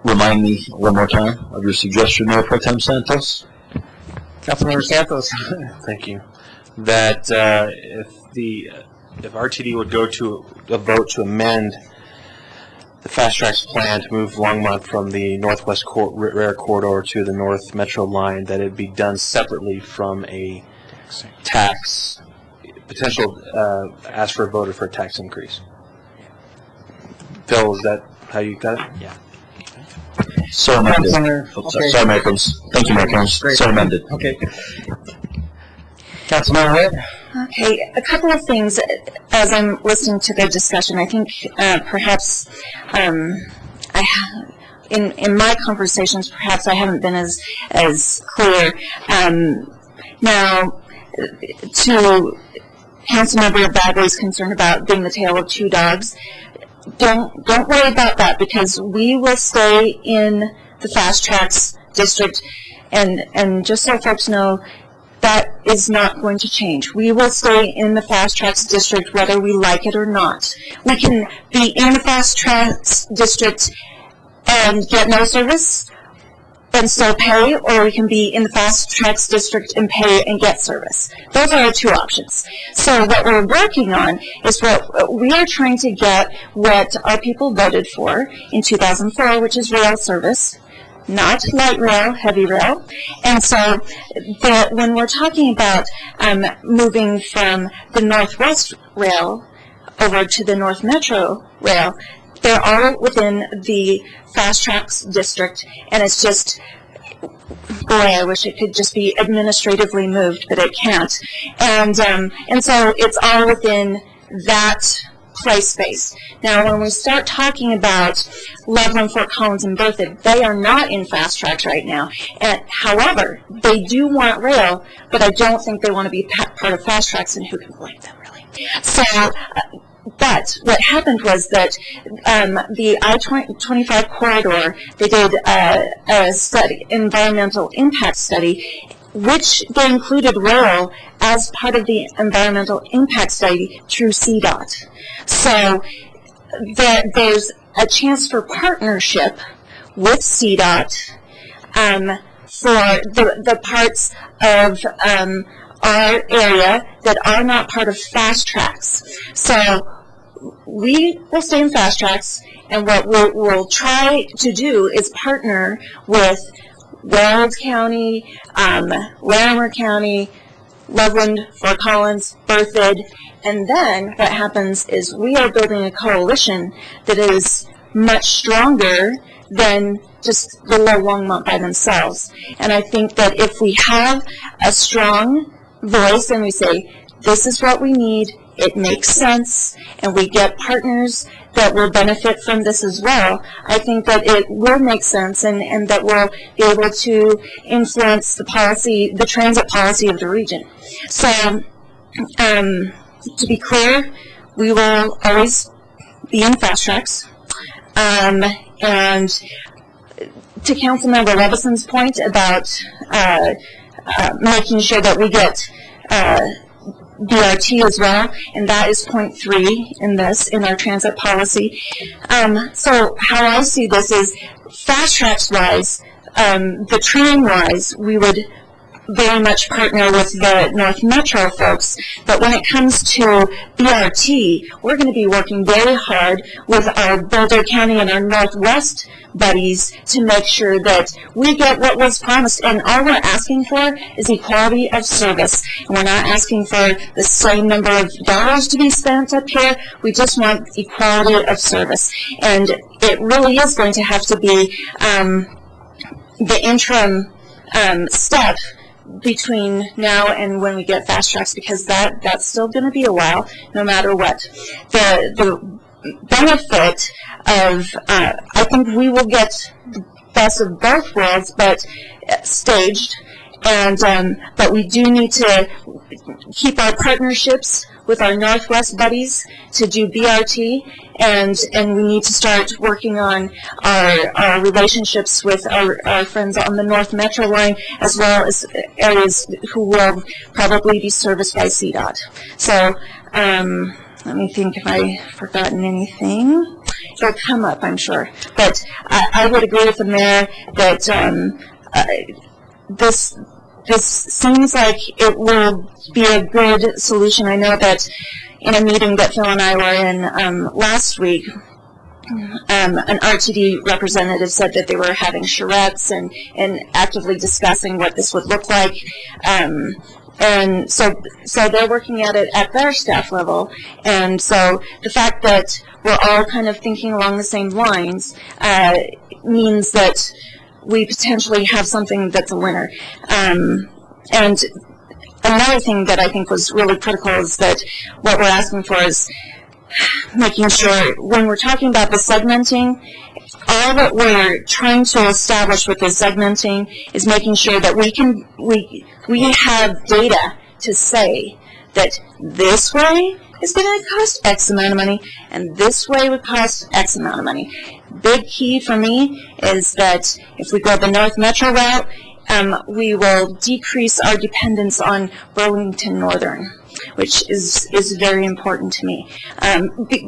U: Remind me one more time of your suggestion, Mayor Pro Tem Santos.
S: Councilmember Santos.
J: Thank you. That if RTD would go to a vote to amend the Fast Tracks plan to move Longmont from the Northwest Rail Corridor to the North Metro line, that it be done separately from a tax, potential ask for a voter for a tax increase. Phil, is that how you got it? Yeah.
U: So amended.
S: Okay.
U: Sorry, Mayor Combs. Thank you, Mayor Combs. So amended.
S: Okay. Councilmember Witt?
P: Okay, a couple of things as I'm listening to the discussion. I think perhaps in my conversations, perhaps I haven't been as clear. Now, to Councilmember Bagley's concern about being the tail of two dogs, don't worry about that, because we will stay in the Fast Tracks district, and just so folks know, that is not going to change. We will stay in the Fast Tracks district whether we like it or not. We can be in the Fast Tracks district and get no service and still pay, or we can be in the Fast Tracks district and pay and get service. Those are our two options. So what we're working on is what we are trying to get what our people voted for in 2004, which is rail service. Not light rail, heavy rail. And so when we're talking about moving from the Northwest Rail over to the North Metro Rail, they're all within the Fast Tracks district, and it's just, boy, I wish it could just be administratively moved, but it can't. And so it's all within that play space. Now, when we start talking about Loveland, Fort Collins, and Berthoud, they are not in Fast Tracks right now. And, however, they do want rail, but I don't think they want to be part of Fast Tracks, and who can blame them, really? So But what happened was that the I-25 corridor, they did a study, environmental impact study, which they included rail as part of the environmental impact study through CDOT. So there's a chance for partnership with CDOT for the parts of our area that are not part of fast tracks. So we will stay in fast tracks, and what we'll try to do is partner with Weld County, Larimer County, Loveland, Fort Collins, Berthoud, and then what happens is we are building a coalition that is much stronger than just the low Longmont by themselves. And I think that if we have a strong voice and we say, this is what we need, it makes sense, and we get partners that will benefit from this as well, I think that it will make sense, and that we'll be able to influence the policy, the transit policy of the region. So, to be clear, we will always be in fast tracks. And to Councilmember Leveson's point about making sure that we get BRT as well, and that is point 3 in our transit policy. So how I see this is fast tracks wise, the train wise, we would very much partner with the North Metro folks, but when it comes to BRT, we're going to be working very hard with our Boulder County and our Northwest buddies to make sure that we get what was promised, and all we're asking for is equality of service, and we're not asking for the same number of dollars to be spent up here. We just want equality of service, and it really is going to have to be the interim step between now and when we get fast tracks, because that's still going to be a while, no matter what. The benefit of, I think we will get the best of both worlds, but staged, and but we do need to keep our partnerships with our Northwest buddies to do BRT, and we need to start working on our relationships with our friends on the North Metro line, as well as areas who will probably be serviced by CDOT. So let me think if I've forgotten anything. It'll come up, I'm sure. But I would agree with the mayor that this seems like it will be a good solution. I know that in a meeting that Phil and I were in last week, an RTD representative said that they were having charrettes and actively discussing what this would look like. And so they're working at it at their staff level. And so the fact that we're all kind of thinking along the same lines means that we potentially have something that's a winner. And another thing that I think was really critical is that what we're asking for is making sure when we're talking about the segmenting, all that we're trying to establish with the segmenting is making sure that we have data to say that this way is going to cost X amount of money, and this way would cost X amount of money. Big key for me is that if we go the North Metro route, we will decrease our dependence on Burlington Northern, which is very important to me,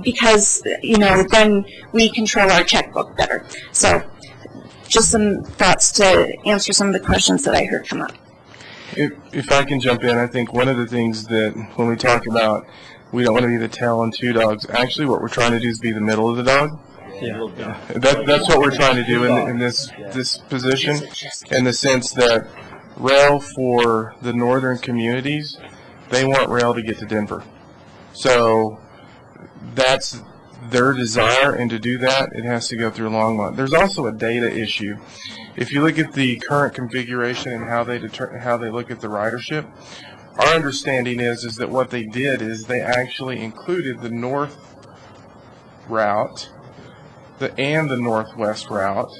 P: because then we control our checkbook better. So, just some thoughts to answer some of the questions that I heard come up.
B: If I can jump in, I think one of the things that when we talk about we don't want to be the tail on two dogs, actually what we're trying to do is be the middle of the dog. Yeah. That's what we're trying to do in this position, in the sense that rail for the northern communities, they want rail to get to Denver. So that's their desire, and to do that, it has to go through Longmont. There's also a data issue. If you look at the current configuration and how they look at the ridership, our understanding is that what they did is they actually included the north route and the northwest route.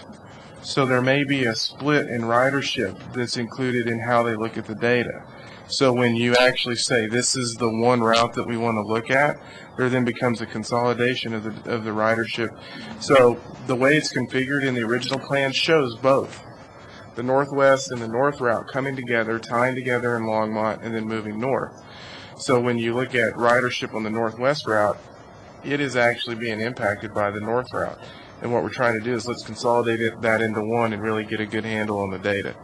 B: So there may be a split in ridership that's included in how they look at the data. So when you actually say this is the one route that we want to look at, there then becomes a consolidation of the ridership. So the way it's configured in the original plan shows both the northwest and the north route coming together, tying together in Longmont, and then moving north. So when you look at ridership on the northwest route, it is actually being impacted by the north route. And what we're trying to do is let's consolidate that into one and really get a good handle on the data.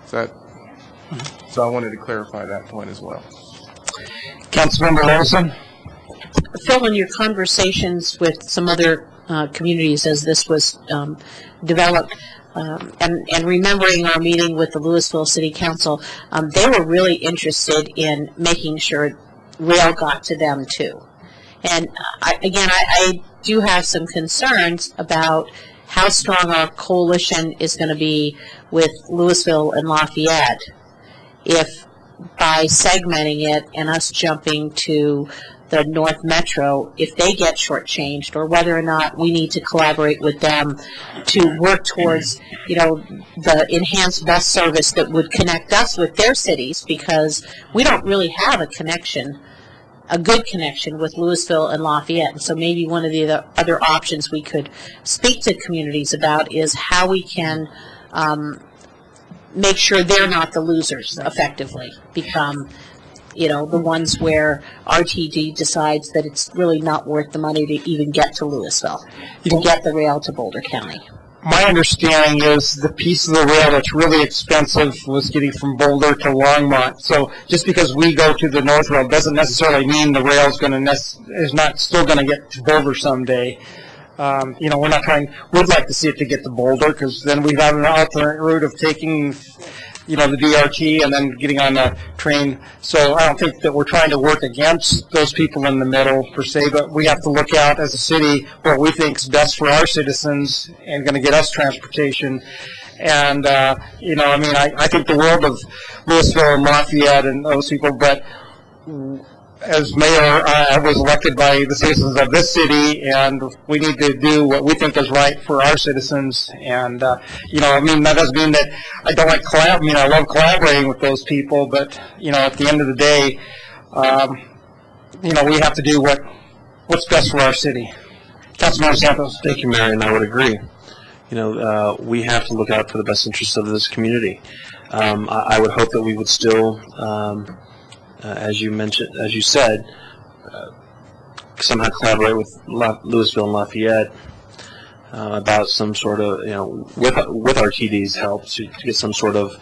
B: So I wanted to clarify that point as well.
S: Councilmember Olson?
Q: Phil, in your conversations with some other communities as this was developed, and remembering our meeting with the Louisville City Council, they were really interested in making sure rail got to them too. And I do have some concerns about how strong our coalition is going to be with Louisville and Lafayette if by segmenting it and us jumping to the North Metro, if they get shortchanged, or whether or not we need to collaborate with them to work towards, the enhanced bus service that would connect us with their cities, because we don't really have a good connection with Louisville and Lafayette. And so maybe one of the other options we could speak to communities about is how we can make sure they're not the losers effectively, become the ones where RTD decides that it's really not worth the money to even get to Louisville, to get the rail to Boulder County.
S: My understanding is the piece of the rail that's really expensive was getting from Boulder to Longmont. So just because we go to the North Rail doesn't necessarily mean the rail is not still going to get to Boulder someday. We're not trying. We'd like to see it to get to Boulder, because then we have an alternate route of taking, the DRT and then getting on the train. So I don't think that we're trying to work against those people in the middle per se, but we have to look out as a city what we think is best for our citizens and going to get us transportation. And I think the world of Louisville and Lafayette and those people, but as mayor, I was elected by the citizens of this city, and we need to do what we think is right for our citizens. And, that doesn't mean that I don't like I love collaborating with those people, but, at the end of the day, we have to do what's best for our city. Councilmember Santos.
J: Thank you, Mayor, and I would agree. We have to look out for the best interests of this community. I would hope that we would still, as you said, somehow collaborate with Louisville and Lafayette about some sort of, with RTD's help to get some sort of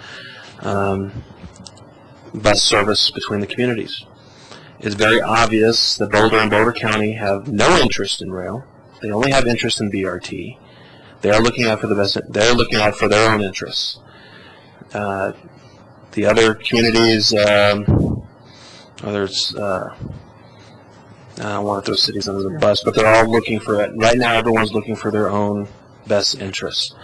J: bus service between the communities. It's very obvious that Boulder and Boulder County have no interest in rail. They only have interest in BRT. They are looking out for the best. They're looking out for their own interests. The other communities, whether it's, I don't want to throw cities under the bus, but they're all looking for it. Right now, everyone's looking for their own best interests.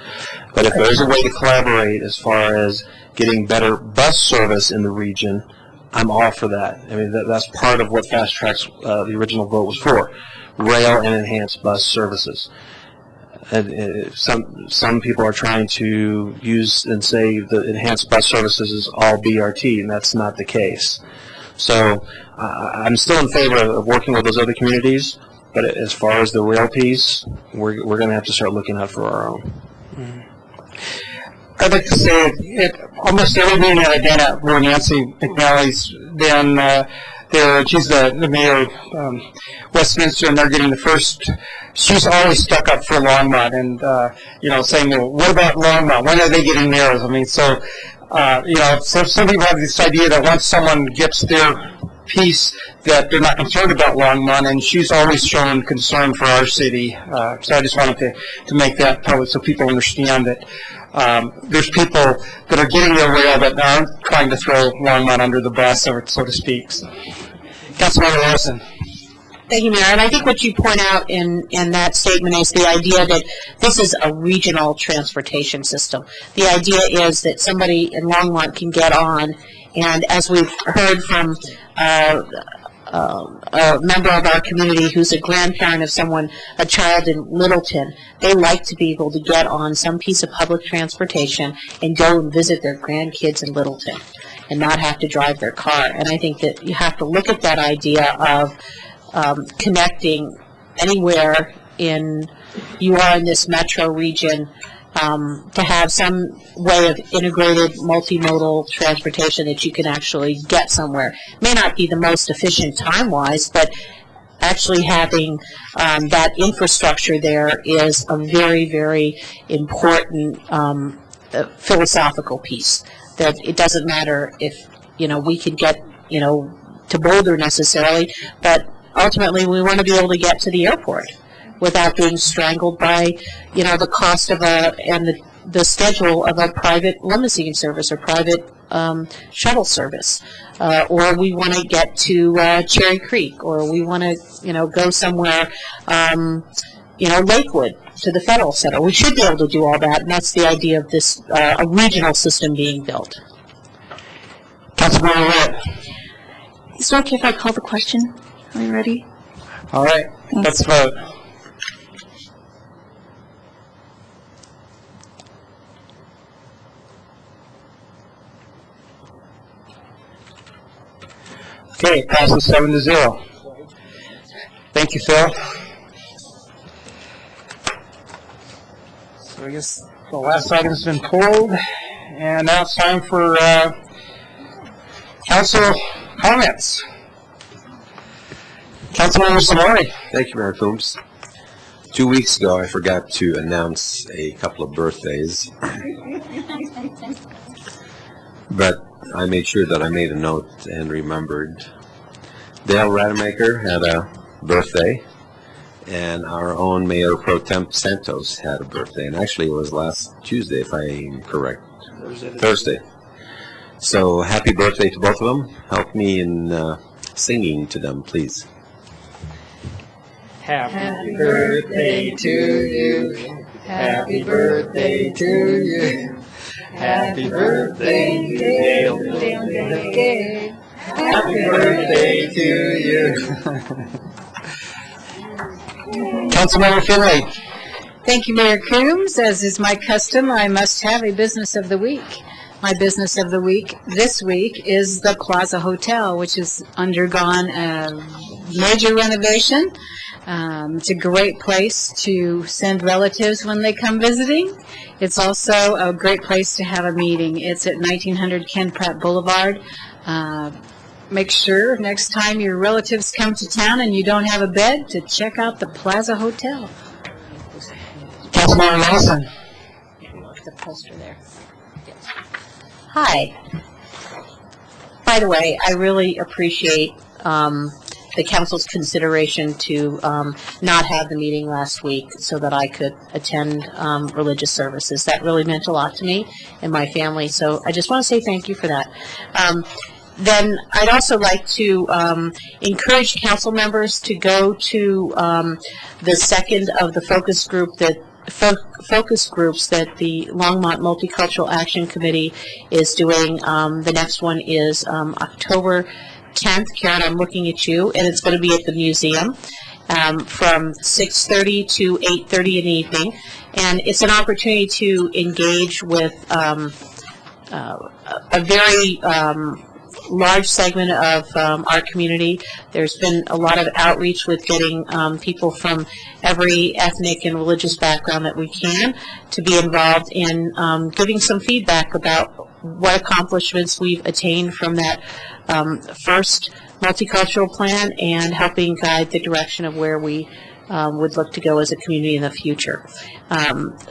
J: But if there's a way to collaborate as far as getting better bus service in the region, I'm all for that. I mean, that's part of what Fast Track's the original vote was for, rail and enhanced bus services. And some people are trying to use and say the enhanced bus services is all BRT, and that's not the case. So I'm still in favor of working with those other communities, but as far as the rail piece, we're going to have to start looking out for our own.
S: I'd like to say almost every meeting that I've been at where Nancy McNally's been there, she's the mayor of Westminster, and they're getting the first. She's always stuck up for Longmont, and saying, well, what about Longmont? When are they getting theirs? I mean, so some people have this idea that once someone gets their piece, that they're not concerned about Longmont, and she's always shown concern for our city. So I just wanted to make that public so people understand that there's people that are getting their rail that aren't trying to throw Longmont under the bus, so to speak. So. Councilmember Larson.
Q: Thank you, Mayor. And I think what you point out in that statement is the idea that this is a regional transportation system. The idea is that somebody in Longmont can get on, and as we've heard from a member of our community who's a grandparent of someone, a child in Littleton, they like to be able to get on some piece of public transportation and go and visit their grandkids in Littleton and not have to drive their car. And I think that you have to look at that idea of connecting anywhere you are in this metro region, to have some way of integrated multimodal transportation that you can actually get somewhere. It may not be the most efficient time-wise, but actually having that infrastructure there is a very, very important philosophical piece. That it doesn't matter if, we could get, to Boulder necessarily, but ultimately we want to be able to get to the airport without being strangled by, the cost of the schedule of a private limousine service or private shuttle service. Or we want to get to Cherry Creek, or we want to, go somewhere, Lakewood, to the Federal Center. We should be able to do all that, and that's the idea of this a regional system being built.
S: Councilmember Witt.
P: Is it okay if I call the question? Are you ready?
S: All right, let's vote. Okay, passes 7-0. Thank you, Phil. So I guess the last item's been pulled, and now it's time for council comments. Councilmember Samori.
V: Thank you, Mayor Coombs. 2 weeks ago, I forgot to announce a couple of birthdays, but I made sure that I made a note and remembered. Dale Rademacher had a birthday, and our own Mayor Pro Temp Santos had a birthday, and actually it was last Tuesday, if I'm correct. Thursday. So happy birthday to both of them. Help me in singing to them, please.
A: Happy birthday to you. Happy birthday to you. Happy birthday, Dale. Happy birthday to you.
S: Councilmember Finley.
O: Thank you, Mayor Coombs. As is my custom, I must have a business of the week. My business of the week this week is the Plaza Hotel, which has undergone a major renovation. It's a great place to send relatives when they come visiting. It's also a great place to have a meeting. It's at 1900 Ken Pratt Boulevard. Make sure next time your relatives come to town and you don't have a bed to check out the Plaza Hotel.
S: Councilmember Lawson.
Q: The poster there. Hi. By the way, I really appreciate the council's consideration to not have the meeting last week so that I could attend religious services. That really meant a lot to me and my family, so I just want to say thank you for that. Then I'd also like to encourage council members to go to the second of the focus groups that the Longmont Multicultural Action Committee is doing. The next one is October 10th. Karen, I'm looking at you, and it's going to be at the museum from 6:30 to 8:30 in the evening. And it's an opportunity to engage with a very large segment of our community. There's been a lot of outreach with getting people from every ethnic and religious background that we can to be involved in giving some feedback about what accomplishments we've attained from that first multicultural plan and helping guide the direction of where we would look to go as a community in the future.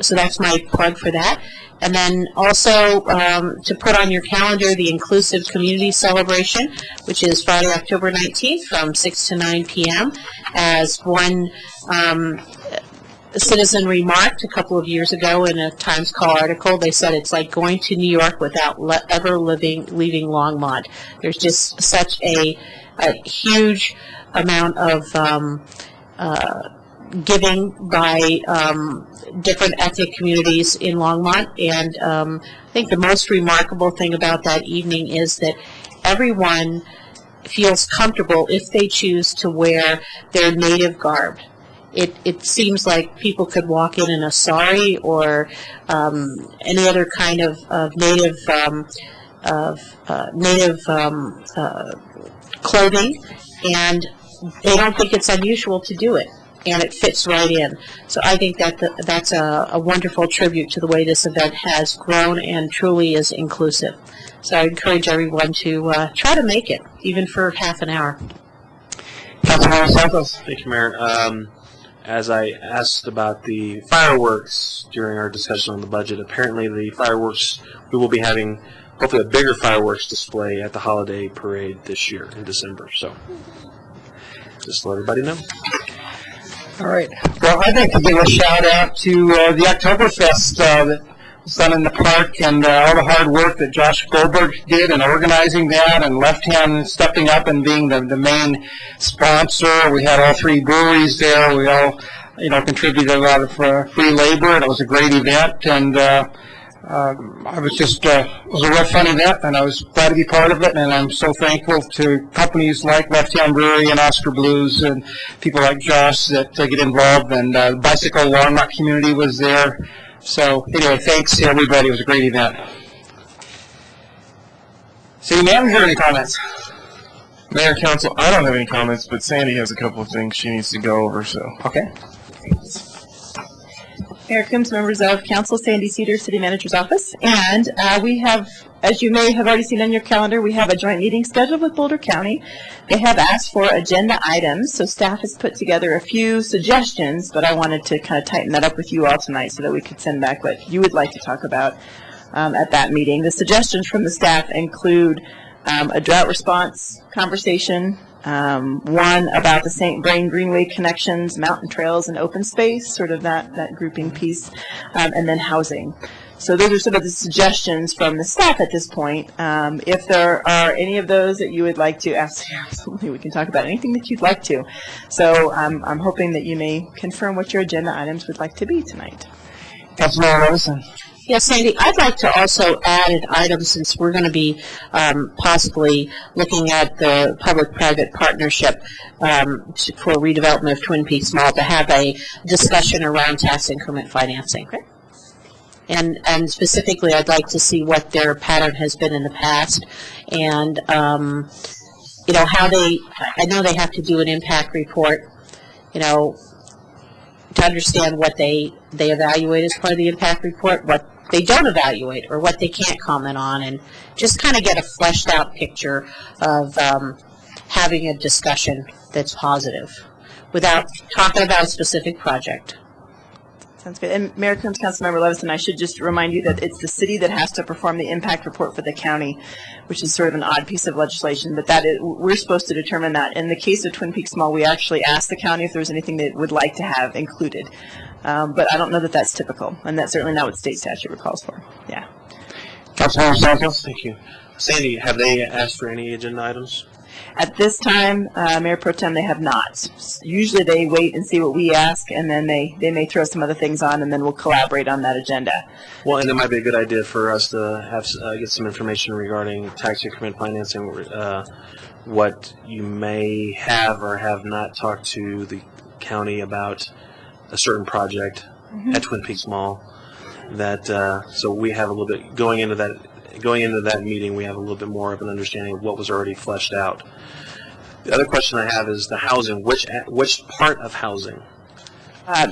Q: So that's my plug for that. And then also to put on your calendar the Inclusive Community Celebration, which is Friday, October 19th from 6 to 9 p.m. As one citizen remarked a couple of years ago in a Times Call article, they said it's like going to New York without ever leaving Longmont. There's just such a huge amount of giving by different ethnic communities in Longmont, and I think the most remarkable thing about that evening is that everyone feels comfortable if they choose to wear their native garb. It seems like people could walk in a sari or any other kind of native clothing, and they don't think it's unusual to do it, and it fits right in. So I think that that's a wonderful tribute to the way this event has grown and truly is inclusive. So I encourage everyone to try to make it, even for half an hour.
J: Councilmember Santos. Thank you, Mayor. As I asked about the fireworks during our discussion on the budget, apparently the fireworks, we will be having hopefully a bigger fireworks display at the holiday parade this year in December. So just to let everybody know.
S: All right. Well, I'd like to give a shout out to the Oktoberfest that was done in the park, and all the hard work that Josh Goldberg did in organizing that, and Left Hand stepping up and being the main sponsor. We had all three breweries there. We all, contributed a lot of free labor, and it was a great event. And I was just, it was a real fun event, and I was glad to be part of it. And I'm so thankful to companies like Left Hand Brewery and Oscar Blues and people like Josh that get involved. And the Bicycle Longmont community was there. So anyway, thanks to everybody. It was a great event. City manager, any comments?
B: Mayor, Council, I don't have any comments, but Sandy has a couple of things she needs to go over, so.
S: Okay.
H: Mayor Coombs, members of council, Sandy Cedar, City Manager's Office. And we have, as you may have already seen on your calendar, we have a joint meeting scheduled with Boulder County. They have asked for agenda items, so staff has put together a few suggestions, but I wanted to kind of tighten that up with you all tonight so that we could send back what you would like to talk about at that meeting. The suggestions from the staff include a drought response conversation, one about the St. Vrain Greenway connections, mountain trails, and open space, sort of that grouping piece, and then housing. So those are sort of the suggestions from the staff at this point. If there are any of those that you would like to ask, absolutely, we can talk about anything that you'd like to. So I'm hoping that you may confirm what your agenda items would like to be tonight.
S: Councilmember Robinson.
Q: Yes, Sandy, I'd like to also add an item, since we're going to be possibly looking at the public-private partnership for redevelopment of Twin Peaks Mall, to have a discussion around tax increment financing. Okay. And specifically, I'd like to see what their pattern has been in the past, and how I know they have to do an impact report, to understand what they evaluate as part of the impact report, what they don't evaluate, or what they can't comment on, and just kind of get a fleshed out picture of having a discussion that's positive without talking about a specific project.
H: Sounds good. And Mayor Coombs, Councilmember Levison, I should just remind you that it's the city that has to perform the impact report for the county, which is sort of an odd piece of legislation, but we're supposed to determine that. In the case of Twin Peaks Mall, we actually asked the county if there was anything they would like to have included. But I don't know that that's typical, and that's certainly not what state statute calls for. Yeah.
S: Councilmember Santos.
J: Thank you. Sandy, have they asked for any agenda items?
H: At this time, Mayor Pro Tem, they have not. Usually they wait and see what we ask, and then they may throw some other things on, and then we'll collaborate on that agenda.
J: Well, and it might be a good idea for us to have get some information regarding tax increment financing, what you may have or have not talked to the county about a certain project at Twin Peaks Mall. That so we have a little bit going into that meeting. We have a little bit more of an understanding of what was already fleshed out. The other question I have is the housing. Which part of housing?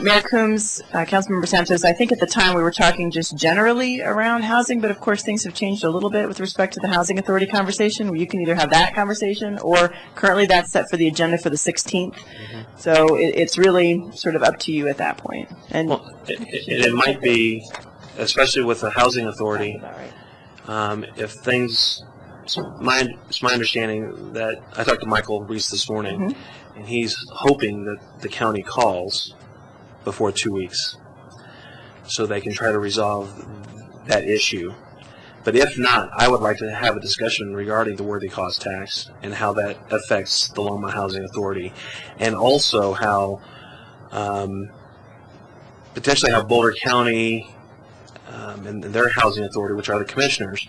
H: Mayor Coombs, Councilmember Santos, I think at the time we were talking just generally around housing, but of course things have changed a little bit with respect to the Housing Authority conversation, where you can either have that conversation, or currently that's set for the agenda for the 16th. So it's really sort of up to you at that point. And
J: well, it might be, especially with the Housing Authority, if things, it's my understanding that I talked to Michael Reese this morning, and he's hoping that the county calls before 2 weeks so they can try to resolve that issue. But if not, I would like to have a discussion regarding the worthy cause tax and how that affects the Longmont Housing Authority, and also how potentially how Boulder County and their housing authority, which are the commissioners,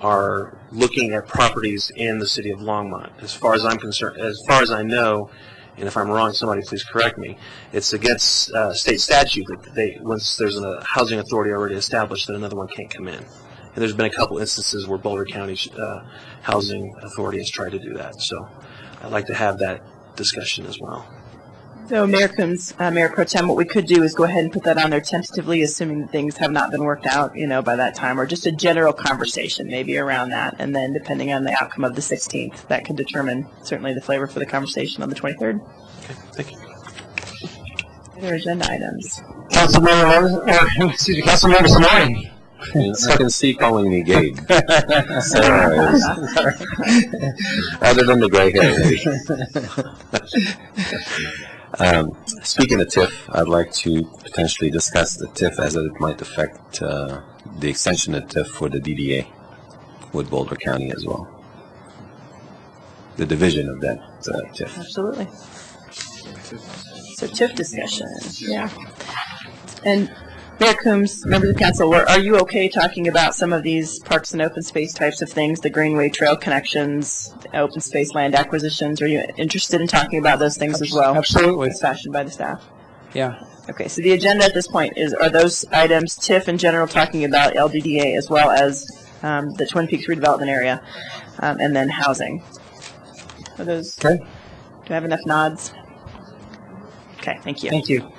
J: are looking at properties in the city of Longmont. As far as I'm concerned, as far as I know, and if I'm wrong, somebody please correct me, it's against state statute that once there's a housing authority already established, that another one can't come in. And there's been a couple instances where Boulder County Housing Authority has tried to do that. So I'd like to have that discussion as well.
H: So Mayor Coombs, Mayor Pro Tem, what we could do is go ahead and put that on there tentatively, assuming that things have not been worked out, by that time, or just a general conversation maybe around that. And then depending on the outcome of the 16th, that can determine certainly the flavor for the conversation on the 23rd.
J: Okay, thank you.
H: Other agenda items.
S: Councilmember Simone.
V: I can see calling me Gabe. So, other than the gray hair. Speaking of TIF, I'd like to potentially discuss the TIF as it might affect the extension of TIF for the DDA with Boulder County as well. The division of that TIF.
H: Absolutely. So TIF discussion. Yeah. And Mayor Coombs, members of council, are you okay talking about some of these parks and open space types of things, the greenway trail connections, open space land acquisitions? Are you interested in talking about those things as well?
S: Absolutely.
H: As fashioned by the staff?
S: Yeah.
H: Okay, so the agenda at this point are those items, TIF in general, talking about LDDA as well as the Twin Peaks redevelopment area, and then housing. Are those?
S: Okay.
H: Do I have enough nods? Okay, thank you.
S: Thank you.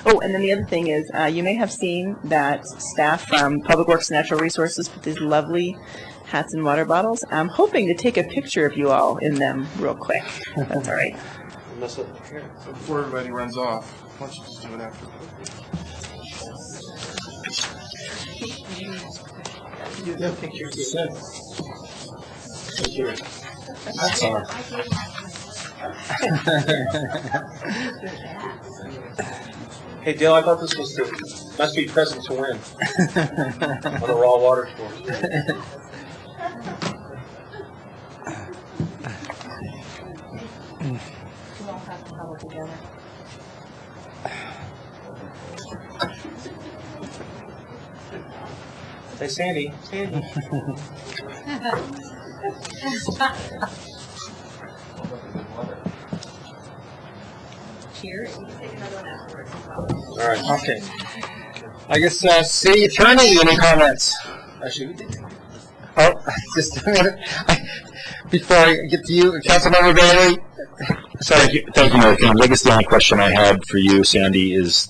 H: Oh, and then the other thing is, you may have seen that staff from Public Works and Natural Resources put these lovely hats and water bottles. I'm hoping to take a picture of you all in them real quick. That's all right.
B: So before everybody runs off, why don't you just do it after?
S: That's all.
J: Hey, Dale, I thought this was must be present to win on a raw water sport. Hey, Sandy.
S: All right. Okay. I guess, city attorney, any comments?
J: Actually,
S: oh, just a minute. Before I get to you, Councilmember Bailey.
U: Sorry. Thank you, Mayor Coombs. I guess the only question I had for you, Sandy, is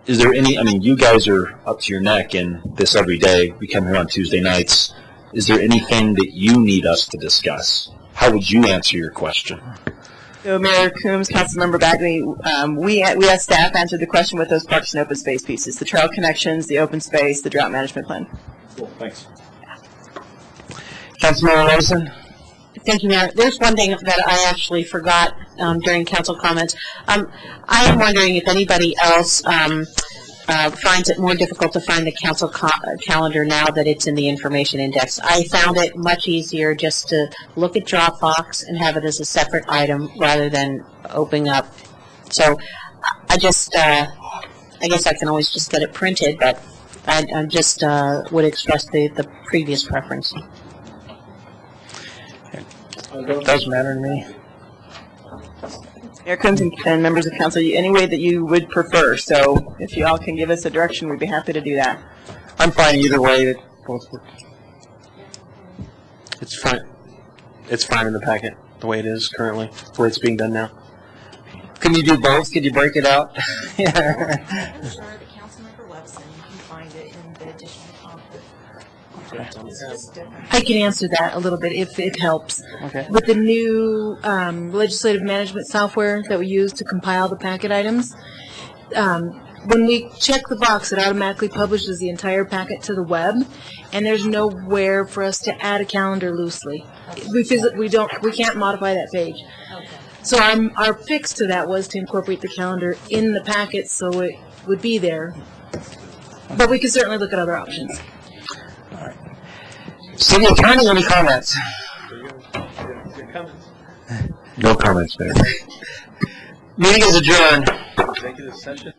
U: there any, you guys are up to your neck in this every day. We come here on Tuesday nights. Is there anything that you need us to discuss? How would you answer your question?
H: So Mayor Coombs, Councilmember Bagley, we as staff answered the question with those parks and open space pieces, the trail connections, the open space, the drought management plan.
U: Cool, thanks.
S: Councilmember Wilson.
Q: Thank you, Mayor. There's one thing that I actually forgot during council comments. I am wondering if anybody else finds it more difficult to find the council calendar now that it's in the information index. I found it much easier just to look at Dropbox and have it as a separate item rather than opening up. So I guess I can always just get it printed, but I just would express the previous preference.
S: It doesn't matter to me.
H: Mayor Coombs and members of council, any way that you would prefer. So if you all can give us a direction, we'd be happy to do that.
S: I'm fine either way. That both work.
J: it's fine. It's fine in the packet the way it is currently, the way it's being done now.
S: Can you do both? Can you break it out?
C: Yeah. The Councilmember Webson, you can find it in the additional conflict. I can answer that a little bit if it helps.
S: Okay.
C: With the new legislative management software that we use to compile the packet items, when we check the box, it automatically publishes the entire packet to the web, and there's nowhere for us to add a calendar loosely. We can't modify that page. So our fix to that was to incorporate the calendar in the packet so it would be there. But we could certainly look at other options.
S: City Attorney, any comments?
U: No comments, Mayor.
S: Meeting is adjourned.
J: Executive session.